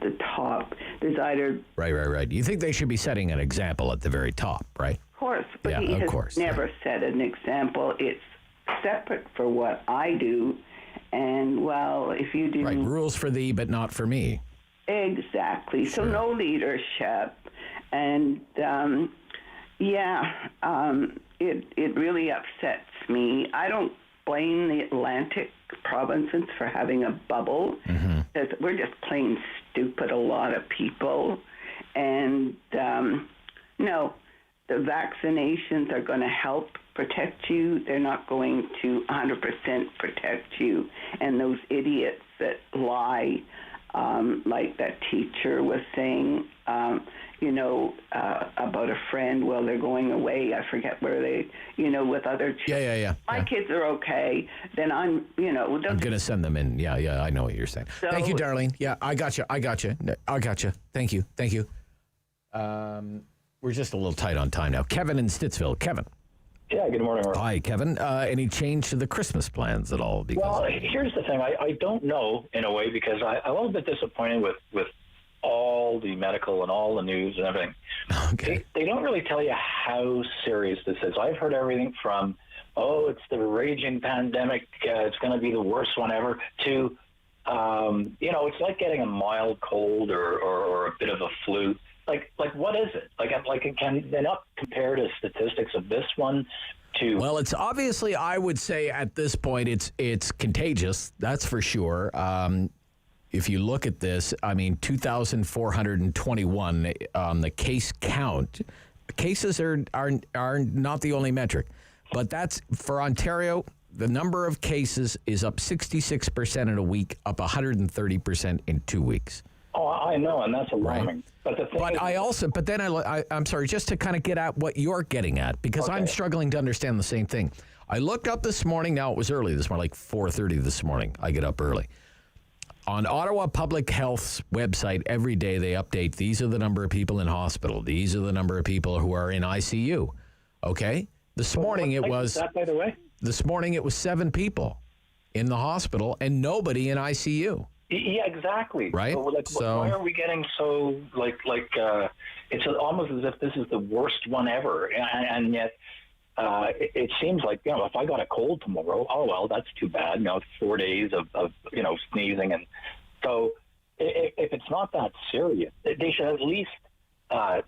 S13: the top. There's either...
S9: Right. You think they should be setting an example at the very top, right?
S13: Of course, but he has never set an example. It's separate for what I do, and, if you do...
S9: Right, rules for thee, but not for me.
S13: Exactly. So no leadership, and it really upsets me. I don't blame the Atlantic provinces for having a bubble, because we're just plain stupid, a lot of people, and no, the vaccinations are going to help protect you. They're not going to 100% protect you, and those idiots that lie, like that teacher was saying, about a friend. Well, they're going away. I forget where they, with other children.
S9: Yeah.
S13: My kids are okay. Then I'm going
S9: to send them in. Yeah. I know what you're saying.
S13: So,
S9: thank you, Darlene. Yeah, I got you. Thank you. We're just a little tight on time now. Kevin in Stittsville. Kevin.
S15: Yeah, good morning.
S9: Hi, Kevin. Any change to the Christmas plans at all?
S15: Here's the thing. I don't know, in a way, because I'm a little bit disappointed with all the medical and all the news and everything.
S9: Okay.
S15: They don't really tell you how serious this is. I've heard everything from, it's the raging pandemic, it's going to be the worst one ever, to, it's like getting a mild cold or a bit of a flu. Like what is it? Can they not compare the statistics of this one to?
S9: Well, it's obviously, I would say at this point, it's contagious. That's for sure. If you look at this, 2,421 on the case count. Cases are not the only metric, but that's for Ontario. The number of cases is up 66% in a week, up 130% in 2 weeks.
S15: Oh, I know, and that's alarming. Right. But I'm sorry, just to kind of get at what you're getting at, because I'm struggling to understand the same thing. I looked up this morning. Now, it was early this morning, like 4:30 this morning. I get up early. On Ottawa Public Health's website, every day they update, these are the number of people in hospital. These are the number of people who are in ICU. Okay? This morning it was... That, by the way?
S9: This morning it was 7 people in the hospital and nobody in ICU.
S15: Yeah, exactly.
S9: Right.
S15: So, why are we getting so it's almost as if this is the worst one ever, and yet it seems like, if I got a cold tomorrow, oh well, that's too bad. 4 days of sneezing, and so if it's not that serious, they should at least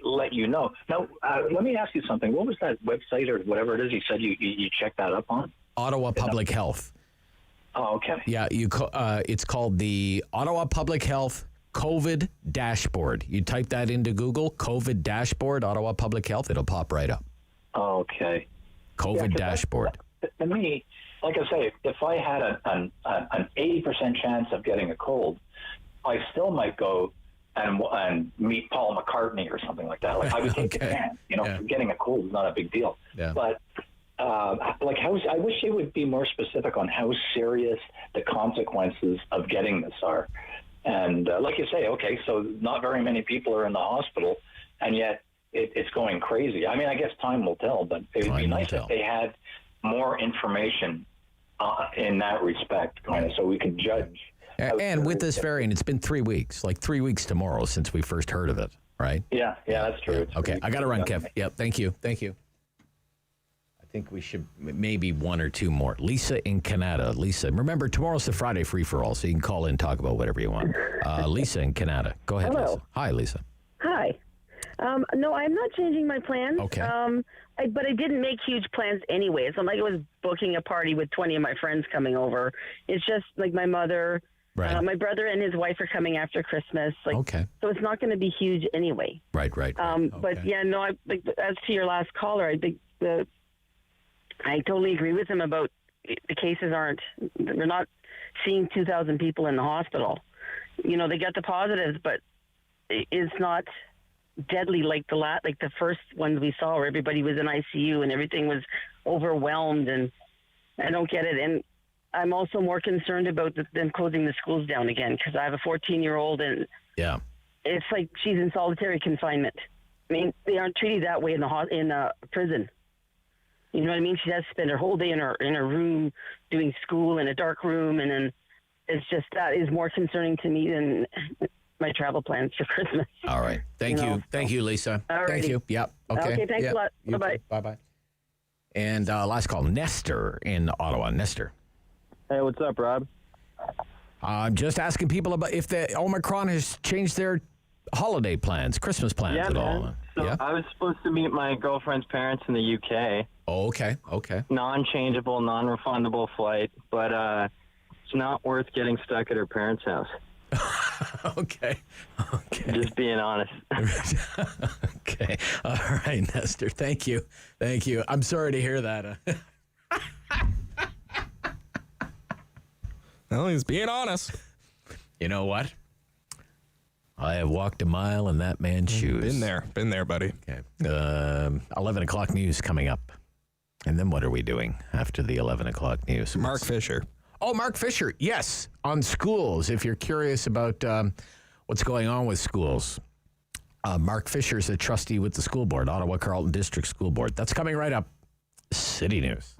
S15: let you know. Now, let me ask you something. What was that website or whatever it is you said you checked that up on?
S9: Ottawa Public Health.
S15: Oh, okay.
S9: Yeah, it's called the Ottawa Public Health COVID Dashboard. You type that into Google, COVID Dashboard, Ottawa Public Health, it'll pop right up.
S15: Okay.
S9: COVID Dashboard.
S15: To me, like I say, if I had an 80% chance of getting a cold, I still might go and meet Paul McCartney or something like that. Like, I would take the chance. Getting a cold is not a big deal.
S9: Yeah.
S15: But I wish they would be more specific on how serious the consequences of getting this are. And like you say, okay, so not very many people are in the hospital, and yet it's going crazy. I mean, I guess time will tell, but it would be nice if they had more information in that respect, kind of, so we could judge.
S9: And with this variant, it's been 3 weeks, like 3 weeks tomorrow since we first heard of it, right?
S15: Yeah, that's true.
S9: Yeah. Okay, I got to run, Kev. Yep, thank you. I think we should maybe one or two more. Lisa in Canada. Lisa, remember, tomorrow's the Friday free-for-all, so you can call in and talk about whatever you want. Lisa in Canada. Go ahead,
S5: Hello.
S9: Lisa. Hi, Lisa.
S5: Hi. No, I'm not changing my plans.
S9: Okay.
S5: But I didn't make huge plans anyway. It's not like I was booking a party with 20 of my friends coming over. It's just like my mother, my brother and his wife are coming after Christmas.
S9: Okay.
S5: So it's not going to be huge anyway.
S9: Right.
S5: But yeah, no, as to your last caller, I think I totally agree with him about the cases we're not seeing 2,000 people in the hospital. They got the positives, but it's not deadly like the first ones we saw where everybody was in ICU and everything was overwhelmed, and I don't get it. And I'm also more concerned about them closing the schools down again, because I have a 14-year-old and it's like she's in solitary confinement. I mean, they aren't treated that way in a prison. You know what I mean? She has to spend her whole day in her room doing school in a dark room, and then it's just that is more concerning to me than my travel plans for Christmas.
S9: All right. Thank you, Lisa.
S5: Alrighty.
S9: Thank you. Yep. Okay.
S5: Thanks a lot. Bye-bye.
S9: Bye-bye. And last call, Nestor in Ottawa. Nestor.
S16: Hey, what's up, Rob?
S9: I'm just asking people about if the Omicron has changed their holiday plans, Christmas plans at all.
S16: So I was supposed to meet my girlfriend's parents in the UK.
S9: Oh, okay.
S16: Non-changeable, non-refundable flight, but it's not worth getting stuck at her parents' house.
S9: Okay.
S16: Just being honest.
S9: Okay. All right, Nestor. Thank you. I'm sorry to hear that.
S3: Well, he's being honest.
S9: You know what? I have walked a mile in that man's shoes.
S3: Been there, buddy.
S9: Okay. 11 o'clock news coming up. And then what are we doing after the 11 o'clock news?
S3: Mark Fisher.
S9: Oh, Mark Fisher. Yes. On schools. If you're curious about what's going on with schools. Mark Fisher is a trustee with the school board, Ottawa Carleton District School Board. That's coming right up. City News.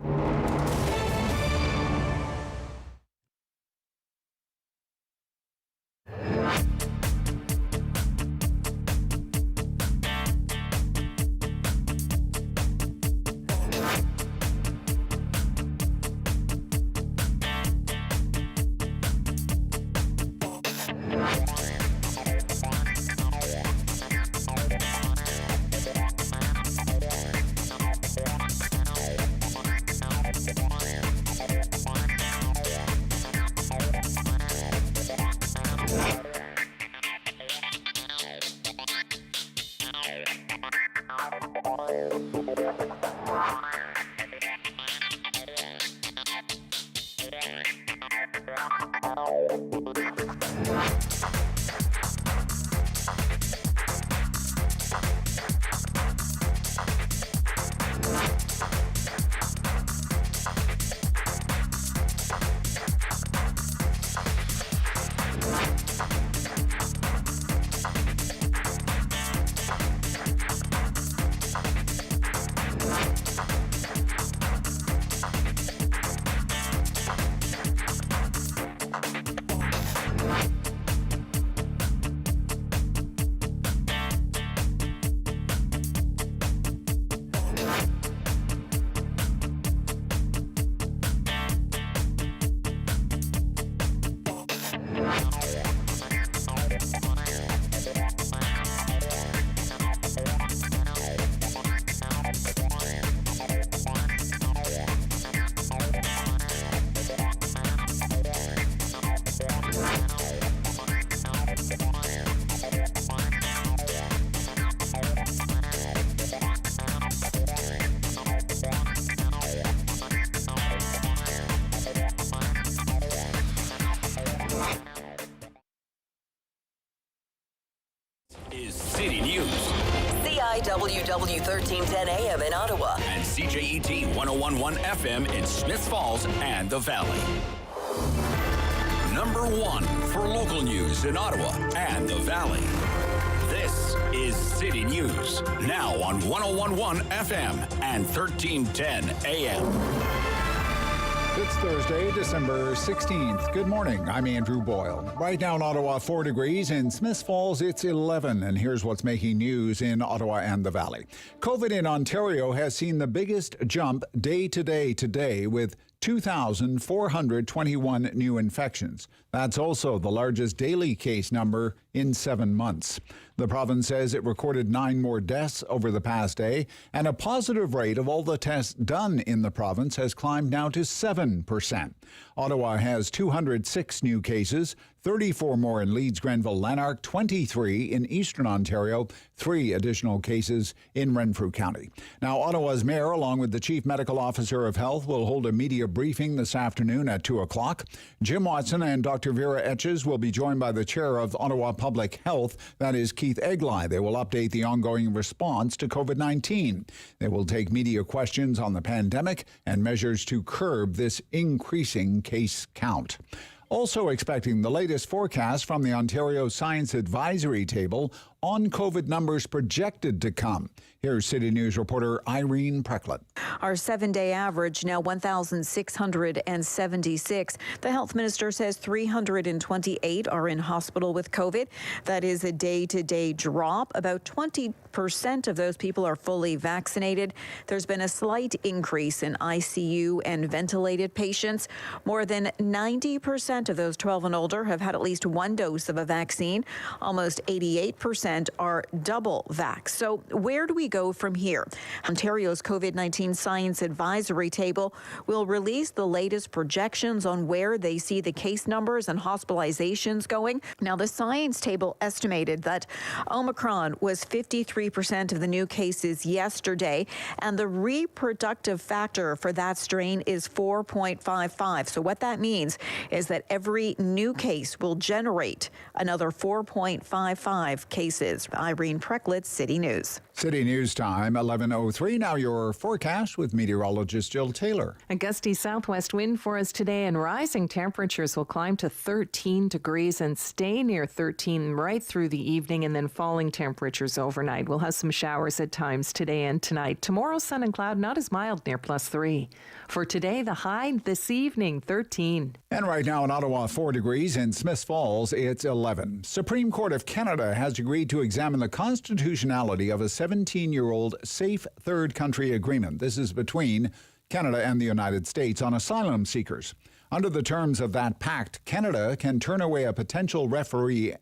S8: IWW 1310 AM in Ottawa.
S2: And CJET 1011 FM in Smiths Falls and the Valley. Number 1 for local news in Ottawa and the Valley. This is City News, now on 1011 FM and 1310 AM.
S12: It's Thursday, December 16th. Good morning. I'm Andrew Boyle. Right now in Ottawa, 4 degrees. In Smiths Falls, it's 11. And here's what's making news in Ottawa and the Valley. COVID in Ontario has seen the biggest jump day to day today with 2,421 new infections. That's also the largest daily case number in 7 months. The province says it recorded 9 more deaths over the past day, and a positive rate of all the tests done in the province has climbed now to 7%. Ottawa has 206 new cases, 34 more in Leeds, Grenville, Lanark, 23 in Eastern Ontario, 3 additional cases in Renfrew County. Now, Ottawa's mayor, along with the Chief Medical Officer of Health, will hold a media briefing this afternoon at 2 o'clock. Jim Watson and Dr. Vera Etches will be joined by the chair of Ottawa Public Health, that is Keith Egli. They will update the ongoing response to COVID-19. They will take media questions on the pandemic and measures to curb this increasing case count. Also expecting the latest forecast from the Ontario Science Advisory Table on COVID numbers projected to come. Here's City News reporter Irene Precklett.
S17: Our 7-day average now 1,676. The health minister says 328 are in hospital with COVID. That is a day-to-day drop. About 20% of those people are fully vaccinated. There's been a slight increase in ICU and ventilated patients. More than 90% of those 12 and older have had at least one dose of a vaccine. Almost 88% are double vax. So where do we go from here? Ontario's COVID-19 Science Advisory Table will release the latest projections on where they see the case numbers and hospitalizations going. Now, the Science Table estimated that Omicron was 53% of the new cases yesterday, and the reproductive factor for that strain is 4.55. So what that means is that every new case will generate another 4.55 cases. Irene Precklett, City News.
S12: City News time, 11:03. Now your forecast with meteorologist Jill Taylor.
S18: A gusty southwest wind for us today, and rising temperatures will climb to 13 degrees and stay near 13 right through the evening, and then falling temperatures overnight. We'll have some showers at times today and tonight. Tomorrow, sun and cloud, not as mild, near +3. For today, the high this evening, 13.
S12: And right now in Ottawa, 4 degrees. In Smiths Falls, it's 11. Supreme Court of Canada has agreed to examine the constitutionality of a 17-year-old Safe Third Country Agreement. This is between Canada and the United States on asylum seekers. Under the terms of that pact, Canada can turn away a potential refugee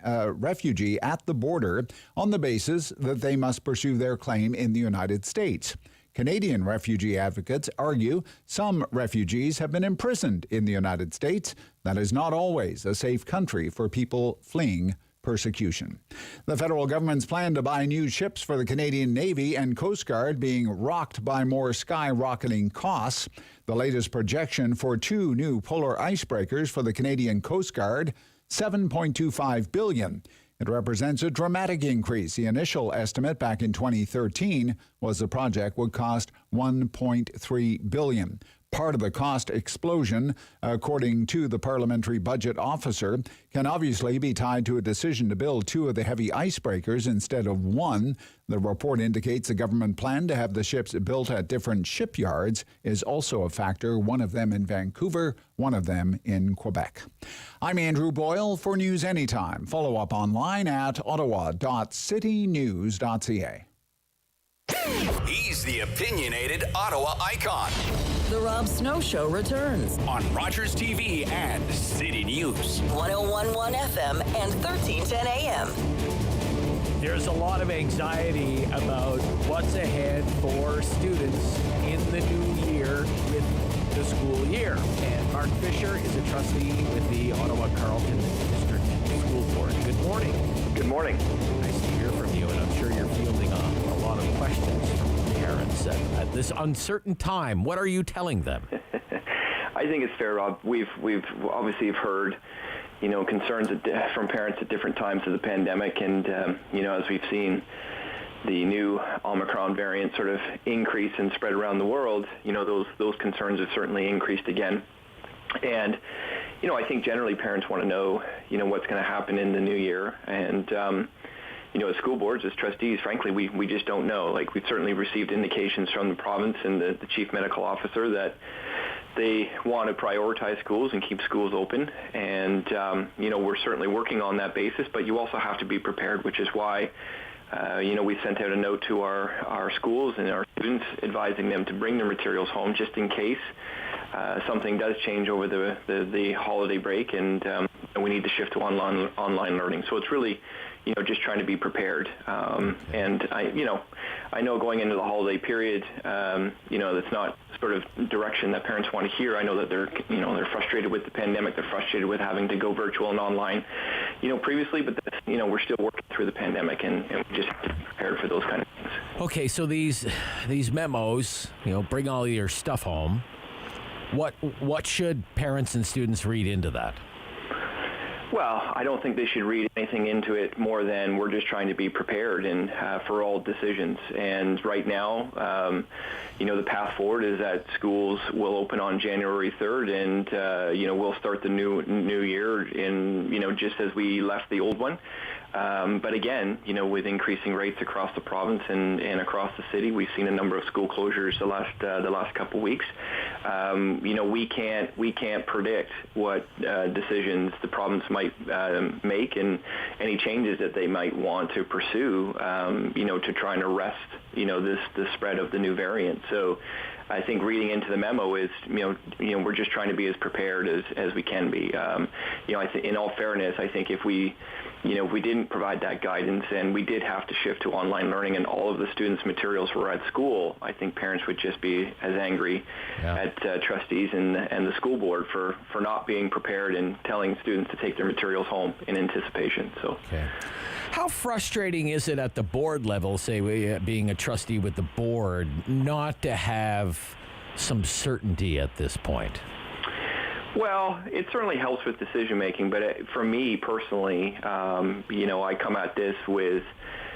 S12: at the border on the basis that they must pursue their claim in the United States. Canadian refugee advocates argue some refugees have been imprisoned in the United States. That is not always a safe country for people fleeing persecution. The federal government's plan to buy new ships for the Canadian Navy and Coast Guard being rocked by more skyrocketing costs. The latest projection for 2 new polar icebreakers for the Canadian Coast Guard, $7.25 billion. It represents a dramatic increase. The initial estimate back in 2013 was the project would cost $1.3 billion. Part of the cost explosion, according to the parliamentary budget officer, can obviously be tied to a decision to build 2 of the heavy icebreakers instead of 1. The report indicates the government plan to have the ships built at different shipyards is also a factor, one of them in Vancouver, one of them in Quebec. I'm Andrew Boyle for News Anytime. Follow up online at ottawa.citynews.ca.
S2: He's the opinionated Ottawa icon.
S8: The Rob Snow Show returns
S2: on Rogers TV and City News.
S8: 1011 FM and 1310 AM.
S19: There's a lot of anxiety about what's ahead for students in the new year with the school year. And Mark Fisher is a trustee with the Ottawa Carleton District School Board. Good morning.
S24: Good morning.
S19: Nice to hear from you, and I'm sure you're fielding a lot of questions from parents at this uncertain time. What are you telling them?
S24: I think it's fair, Rob. We've obviously heard, concerns from parents at different times of the pandemic, and as we've seen, new Omicron variant sort of increase and spread around the world, those concerns have certainly increased again. And, I think generally parents want to know, what's going to happen in the new year. And, as school boards, as trustees, frankly, we just don't know. Like, we've certainly received indications from the province and the chief medical officer that they want to prioritize schools and keep schools open. And, we're certainly working on that basis, but you also have to be prepared, which is why we sent out a note to our schools and our students advising them to bring their materials home just in case something does change over the holiday break and we need to shift to online learning. So it's really, just trying to be prepared. And I know going into the holiday period, that's not sort of direction that parents want to hear. I know that they're frustrated with the pandemic. They're frustrated with having to go virtual and online, previously, but we're still working through the pandemic and we just have to be prepared for those kind of things.
S9: Okay, so these memos, bring all your stuff home. What should parents and students read into that?
S24: Well, I don't think they should read anything into it more than we're just trying to be prepared and for all decisions. And right now, the path forward is that schools will open on January 3rd, and we'll start the new year in just as we left the old one. But again, with increasing rates across the province and across the city, we've seen a number of school closures the last couple of weeks. We can't predict what decisions the province might make and any changes that they might want to pursue, to try and arrest, the spread of the new variant. So I think reading into the memo is, we're just trying to be as prepared as we can be. In all fairness, I think if we didn't provide that guidance and we did have to shift to online learning and all of the students' materials were at school, I think parents would just be as angry at trustees and the school board for not being prepared and telling students to take their materials home in anticipation. So.
S9: Okay. How frustrating is it at the board level, say, being a trustee with the board, not to have some certainty at this point?
S24: Well, it certainly helps with decision making, but for me personally, I come at this with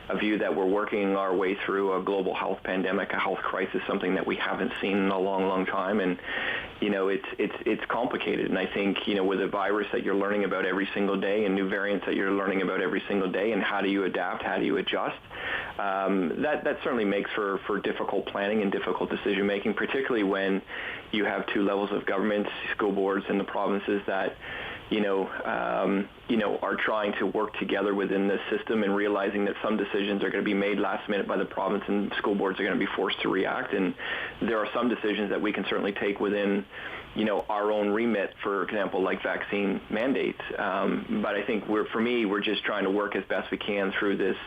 S24: a view that we're working our way through a global health pandemic, a health crisis, something that we haven't seen in a long, long time, and it's complicated. And I think with a virus that you're learning about every single day and new variants that you're learning about every single day, and how do you adapt, how do you adjust, that certainly makes for difficult planning and difficult decision making, particularly when you have two levels of government, school boards and the provinces that are trying to work together within this system and realizing that some decisions are going to be made last minute by the province and school boards are going to be forced to react. And there are some decisions that we can certainly take within, our own remit, for example, like vaccine mandates. But I think we're just trying to work as best we can through this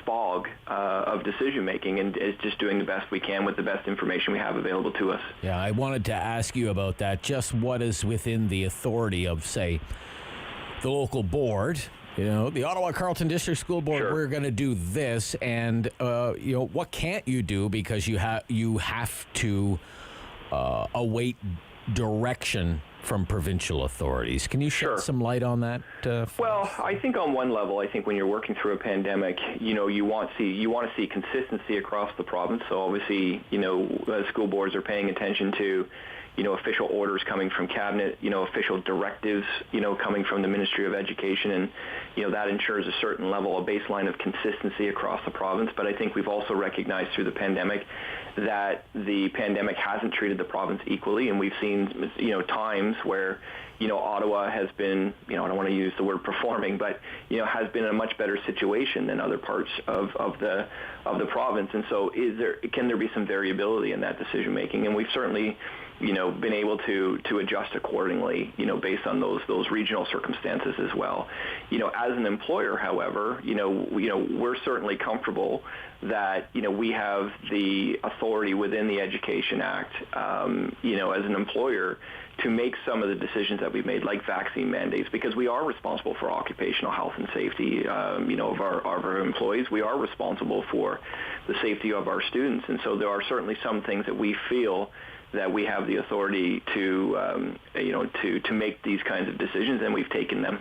S24: fog of decision making, and is just doing the best we can with the best information we have available to us.
S9: Yeah, I wanted to ask you about that. Just what is within the authority of, say, the local board, the Ottawa Carleton District School Board. Sure. We're going to do this, and what can't you do because you have to await direction from provincial authorities. Can you shed some light on that?
S24: Well, I think on one level, when you're working through a pandemic, you want to see consistency across the province. So obviously, school boards are paying attention to, official orders coming from cabinet, official directives, coming from the Ministry of Education, and that ensures a certain level, a baseline of consistency across the province. But I think we've also recognized through the pandemic that the pandemic hasn't treated the province equally, and we've seen, times where, Ottawa has been, I don't want to use the word performing, but, has been in a much better situation than other parts of the province. And so can there be some variability in that decision making? And we've certainly, been able to adjust accordingly, based on those regional circumstances as well. As an employer, however, we're certainly comfortable that, we have the authority within the Education Act, as an employer to make some of the decisions that we've made, like vaccine mandates, because we are responsible for occupational health and safety, of our employees. We are responsible for the safety of our students. And so there are certainly some things that we feel that we have the authority to make these kinds of decisions, and we've taken them.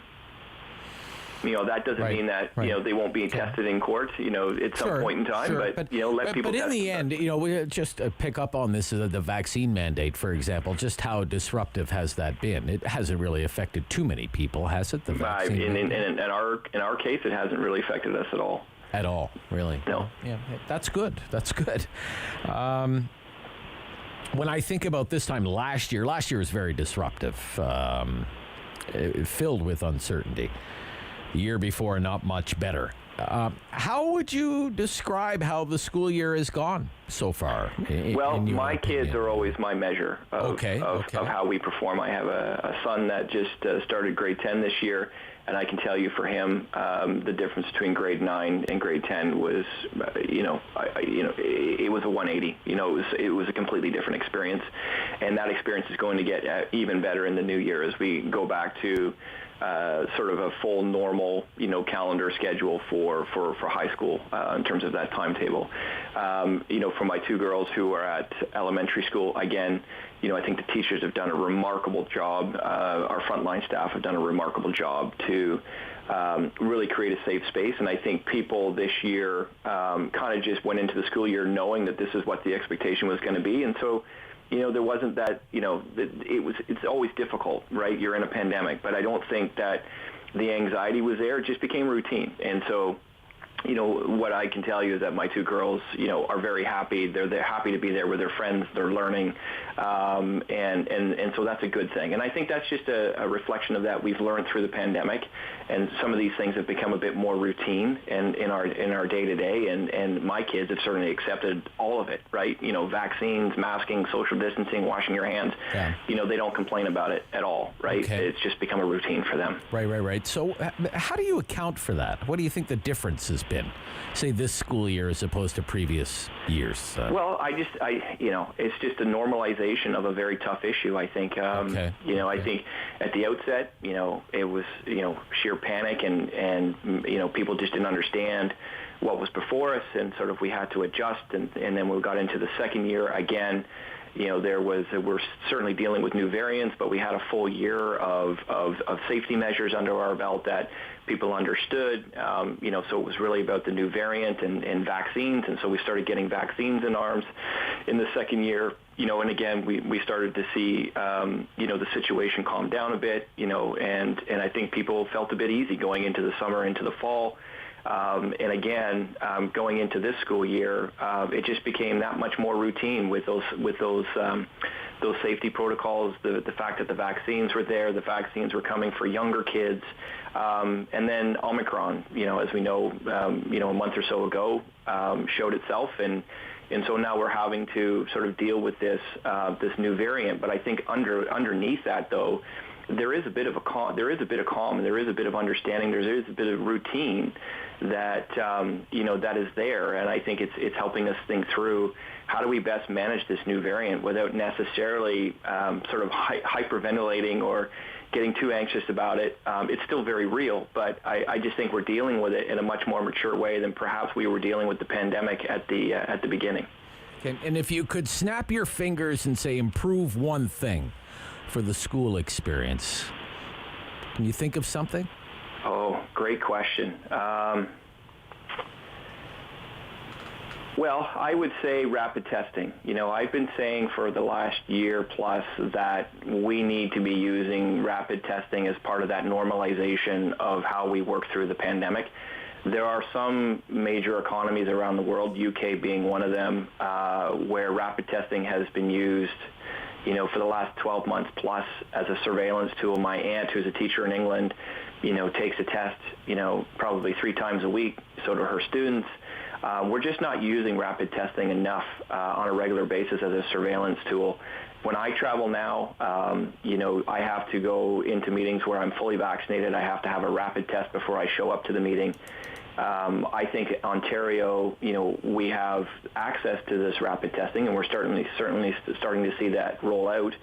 S24: That doesn't mean that they won't be tested in court, at some point in time. But let people.
S9: But in the end, we just pick up on this the vaccine mandate, for example. Just how disruptive has that been? It hasn't really affected too many people, has it? The vaccine.
S24: In our case, it hasn't really affected us at all.
S9: At all, really?
S24: No.
S9: Yeah, that's good. That's good. When I think about this time last year was very disruptive, filled with uncertainty. The year before, not much better. How would you describe how the school year has gone so far?
S24: My kids are always my measure of how we perform. I have a son that just started grade 10 this year, and I can tell you for him, the difference between grade 9 and grade 10 was, it was a 180. It was a completely different experience, and that experience is going to get even better in the new year as we go back to sort of a full normal, calendar schedule for high school in terms of that timetable. For my two girls who are at elementary school, again, I think the teachers have done a remarkable job. Our frontline staff have done a remarkable job to really create a safe space. And I think people this year kind of just went into the school year knowing that this is what the expectation was going to be. And so, there wasn't that, it's always difficult, right? You're in a pandemic, but I don't think that the anxiety was there. It just became routine. And so, what I can tell you is that my two girls, are very happy. They're happy to be there with their friends. They're learning. And so that's a good thing. And I think that's just a reflection of that we've learned through the pandemic. And some of these things have become a bit more routine in our day-to-day. And my kids have certainly accepted all of it, right? Vaccines, masking, social distancing, washing your hands. Yeah. They don't complain about it at all, right? Okay. It's just become a routine for them.
S9: Right. So how do you account for that? What do you think the difference has been, say, this school year as opposed to previous years?
S24: Well, it's just a normalization of a very tough issue, I think. I think at the outset, it was, sheer panic and people just didn't understand what was before us, and sort of we had to adjust. And then we got into the second year again. We're certainly dealing with new variants, but we had a full year of safety measures under our belt that people understood. So it was really about the new variant and vaccines. And so we started getting vaccines in arms in the second year, and again, we started to see, the situation calm down a bit, and I think people felt a bit easy going into the summer, into the fall. And again, going into this school year, it just became that much more routine with those safety protocols. The fact that the vaccines were there, the vaccines were coming for younger kids, and then Omicron, as we know, a month or so ago, showed itself, and so now we're having to sort of deal with this new variant. But I think underneath that, though, there is a bit of calm, and there is a bit of understanding, there is a bit of routine that that is there, and I think it's helping us think through how do we best manage this new variant without necessarily sort of hyperventilating or getting too anxious about it. It's still very real, but I just think we're dealing with it in a much more mature way than perhaps we were dealing with the pandemic at the beginning.
S9: And if you could snap your fingers and say improve one thing for the school experience, can you think of something?
S24: Oh, great question. Well, I would say rapid testing. I've been saying for the last year plus that we need to be using rapid testing as part of that normalization of how we work through the pandemic. There are some major economies around the world, UK being one of them, where rapid testing has been used for the last 12 months plus as a surveillance tool. My aunt, who's a teacher in England, takes a test, probably 3 times a week. So do her students. We're just not using rapid testing enough on a regular basis as a surveillance tool. When I travel now, I have to go into meetings where I'm fully vaccinated. I have to have a rapid test before I show up to the meeting. I think Ontario, we have access to this rapid testing, and we're certainly starting to see that roll out.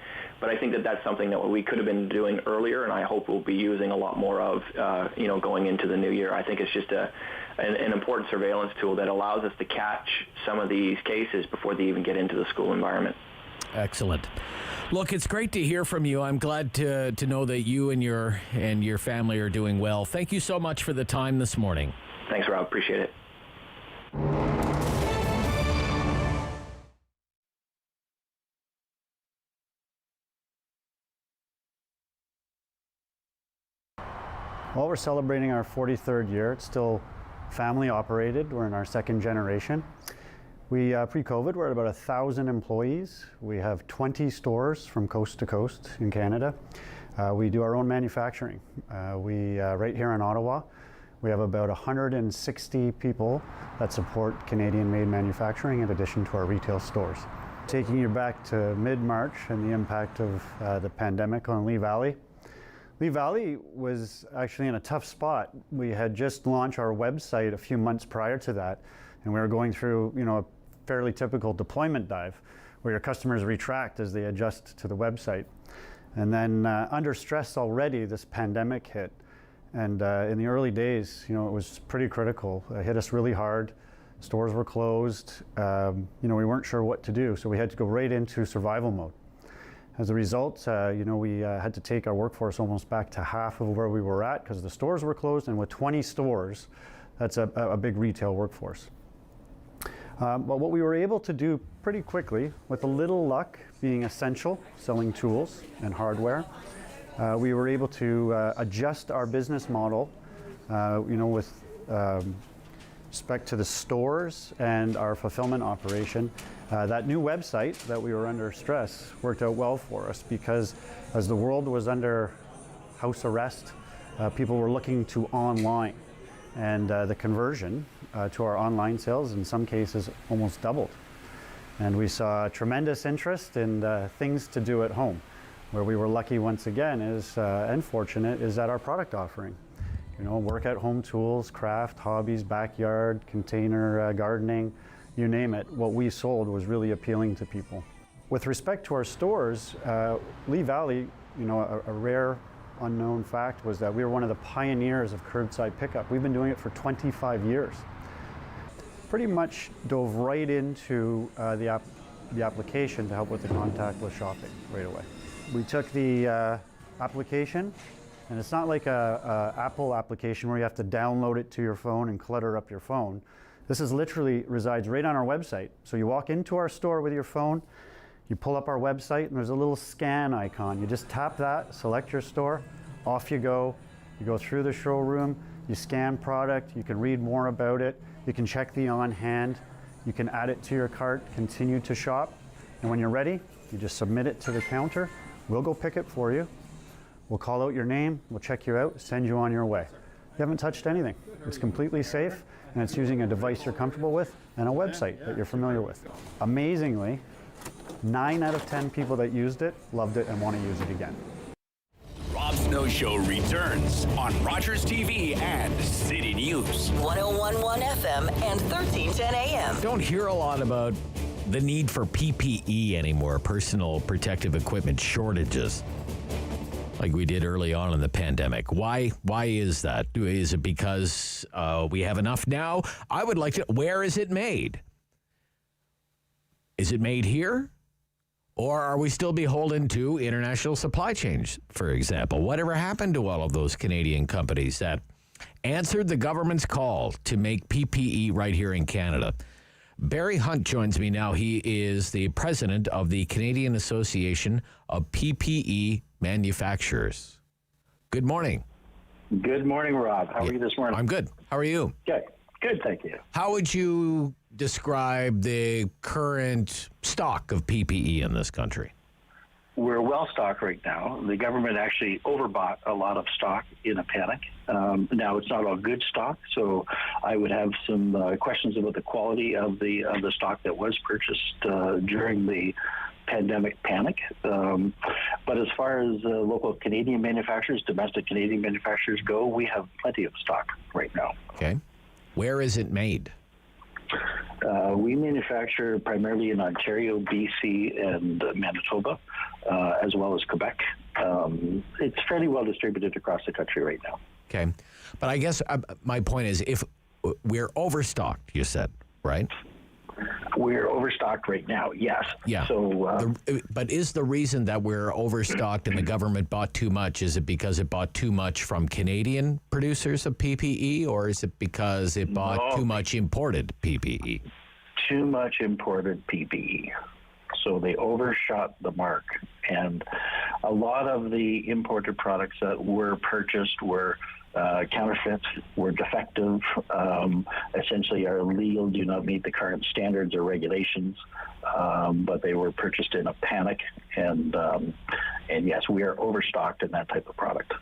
S24: But I think that that's something that we could have been doing earlier, and I hope we'll be using a lot more of, going into the new year. I think it's just an important surveillance tool that allows us to catch some of these cases before they even get into the school environment.
S9: Excellent. Look, it's great to hear from you. I'm glad to know that you and your family are doing well. Thank you so much for the time this morning.
S24: Thanks, Rob. Appreciate it.
S1: Well, we're celebrating our 43rd year. It's still family operated. We're in our second generation. We, pre-COVID, we're at about 1,000 employees. We have 20 stores from coast to coast in Canada. We do our own manufacturing. Right here in Ottawa, we have about 160 people that support Canadian-made manufacturing in addition to our retail stores. Taking you back to mid-March and the impact of the pandemic on Lee Valley. Lee Valley was actually in a tough spot. We had just launched our website a few months prior to that, and we were going through, a fairly typical deployment dive where your customers retract as they adjust to the website. And then under stress already, this pandemic hit. And in the early days, it was pretty critical. It hit us really hard. Stores were closed. We weren't sure what to do, so we had to go right into survival mode. As a result, we had to take our workforce almost back to half of where we were at because the stores were closed, and with 20 stores, that's a big retail workforce. But what we were able to do pretty quickly, with a little luck, being essential, selling tools and hardware, we were able to adjust our business model, with respect to the stores and our fulfillment operation. That new website that we were under stress worked out well for us because as the world was under house arrest, people were looking to online, and the conversion to our online sales in some cases almost doubled. And we saw tremendous interest in things to do at home. Where we were lucky once again and fortunate is that our product offering. Work at home tools, craft, hobbies, backyard, container gardening, you name it, what we sold was really appealing to people. With respect to our stores, Lee Valley, a rare unknown fact was that we were one of the pioneers of curbside pickup. We've been doing it for 25 years. Pretty much dove right into the application to help with the contactless shopping right away. We took the application, and it's not like a Apple application where you have to download it to your phone and clutter up your phone. This is literally resides right on our website. So you walk into our store with your phone, you pull up our website, and there's a little scan icon. You just tap that, select your store, off you go. You go through the showroom, you scan product, you can read more about it, you can check the on hand, you can add it to your cart, continue to shop, and when you're ready, you just submit it to the counter. We'll go pick it for you. We'll call out your name, we'll check you out, send you on your way. You haven't touched anything. It's completely safe, and it's using a device you're comfortable with and a website that you're familiar with. Amazingly, 9 out of 10 people that used it loved it and want to use it again.
S2: Rob Snow Show returns on Rogers TV and City News.
S8: 101.1 FM and 1310 AM.
S9: Don't hear a lot about the need for PPE anymore, personal protective equipment shortages, like we did early on in the pandemic. Why is that? Is it because we have enough now? I would like to, where is it made? Is it made here? Or are we still beholden to international supply chains, for example? Whatever happened to all of those Canadian companies that answered the government's call to make PPE right here in Canada? Barry Hunt joins me now. He is the president of the Canadian Association of PPE Manufacturers. Good morning.
S4: Good morning, Rob. How are you this morning?
S9: I'm good. How are you?
S4: Good. Good, thank you.
S9: How would you describe the current stock of PPE in this country?
S4: We're well stocked right now. The government actually overbought a lot of stock in a panic. Now it's not all good stock, so I would have some questions about the quality of the stock that was purchased during the pandemic panic. But as far as local Canadian manufacturers, domestic Canadian manufacturers go, we have plenty of stock right now.
S9: Okay. Where is it made?
S4: We manufacture primarily in Ontario, BC, and Manitoba, as well as Quebec. It's fairly well distributed across the country right now.
S9: Okay. But I guess my point is, if we're overstocked, you said, right?
S4: We're overstocked right now, yes.
S9: Yeah.
S4: So,
S9: but is the reason that we're overstocked and the government bought too much, is it because it bought too much from Canadian producers of PPE, or is it because it bought too much imported PPE?
S4: Too much imported PPE. So they overshot the mark. And a lot of the imported products that were purchased were counterfeit, were defective, essentially are illegal, do not meet the current standards or regulations, but they were purchased in a panic. And yes, we are overstocked in that type of product.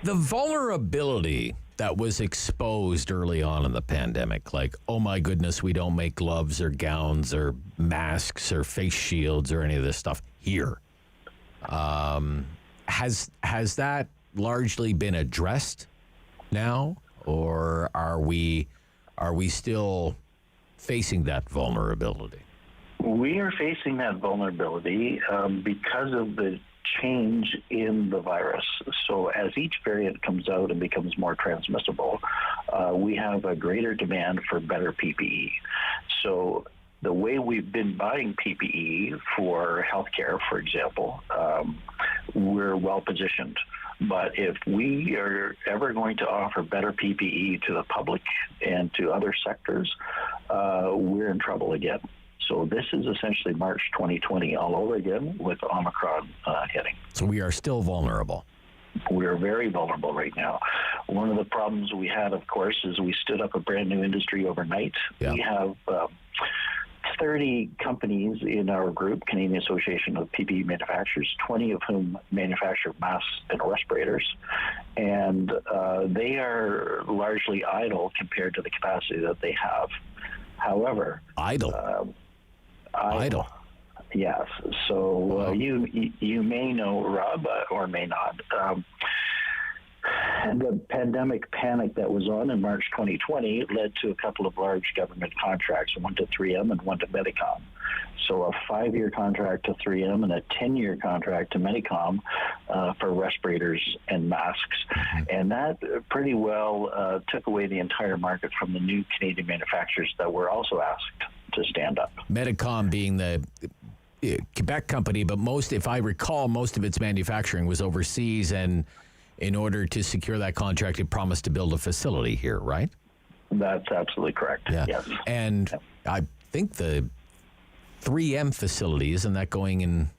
S9: The vulnerability that was exposed early on in the pandemic, like, oh my goodness, we don't make gloves or gowns or masks or face shields or any of this stuff here. Has that largely been addressed now, or are we still facing that vulnerability?
S4: We are facing that vulnerability because of the change in the virus. So as each variant comes out and becomes more transmissible, we have a greater demand for better PPE. So the way we've been buying PPE for healthcare, for example, we're well positioned. But if we are ever going to offer better PPE to the public and to other sectors, we're in trouble again. So this is essentially March 2020 all over again with Omicron hitting.
S9: So we are still vulnerable.
S4: We're very vulnerable right now. One of the problems we had, of course, is we stood up a brand new industry overnight. Yeah. We have 30 companies in our group, Canadian Association of PPE Manufacturers, 20 of whom manufacture masks and respirators. And they are largely idle compared to the capacity that they have. However...
S9: Idle?
S4: Idle. Yes. So you may know, Rob, or may not. The pandemic panic that was on in March 2020 led to a couple of large government contracts, one to 3M and one to Medicom. So a 5-year contract to 3M and a 10-year contract to Medicom for respirators and masks. And that pretty well took away the entire market from the new Canadian manufacturers that were also asked to stand up.
S9: Medicom being the Quebec company, but if I recall, most of its manufacturing was overseas, and in order to secure that contract, it promised to build a facility here, right?
S4: That's absolutely correct.
S9: Yeah.
S4: Yes.
S9: And I think the 3M facility, isn't that going in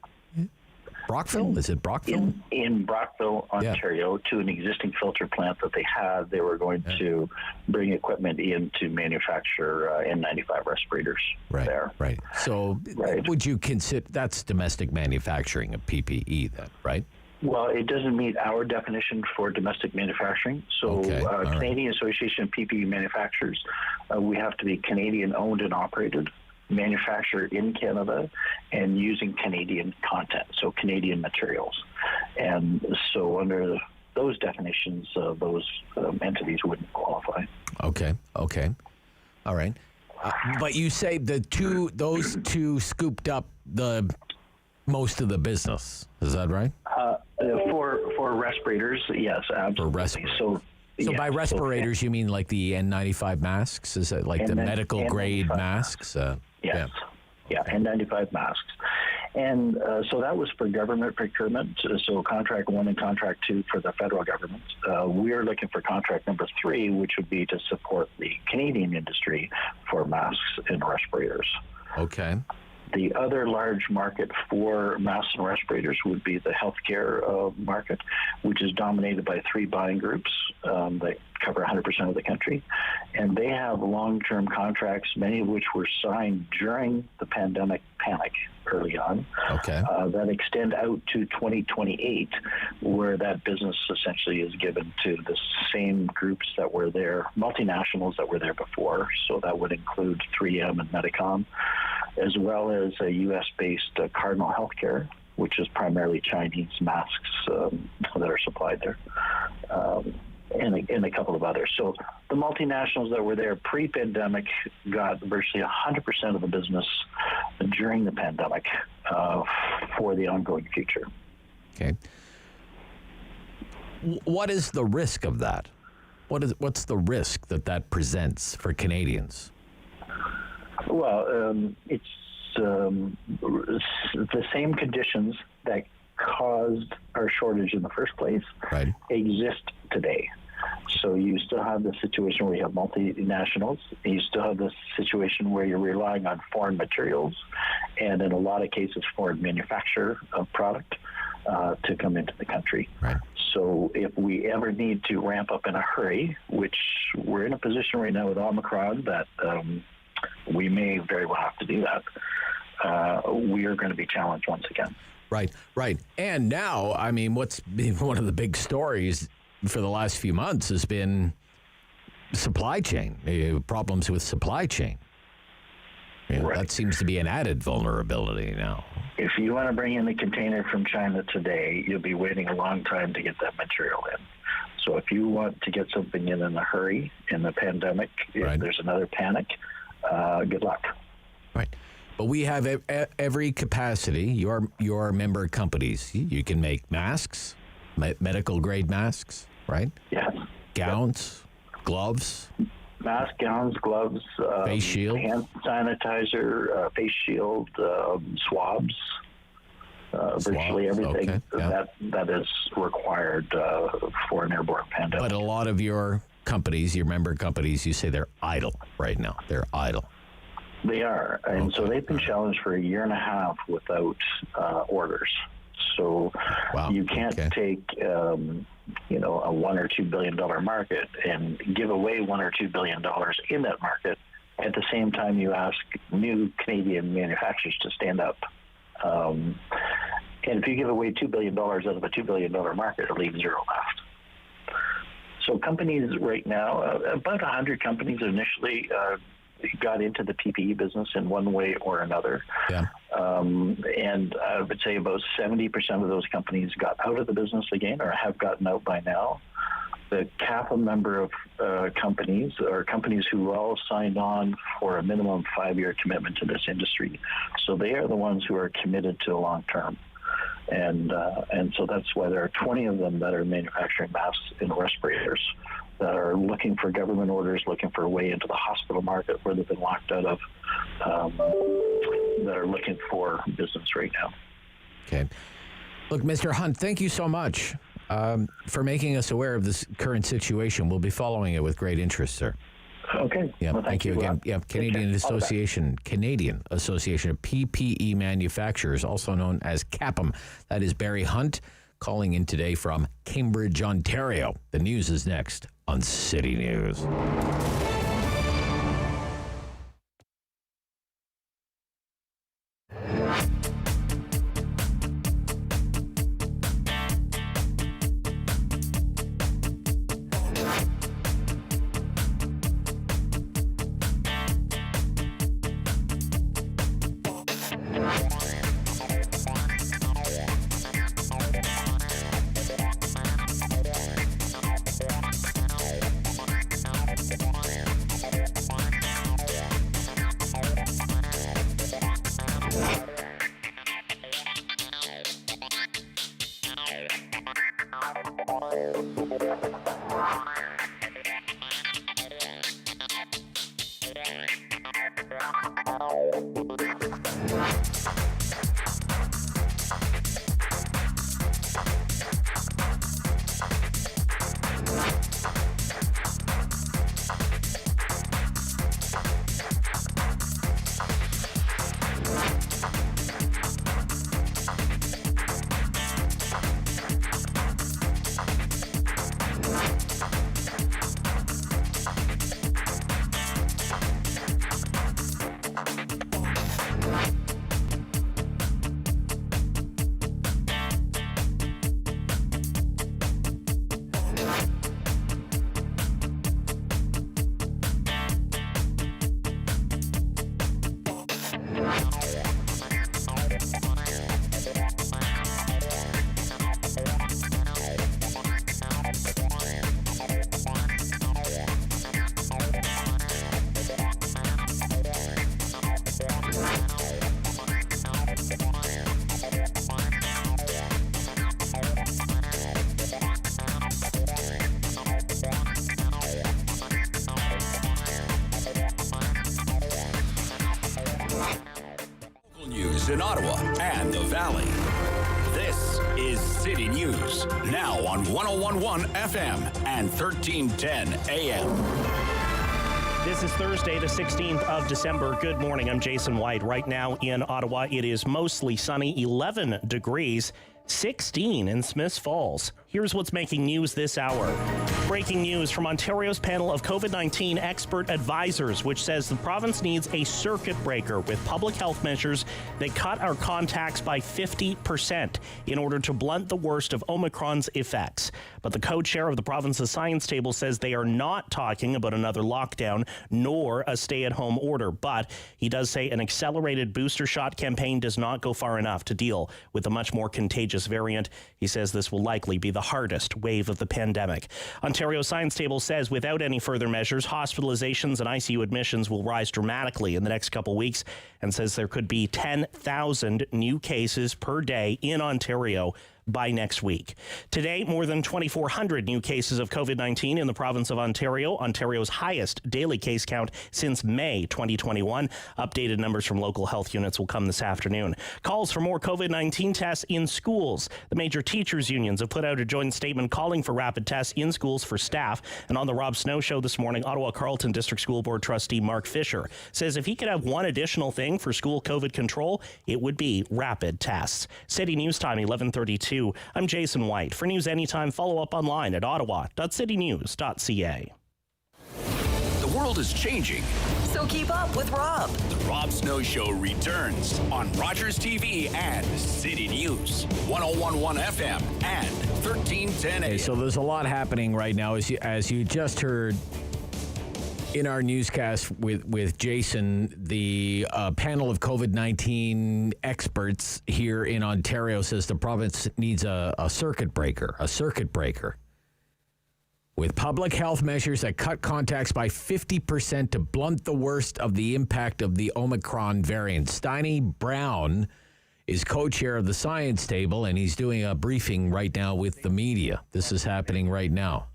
S9: Brockville? Is it Brockville?
S4: In Brockville, Ontario, to an existing filter plant that they had. They were going to bring equipment in to manufacture N95 respirators there.
S9: Right. So would you consider that's domestic manufacturing of PPE then, right?
S4: Well, it doesn't meet our definition for domestic manufacturing. So Canadian Association of PPE Manufacturers, we have to be Canadian owned and operated, manufactured in Canada, and using Canadian content, so Canadian materials. And so under those definitions, those entities wouldn't qualify.
S9: Okay. All right. But you say those two scooped up most of the business. Is that right?
S4: For respirators, yes, absolutely. For respirators.
S9: So by respirators, you mean like the N95 masks? Is it like the medical grade masks?
S4: Yes. Yeah, N95 masks. And so that was for government procurement, so contract 1 and contract 2 for the federal government. We're looking for contract number 3, which would be to support the Canadian industry for masks and respirators.
S9: Okay.
S4: The other large market for masks and respirators would be the healthcare market, which is dominated by 3 buying groups that cover 100% of the country. And they have long-term contracts, many of which were signed during the pandemic panic early on, that extend out to 2028, where that business essentially is given to the same groups that were there, multinationals that were there before. So that would include 3M and Medicom, as well as a U.S.-based Cardinal Healthcare, which is primarily Chinese masks that are supplied there, and a couple of others. So the multinationals that were there pre-pandemic got virtually 100% of the business during the pandemic for the ongoing future.
S9: Okay. What is the risk of that? What's the risk that presents for Canadians?
S4: Well, it's the same conditions that caused our shortage in the first place exist today. So you still have the situation where you have multinationals. You still have the situation where you're relying on foreign materials, and in a lot of cases, foreign manufacture of product to come into the country.
S9: Right.
S4: So if we ever need to ramp up in a hurry, which we're in a position right now with Omicron that we may very well have to do that, we are going to be challenged once again.
S9: Right. And now, I mean, what's been one of the big stories for the last few months has been supply chain, problems with supply chain. That seems to be an added vulnerability now.
S4: If you want to bring in a container from China today, you'll be waiting a long time to get that material in. So if you want to get something in a hurry in the pandemic, if there's another panic, good luck.
S9: Right. But we have every capacity. Your member companies, you can make masks, medical grade masks, right?
S4: Yes.
S9: Gowns, gloves.
S4: Mask, gowns, gloves,
S9: face shield,
S4: hand sanitizer, face shield, swabs, virtually everything that is required for an airborne pandemic.
S9: But a lot of your companies, your member companies, you say they're idle right now. They're idle.
S4: They are, and so they've been challenged for a year and a half without orders. So you can't take a $1 or $2 billion market and give away $1 or $2 billion in that market. At the same time, you ask new Canadian manufacturers to stand up. And if you give away $2 billion out of a $2 billion market, it leaves zero left. So companies right now, about 100 companies initially got into the PPE business in one way or another.
S9: Yeah.
S4: And I would say about 70% of those companies got out of the business again or have gotten out by now. The CAPA member of companies are companies who all signed on for a minimum 5-year commitment to this industry. So they are the ones who are committed to the long term. And so that's why there are 20 of them that are manufacturing masks and respirators that are looking for government orders, looking for a way into the hospital market where they've been locked out of, that are looking for business right now.
S9: Okay. Look, Mr. Hunt, thank you so much for making us aware of this current situation. We'll be following it with great interest, sir.
S4: Okay.
S9: Yeah,
S4: well,
S9: thank you again. Yeah, Canadian Association of PPE Manufacturers, also known as CAPM. That is Barry Hunt calling in today from Cambridge, Ontario. The news is next on City News.
S2: in Ottawa and the Valley. This is City News, now on 101.1 FM and 1310 AM.
S7: This is Thursday, the 16th of December. Good morning. I'm Jason White. Right now in Ottawa, it is mostly sunny, 11 degrees, 16 in Smiths Falls. Here's what's making news this hour. Breaking news from Ontario's panel of COVID-19 expert advisors, which says the province needs a circuit breaker with public health measures that cut our contacts by 50% in order to blunt the worst of Omicron's effects. But the co-chair of the province's science table says they are not talking about another lockdown nor a stay-at-home order. But he does say an accelerated booster shot campaign does not go far enough to deal with the much more contagious variant. He says this will likely be the hardest wave of the pandemic. Ontario Science Table says without any further measures, hospitalizations and ICU admissions will rise dramatically in the next couple weeks, and says there could be 10,000 new cases per day in Ontario by next week. Today, more than 2,400 new cases of COVID-19 in the province of Ontario, Ontario's highest daily case count since May 2021. Updated numbers from local health units will come this afternoon. Calls for more COVID-19 tests in schools. The major teachers' unions have put out a joint statement calling for rapid tests in schools for staff. And on the Rob Snow Show this morning, Ottawa Carleton District School Board trustee Mark Fisher says if he could have one additional thing for school COVID control, it would be rapid tests. City News Time, 11:32. I'm Jason White. For news anytime, follow up online at ottawa.citynews.ca.
S2: The world is changing.
S8: So keep up with Rob.
S2: The Rob Snow Show returns on Rogers TV and City News, 101.1 FM and 1310 AM.
S9: Okay, so there's a lot happening right now. As you just heard in our newscast with Jason, the panel of COVID-19 experts here in Ontario says the province needs a circuit breaker with public health measures that cut contacts by 50% to blunt the worst of the impact of the Omicron variant. Steiny Brown is co-chair of the science table, and he's doing a briefing right now with the media. This is happening right now.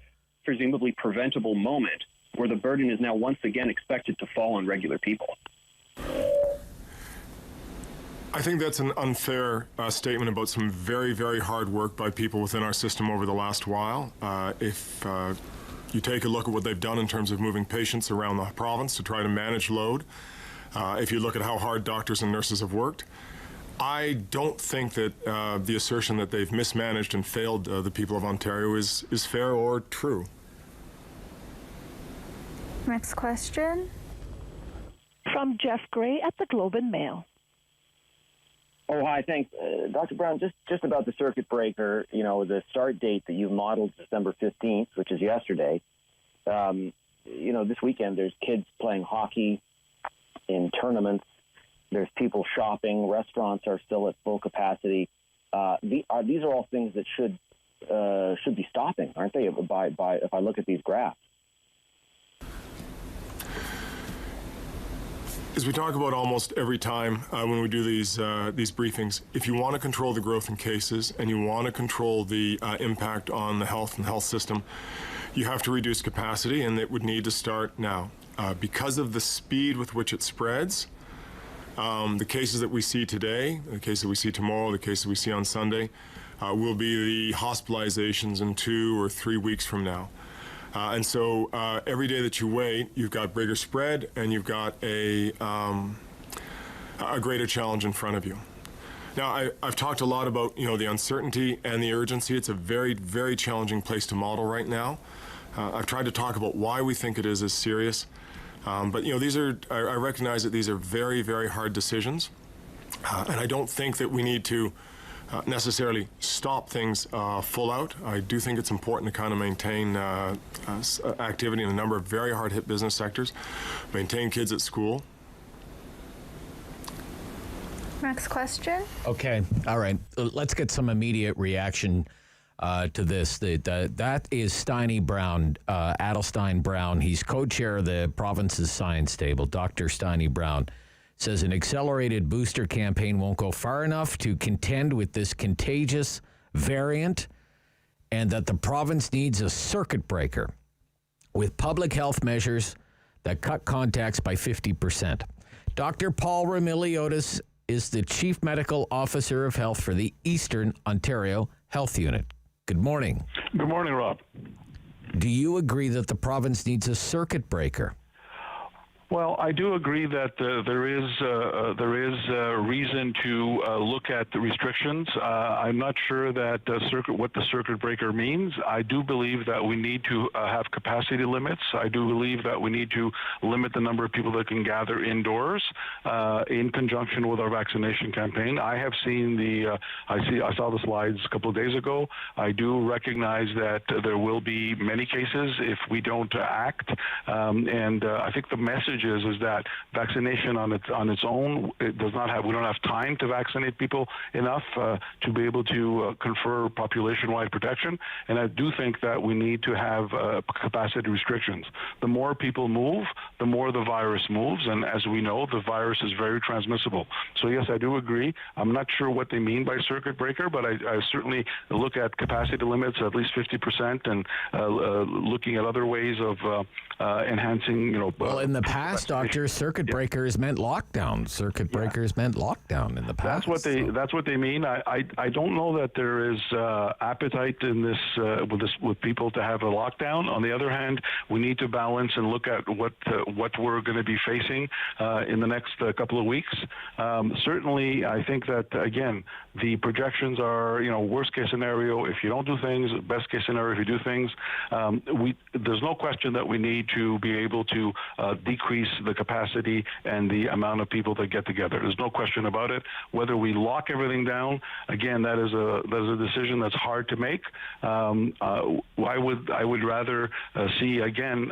S20: Presumably preventable moment where the burden is now once again expected to fall on regular people.
S21: I think that's an unfair statement about some very, very hard work by people within our system over the last while. If you take a look at what they've done in terms of moving patients around the province to try to manage load, if you look at how hard doctors and nurses have worked, I don't think that the assertion that they've mismanaged and failed the people of Ontario is fair or true.
S22: Next question.
S25: From Jeff Gray at the Globe and Mail.
S26: Oh, hi, thanks. Dr. Brown, just about the circuit breaker, the start date that you modeled December 15th, which is yesterday. This weekend there's kids playing hockey in tournaments. There's people shopping. Restaurants are still at full capacity. These are all things that should be stopping, aren't they, if I look at these graphs?
S21: As we talk about almost every time when we do these briefings, if you want to control the growth in cases and you want to control the impact on the health system, you have to reduce capacity, and it would need to start now. Because of the speed with which it spreads, the cases that we see today, the cases that we see tomorrow, the cases we see on Sunday, will be the hospitalizations in 2 or 3 weeks from now. And so every day that you wait, you've got bigger spread and you've got a greater challenge in front of you. Now, I've talked a lot about the uncertainty and the urgency. It's a very, very challenging place to model right now. I've tried to talk about why we think it is as serious. But these are, I recognize that these are very, very hard decisions. And I don't think that we need to necessarily stop things full out. I do think it's important to kind of maintain activity in a number of very hard-hit business sectors, maintain kids at school.
S22: Next question.
S9: Okay, all right. Let's get some immediate reaction to this. That is Steiny Brown, Adelstein Brown. He's co-chair of the province's science table. Dr. Steiny Brown says an accelerated booster campaign won't go far enough to contend with this contagious variant, and that the province needs a circuit breaker with public health measures that cut contacts by 50%. Dr. Paul Remiliotis is the Chief Medical Officer of Health for the Eastern Ontario Health Unit. Good morning.
S6: Good morning, Rob.
S9: Do you agree that the province needs a circuit breaker?
S6: Well, I do agree that there is reason to look at the restrictions. I'm not sure that what the circuit breaker means. I do believe that we need to have capacity limits. I do believe that we need to limit the number of people that can gather indoors in conjunction with our vaccination campaign. I have seen I saw the slides a couple of days ago. I do recognize that there will be many cases if we don't act, and I think the message is that vaccination on its own, it does not have, we don't have time to vaccinate people enough to be able to confer population-wide protection, and I do think that we need to have capacity restrictions. The more people move, the more the virus moves, and as we know, the virus is very transmissible. So yes, I do agree. I'm not sure what they mean by circuit breaker, but I certainly look at capacity limits at least 50% and looking at other ways of enhancing,
S9: well, in the past, Doctor, circuit breakers meant lockdown. Circuit breakers meant lockdown in the past.
S6: That's what they mean. I don't know that there is appetite in this with people to have a lockdown. On the other hand, we need to balance and look at what we're going to be facing in the next couple of weeks. Certainly, I think that again, the projections are worst case scenario if you don't do things, best case scenario if you do things. There's no question that we need to be able to decrease the capacity and the amount of people that get together. There's no question about it. Whether we lock everything down, again, that is a decision that's hard to make. I would rather see again,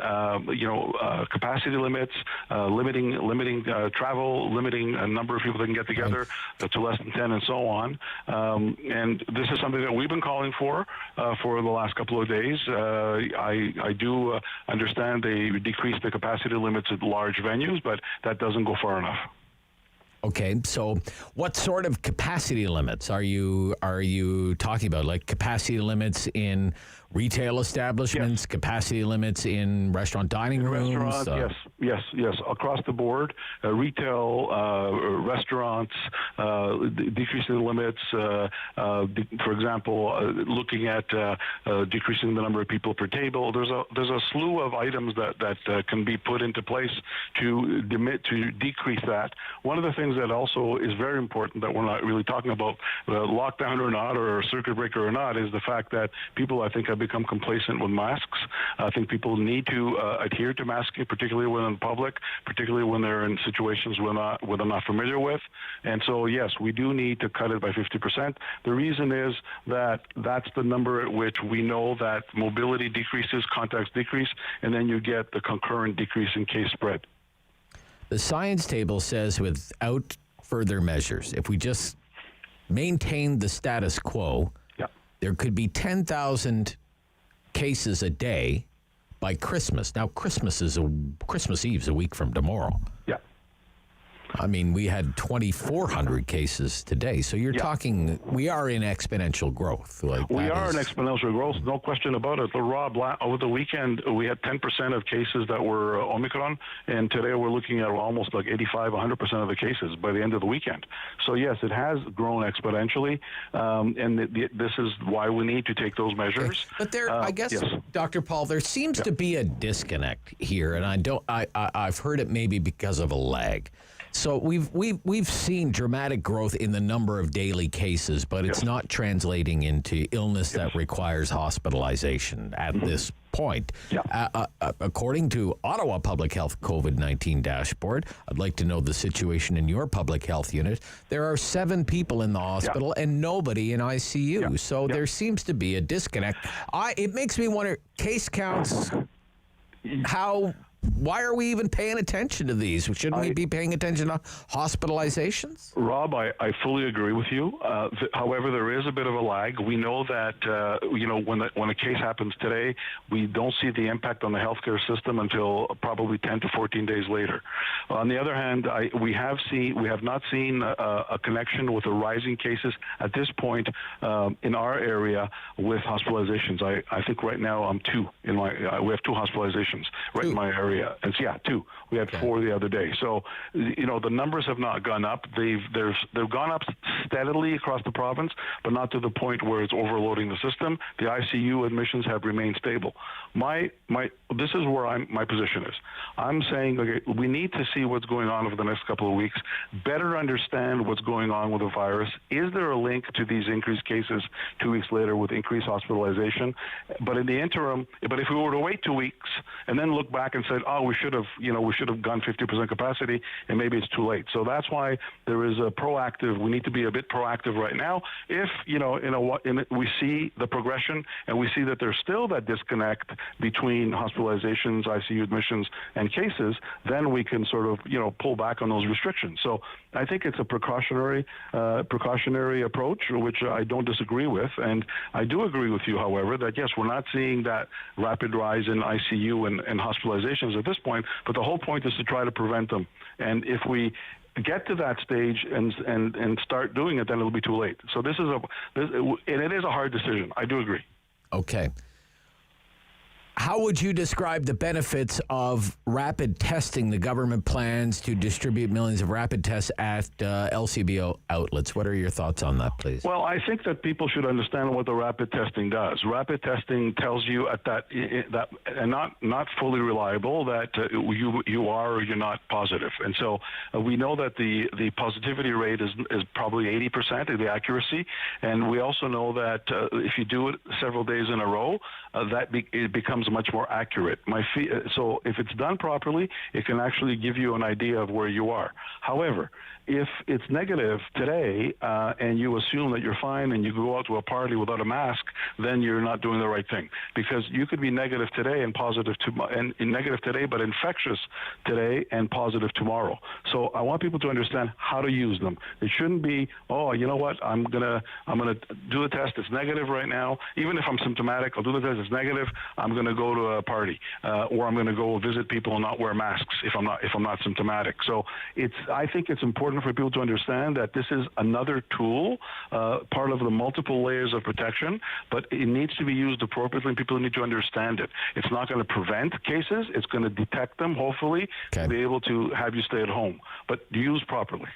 S6: capacity limits, limiting travel, limiting a number of people that can get together to less than 10, and so on. And this is something that we've been calling for the last couple of days. I do understand they decreased the capacity limits at large venues, but that doesn't go far enough.
S9: Okay, so what sort of capacity limits are you talking about? Like capacity limits in retail establishments, capacity limits in restaurant dining rooms?
S6: Restaurants, yes, across the board. Retail, restaurants, decreasing the limits. For example, looking at decreasing the number of people per table. There's a slew of items that can be put into place to decrease that. One of the things that also is very important that we're not really talking about, lockdown or not, or circuit breaker or not, is the fact that people, I think, have become complacent with masks. I think people need to adhere to masking, particularly when in public, particularly when they're in situations they're not familiar with. And so, yes, we do need to cut it by 50%. The reason is that that's the number at which we know that mobility decreases, contacts decrease, and then you get the concurrent decrease in case spread.
S9: The science table says without further measures, if we just maintain the status quo, there could be 10,000 cases a day by Christmas. Now, Christmas Eve is a week from tomorrow.
S6: Yeah.
S9: I mean, we had 2,400 cases today. So you're talking, we are in exponential growth.
S6: We are in exponential growth, no question about it. Rob, over the weekend, we had 10% of cases that were Omicron, and today we're looking at almost like 85-100% of the cases by the end of the weekend. So yes, it has grown exponentially, and this is why we need to take those measures.
S9: But there, I guess, Dr. Paul, there seems to be a disconnect here, and I've heard it maybe because of a lag. So we've seen dramatic growth in the number of daily cases, but it's not translating into illness that requires hospitalization at this point. According to Ottawa Public Health COVID-19 dashboard, I'd like to know the situation in your public health unit. There are 7 people in the hospital and nobody in ICU. So there seems to be a disconnect. It makes me wonder, case counts, why are we even paying attention to these? Shouldn't we be paying attention to hospitalizations?
S6: Rob, I fully agree with you. However, there is a bit of a lag. We know that when a case happens today, we don't see the impact on the healthcare system until probably 10 to 14 days later. On the other hand, we have not seen a connection with the rising cases at this point in our area with hospitalizations. I think right now we have 2 hospitalizations right in my area. area. And so, 2. We had 4 the other day. So, the numbers have not gone up. They've gone up steadily across the province, but not to the point where it's overloading the system. The ICU admissions have remained stable. This is where my position is. I'm saying, okay, we need to see what's going on over the next couple of weeks, better understand what's going on with the virus. Is there a link to these increased cases 2 weeks later with increased hospitalization? But in the interim, if we were to wait 2 weeks and then look back and say, oh, we should have gone 50% capacity, and maybe it's too late. So that's why there is we need to be a bit proactive right now. If, we see the progression and we see that there's still that disconnect between hospitalizations, ICU admissions, and cases, then we can sort of, pull back on those restrictions. So I think it's a precautionary approach, which I don't disagree with. And I do agree with you, however, that yes, we're not seeing that rapid rise in ICU and hospitalizations at this point, but the whole point is to try to prevent them. And if we get to that stage and start doing it, then it'll be too late. So and it is a hard decision. I do agree.
S9: Okay. How would you describe the benefits of rapid testing? The government plans to distribute millions of rapid tests at LCBO outlets. What are your thoughts on that, please?
S6: Well, I think that people should understand what the rapid testing does. Rapid testing tells you that not fully reliable, that you are or you're not positive. And so we know that the positivity rate is probably 80% of the accuracy. And we also know that if you do it several days in a row, it becomes much more accurate. So if it's done properly, it can actually give you an idea of where you are. However, if it's negative today and you assume that you're fine and you go out to a party without a mask, then you're not doing the right thing, because you could be negative today and positive negative today, but infectious today and positive tomorrow. So I want people to understand how to use them. It shouldn't be, oh, you know what, I'm gonna do the test. It's negative right now. Even if I'm symptomatic, I'll do the test. It's negative. I'm gonna go to a party, or I'm gonna go visit people and not wear masks if I'm not symptomatic. So I think it's important for people to understand that this is another tool, part of the multiple layers of protection, but it needs to be used appropriately, and people need to understand it. It's not going to prevent cases. It's going to detect them, hopefully, to be able to have you stay at home, but used properly.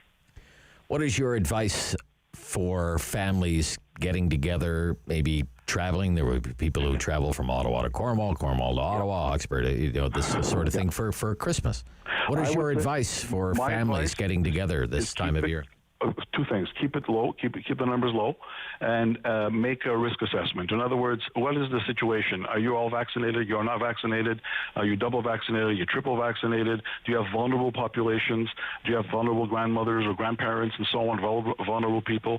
S9: What is your advice for families getting together, maybe traveling? There would be people who travel from Ottawa to Cornwall, Cornwall to Ottawa, Oxford, this sort of thing for Christmas. What is your advice for families getting together this time of year?
S6: Two things. Keep it low, keep the numbers low, and make a risk assessment. In other words, what is the situation? Are you all vaccinated? You're not vaccinated? Are you double vaccinated? Are you triple vaccinated? Do you have vulnerable populations? Do you have vulnerable grandmothers or grandparents and so on, vulnerable people?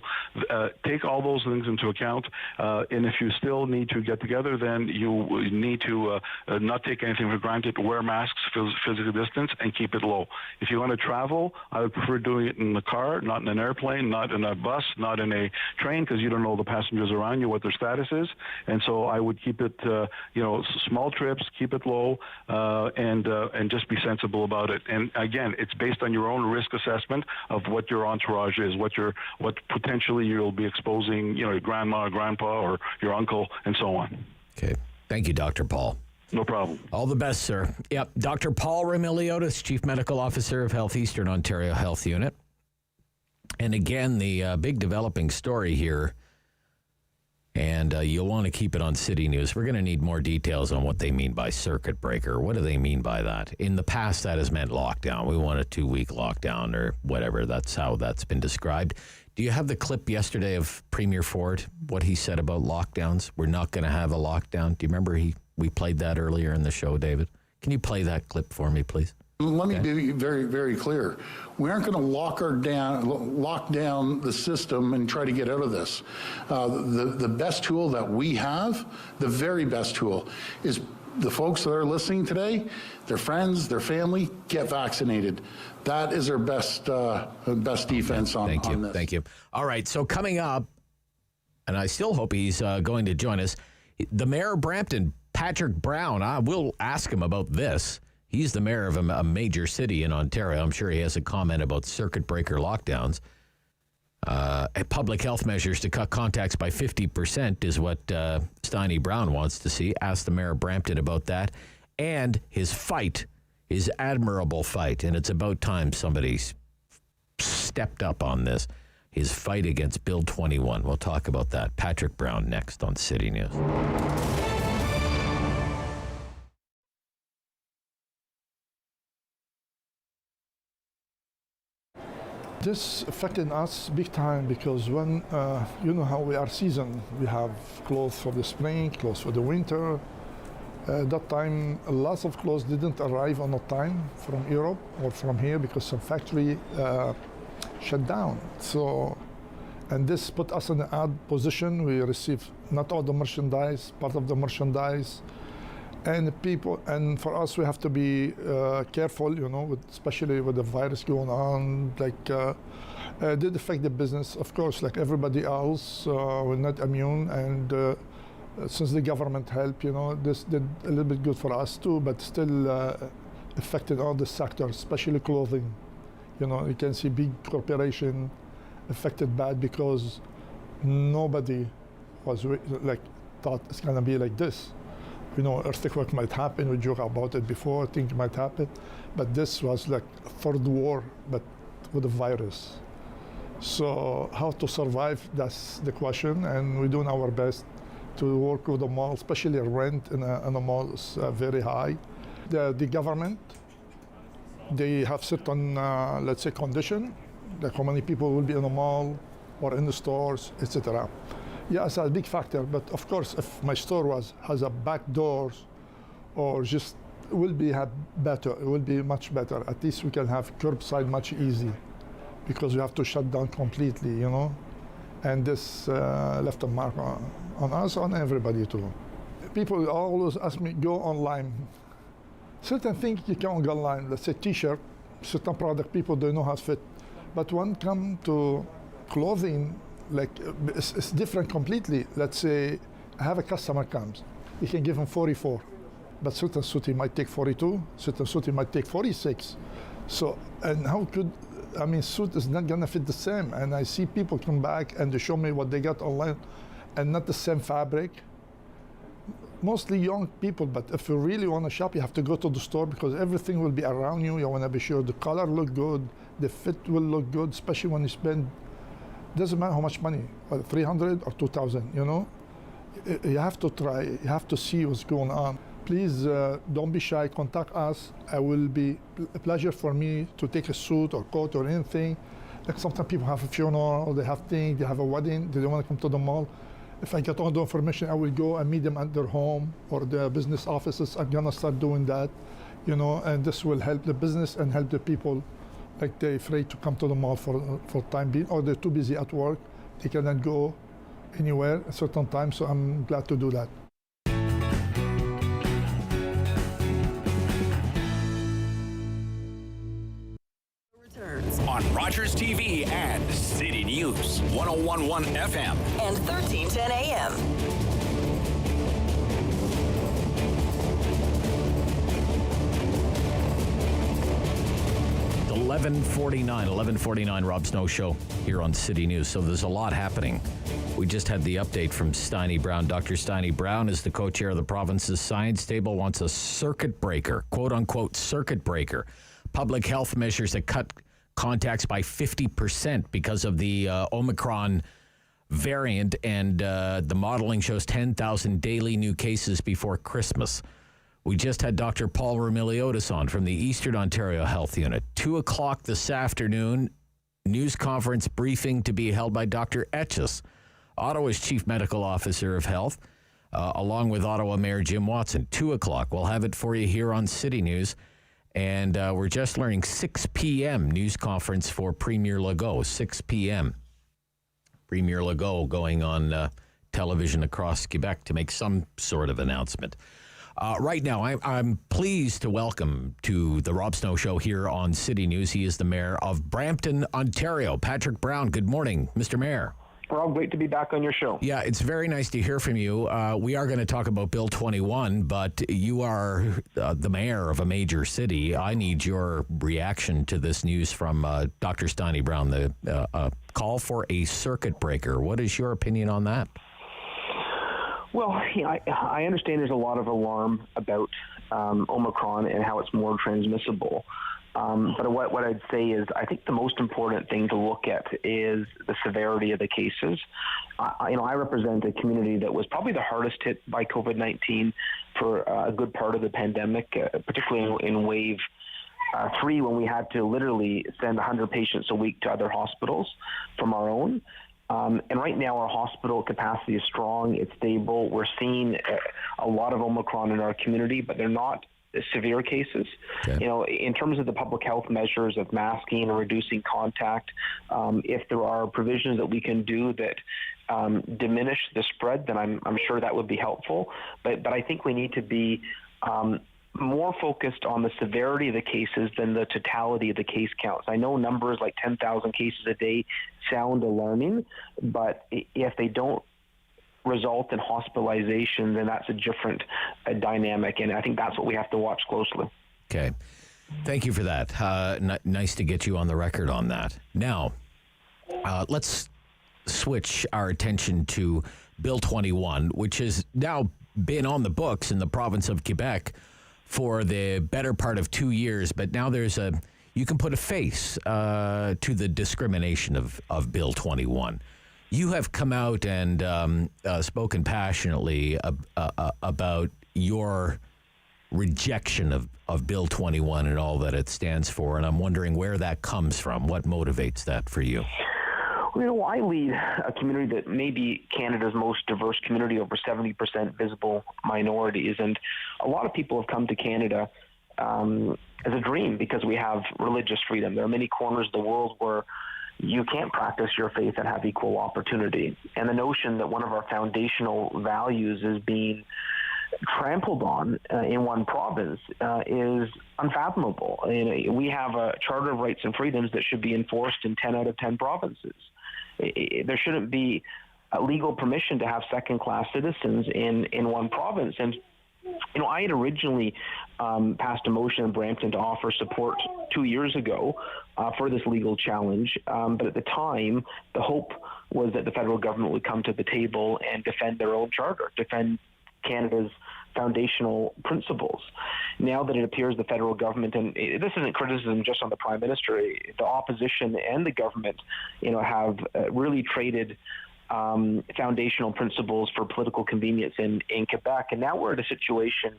S6: Take all those things into account, and if you still need to get together, then you need to not take anything for granted, wear masks, physical distance, and keep it low. If you want to travel, I would prefer doing it in the car, not in an airplane, not in a bus, not in a train, because you don't know the passengers around you, what their status is. And so I would keep it, small trips, keep it low, and just be sensible about it. And again, it's based on your own risk assessment of what your entourage is, what potentially you'll be exposing, your grandma or grandpa or your uncle and so on.
S9: Okay. Thank you, Dr. Paul.
S6: No problem.
S9: All the best, sir. Yep. Dr. Paul Remiliotis, Chief Medical Officer of Health Eastern Ontario Health Unit. And again, the big developing story here, and you'll want to keep it on City News. We're going to need more details on what they mean by circuit breaker. What do they mean by that? In the past, that has meant lockdown. We want a 2-week lockdown or whatever. That's how that's been described. Do you have the clip yesterday of Premier Ford, what he said about lockdowns? We're not going to have a lockdown. Do you remember we played that earlier in the show, David? Can you play that clip for me, please?
S10: Let me be very, very clear. We aren't going to lock down the system and try to get out of this. The best tool that we have, the very best tool, is the folks that are listening today, their friends, their family, get vaccinated. That is our best defense on this.
S9: Thank you. All right, so coming up, and I still hope he's going to join us, the Mayor of Brampton, Patrick Brown. I will ask him about this. He's the mayor of a major city in Ontario. I'm sure he has a comment about circuit breaker lockdowns. Public health measures to cut contacts by 50% is what Steiny Brown wants to see. Ask the mayor of Brampton about that and his fight his admirable fight, and it's about time somebody's stepped up on this, his fight against Bill 21. We'll talk about that. Patrick Brown next on City News.
S5: This affected us big time because when, you know how we are seasoned, we have clothes for the spring, clothes for the winter. That time, lots of clothes didn't arrive on time from Europe or from here because some factory shut down. So, and this put us in an odd position. We received not all the merchandise, part of the merchandise, and people. And for us, we have to be careful, you know, especially with the virus going on. Like, did affect the business, of course, like everybody else. We're not immune, and since the government helped, you know, this did a little bit good for us too, but still affected all the sectors, especially clothing. You know, you can see big corporation affected bad because nobody was like thought it's gonna be like this. You know, earthquake might happen. We joke about it before. Things might happen, but this was like a third war, but with a virus. So how to survive? That's the question, and we're doing our best to work with the mall, especially rent in a mall is very high. The government, they have certain, let's say, condition, like how many people will be in the mall or in the stores, etc. Yeah, it's a big factor, but of course, if my store has a back doors or just will be better, it will be much better. At least we can have curbside much easy because we have to shut down completely, you know? And this left a mark on us, on everybody too. People always ask me, go online. Certain things you can't go online, let's say t-shirt, certain product people don't know how to fit. But when it comes to clothing, like it's different completely. Let's say I have a customer comes, you can give him 44, but certain suit he might take 42, certain suit he might take 46. So, and how could, I mean, suit is not gonna fit the same. And I see people come back and they show me what they got online and not the same fabric. Mostly young people, but if you really want to shop, you have to go to the store because everything will be around you. You want to be sure the color look good, the fit will look good, especially when you spend, doesn't matter how much money, whether 300 or 2,000, you know? You have to try, you have to see what's going on. Please don't be shy, contact us. It will be a pleasure for me to take a suit or coat or anything. Like sometimes people have a funeral, they have things, they have a wedding, they don't want to come to the mall. If I get all the information, I will go and meet them at their home or their business offices. I'm gonna start doing that, you know, and this will help the business and help the people. Like they're afraid to come to the mall for time being, or they're too busy at work. They cannot go anywhere at a certain time, so I'm glad to do that.
S2: On Rogers TV and City News, 101.1 FM
S8: and 1310 AM.
S9: Eleven 11:49, Rob Snow Show here on City News. So there's a lot happening. We just had the update from Steiny Brown. Dr. Steiny Brown is the co-chair of the province's science table, wants a circuit breaker, quote unquote circuit breaker. Public health measures that cut contacts by 50% because of the Omicron variant, and the modeling shows 10,000 daily new cases before Christmas. We just had Dr. Paul Remiliotis on from the Eastern Ontario Health Unit. 2 o'clock this afternoon, news conference briefing to be held by Dr. Etches, Ottawa's Chief Medical Officer of Health, along with Ottawa Mayor Jim Watson. 2 o'clock. We'll have it for you here on City News. And we're just learning 6 p.m. news conference for Premier Legault, 6 p.m. Premier Legault going on television across Quebec to make some sort of announcement. Right now, I'm pleased to welcome to the Rob Snow Show here on City News. He is the Mayor of Brampton, Ontario. Patrick Brown, good morning, Mr. Mayor.
S11: Rob, great to be back on your show.
S9: Yeah, it's very nice to hear from you. We are going to talk about Bill 21, but you are the mayor of a major city. I need your reaction to this news from Dr. Steiny Brown, the call for a circuit breaker. What is your opinion on that?
S11: Well, I understand there's a lot of alarm about Omicron and how it's more transmissible. But what I'd say is I think the most important thing to look at is the severity of the cases. I represent a community that was probably the hardest hit by COVID-19 for a good part of the pandemic, particularly in wave 3, when we had to literally send 100 patients a week to other hospitals from our own. And right now our hospital capacity is strong, it's stable. We're seeing a lot of Omicron in our community, but they're not severe cases. Okay. In terms of the public health measures of masking and reducing contact, if there are provisions that we can do that diminish the spread, then I'm sure that would be helpful. But I think we need to be more focused on the severity of the cases than the totality of the case counts. I know numbers like 10,000 cases a day sound alarming, but if they don't result in hospitalization, then that's a different dynamic, and I think that's what we have to watch closely.
S9: Okay. Thank you for that. Nice to get you on the record on that. Now, let's switch our attention to Bill 21, which has now been on the books in the province of Quebec for the better part of 2 years, but now you can put a face to the discrimination of Bill 21. You have come out and spoken passionately about your rejection of Bill 21 and all that it stands for, and I'm wondering where that comes from. What motivates that for you?
S11: Well, I lead a community that may be Canada's most diverse community, over 70% visible minorities, and a lot of people have come to Canada as a dream because we have religious freedom. There are many corners of the world where you can't practice your faith and have equal opportunity. And the notion that one of our foundational values is being trampled on in one province is unfathomable. We have a Charter of Rights and Freedoms that should be enforced in 10 out of 10 provinces. There shouldn't be a legal permission to have second-class citizens in one province. And I had originally passed a motion in Brampton to offer support 2 years ago for this legal challenge. But at the time, the hope was that the federal government would come to the table and defend their own charter, defend Canada's foundational principles. Now that it appears the federal government, and this isn't criticism just on the Prime Minister, the opposition and the government, have really traded foundational principles for political convenience in Quebec. And now we're in a situation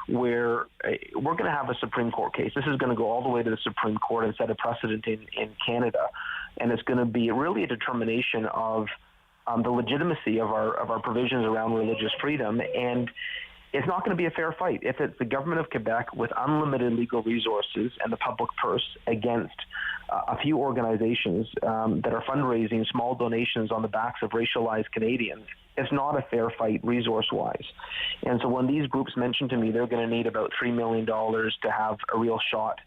S11: where we're going to have a Supreme Court case. This is going to go all the way to the Supreme Court and set a precedent in Canada. And it's going to be really a determination of the legitimacy of our provisions around religious freedom. And it's not going to be a fair fight if it's the government of Quebec with unlimited legal resources and the public purse against a few organizations that are fundraising small donations on the backs of racialized Canadians. It's not a fair fight resource-wise. And so when these groups mentioned to me they're going to need about $3 million to have a real shot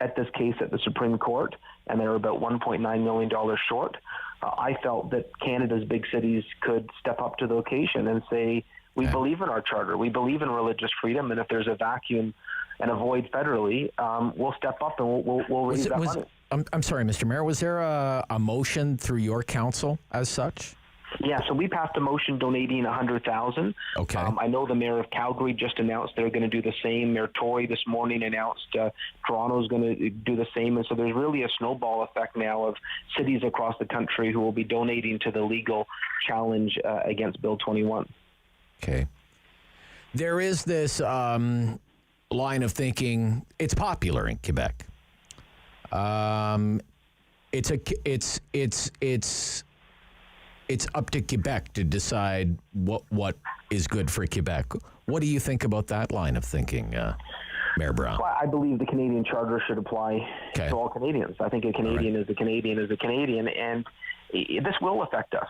S11: at this case at the Supreme Court, and they're about $1.9 million short, I felt that Canada's big cities could step up to the occasion and say, we believe in our charter, we believe in religious freedom, and if there's a vacuum and a void federally, we'll step up and we'll raise that money.
S9: I'm sorry, Mr. Mayor, was there a motion through your council as such?
S11: Yeah, so we passed a motion donating $100,000.
S9: Okay.
S11: I know the mayor of Calgary just announced they're going to do the same. Mayor Tory this morning announced Toronto's going to do the same. And so there's really a snowball effect now of cities across the country who will be donating to the legal challenge against Bill 21.
S9: Okay. There is this line of thinking, it's popular in Quebec. It's up to Quebec to decide what is good for Quebec. What do you think about that line of thinking, Mayor Brown?
S11: Well, I believe the Canadian Charter should apply to all Canadians. I think a Canadian is a Canadian is a Canadian, and this will affect us.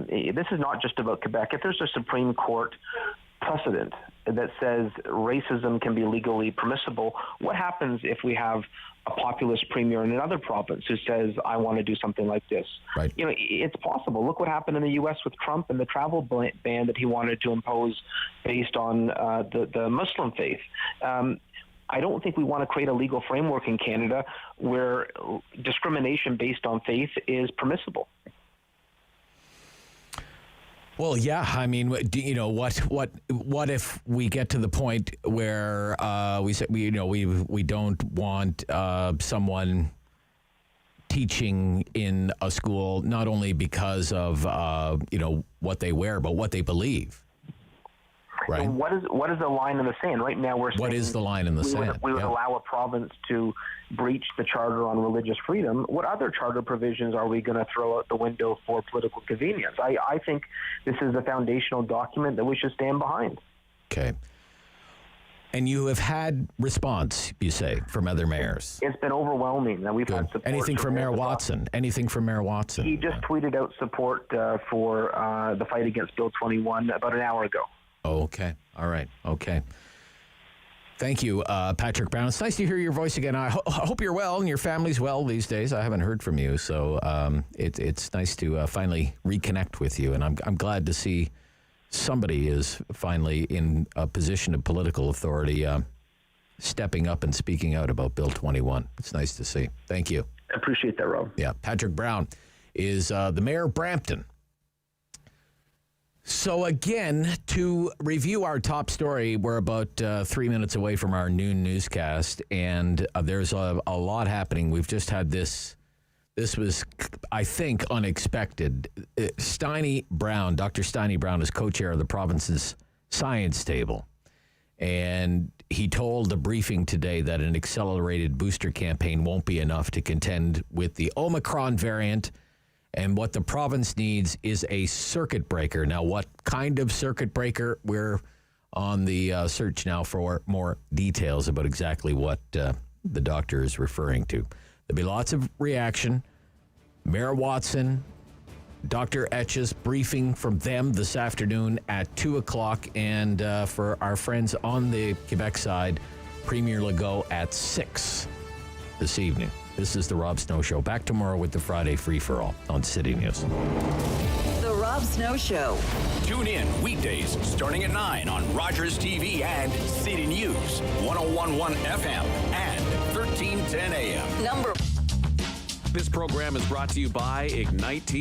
S11: This is not just about Quebec. If there's a Supreme Court precedent that says racism can be legally permissible, what happens if we have a populist premier in another province who says, I want to do something like this?
S9: Right.
S11: It's possible. Look what happened in the U.S. with Trump and the travel ban that he wanted to impose based on the Muslim faith. I don't think we want to create a legal framework in Canada where discrimination based on faith is permissible.
S9: Well, yeah. I mean, what if we get to the point where we say we don't want someone teaching in a school not only because of what they wear, but what they believe. Right.
S11: And what is the line in the sand? Right now, we're saying
S9: what is the line in the sand?
S11: We would allow a province to breach the Charter on religious freedom. What other charter provisions are we going to throw out the window for political convenience? I think this is a foundational document that we should stand behind.
S9: Okay. And you have had response, you say, from other mayors?
S11: It's been overwhelming. We've had support.
S9: Anything from Mayor Watson? Anything from Mayor Watson?
S11: He just tweeted out support for the fight against Bill 21 about an hour ago.
S9: Oh, okay. All right. Okay. Thank you, Patrick Brown. It's nice to hear your voice again. I hope you're well and your family's well these days. I haven't heard from you, so it's nice to finally reconnect with you. And I'm glad to see somebody is finally in a position of political authority, stepping up and speaking out about Bill 21. It's nice to see. Thank you.
S11: I appreciate that, Rob.
S9: Yeah, Patrick Brown is the mayor of Brampton. So again, to review our top story, we're about 3 minutes away from our noon newscast, and there's a lot happening. We've just had this was, I think, unexpected. Steiny Brown, Dr. Steiny Brown is co-chair of the province's science table, and he told the briefing today that an accelerated booster campaign won't be enough to contend with the Omicron variant. And what the province needs is a circuit breaker. Now, what kind of circuit breaker? We're on the search now for more details about exactly what the doctor is referring to. There'll be lots of reaction. Mayor Watson, Dr. Etches, briefing from them this afternoon at 2 o'clock. And for our friends on the Quebec side, Premier Legault at 6 this evening. This is the Rob Snow Show. Back tomorrow with the Friday Free-for-All on City News.
S8: The Rob Snow Show.
S2: Tune in weekdays starting at 9 on Rogers TV and City News, 101.1 FM and 1310 AM.
S8: Number.
S3: This program is brought to you by Ignite TV.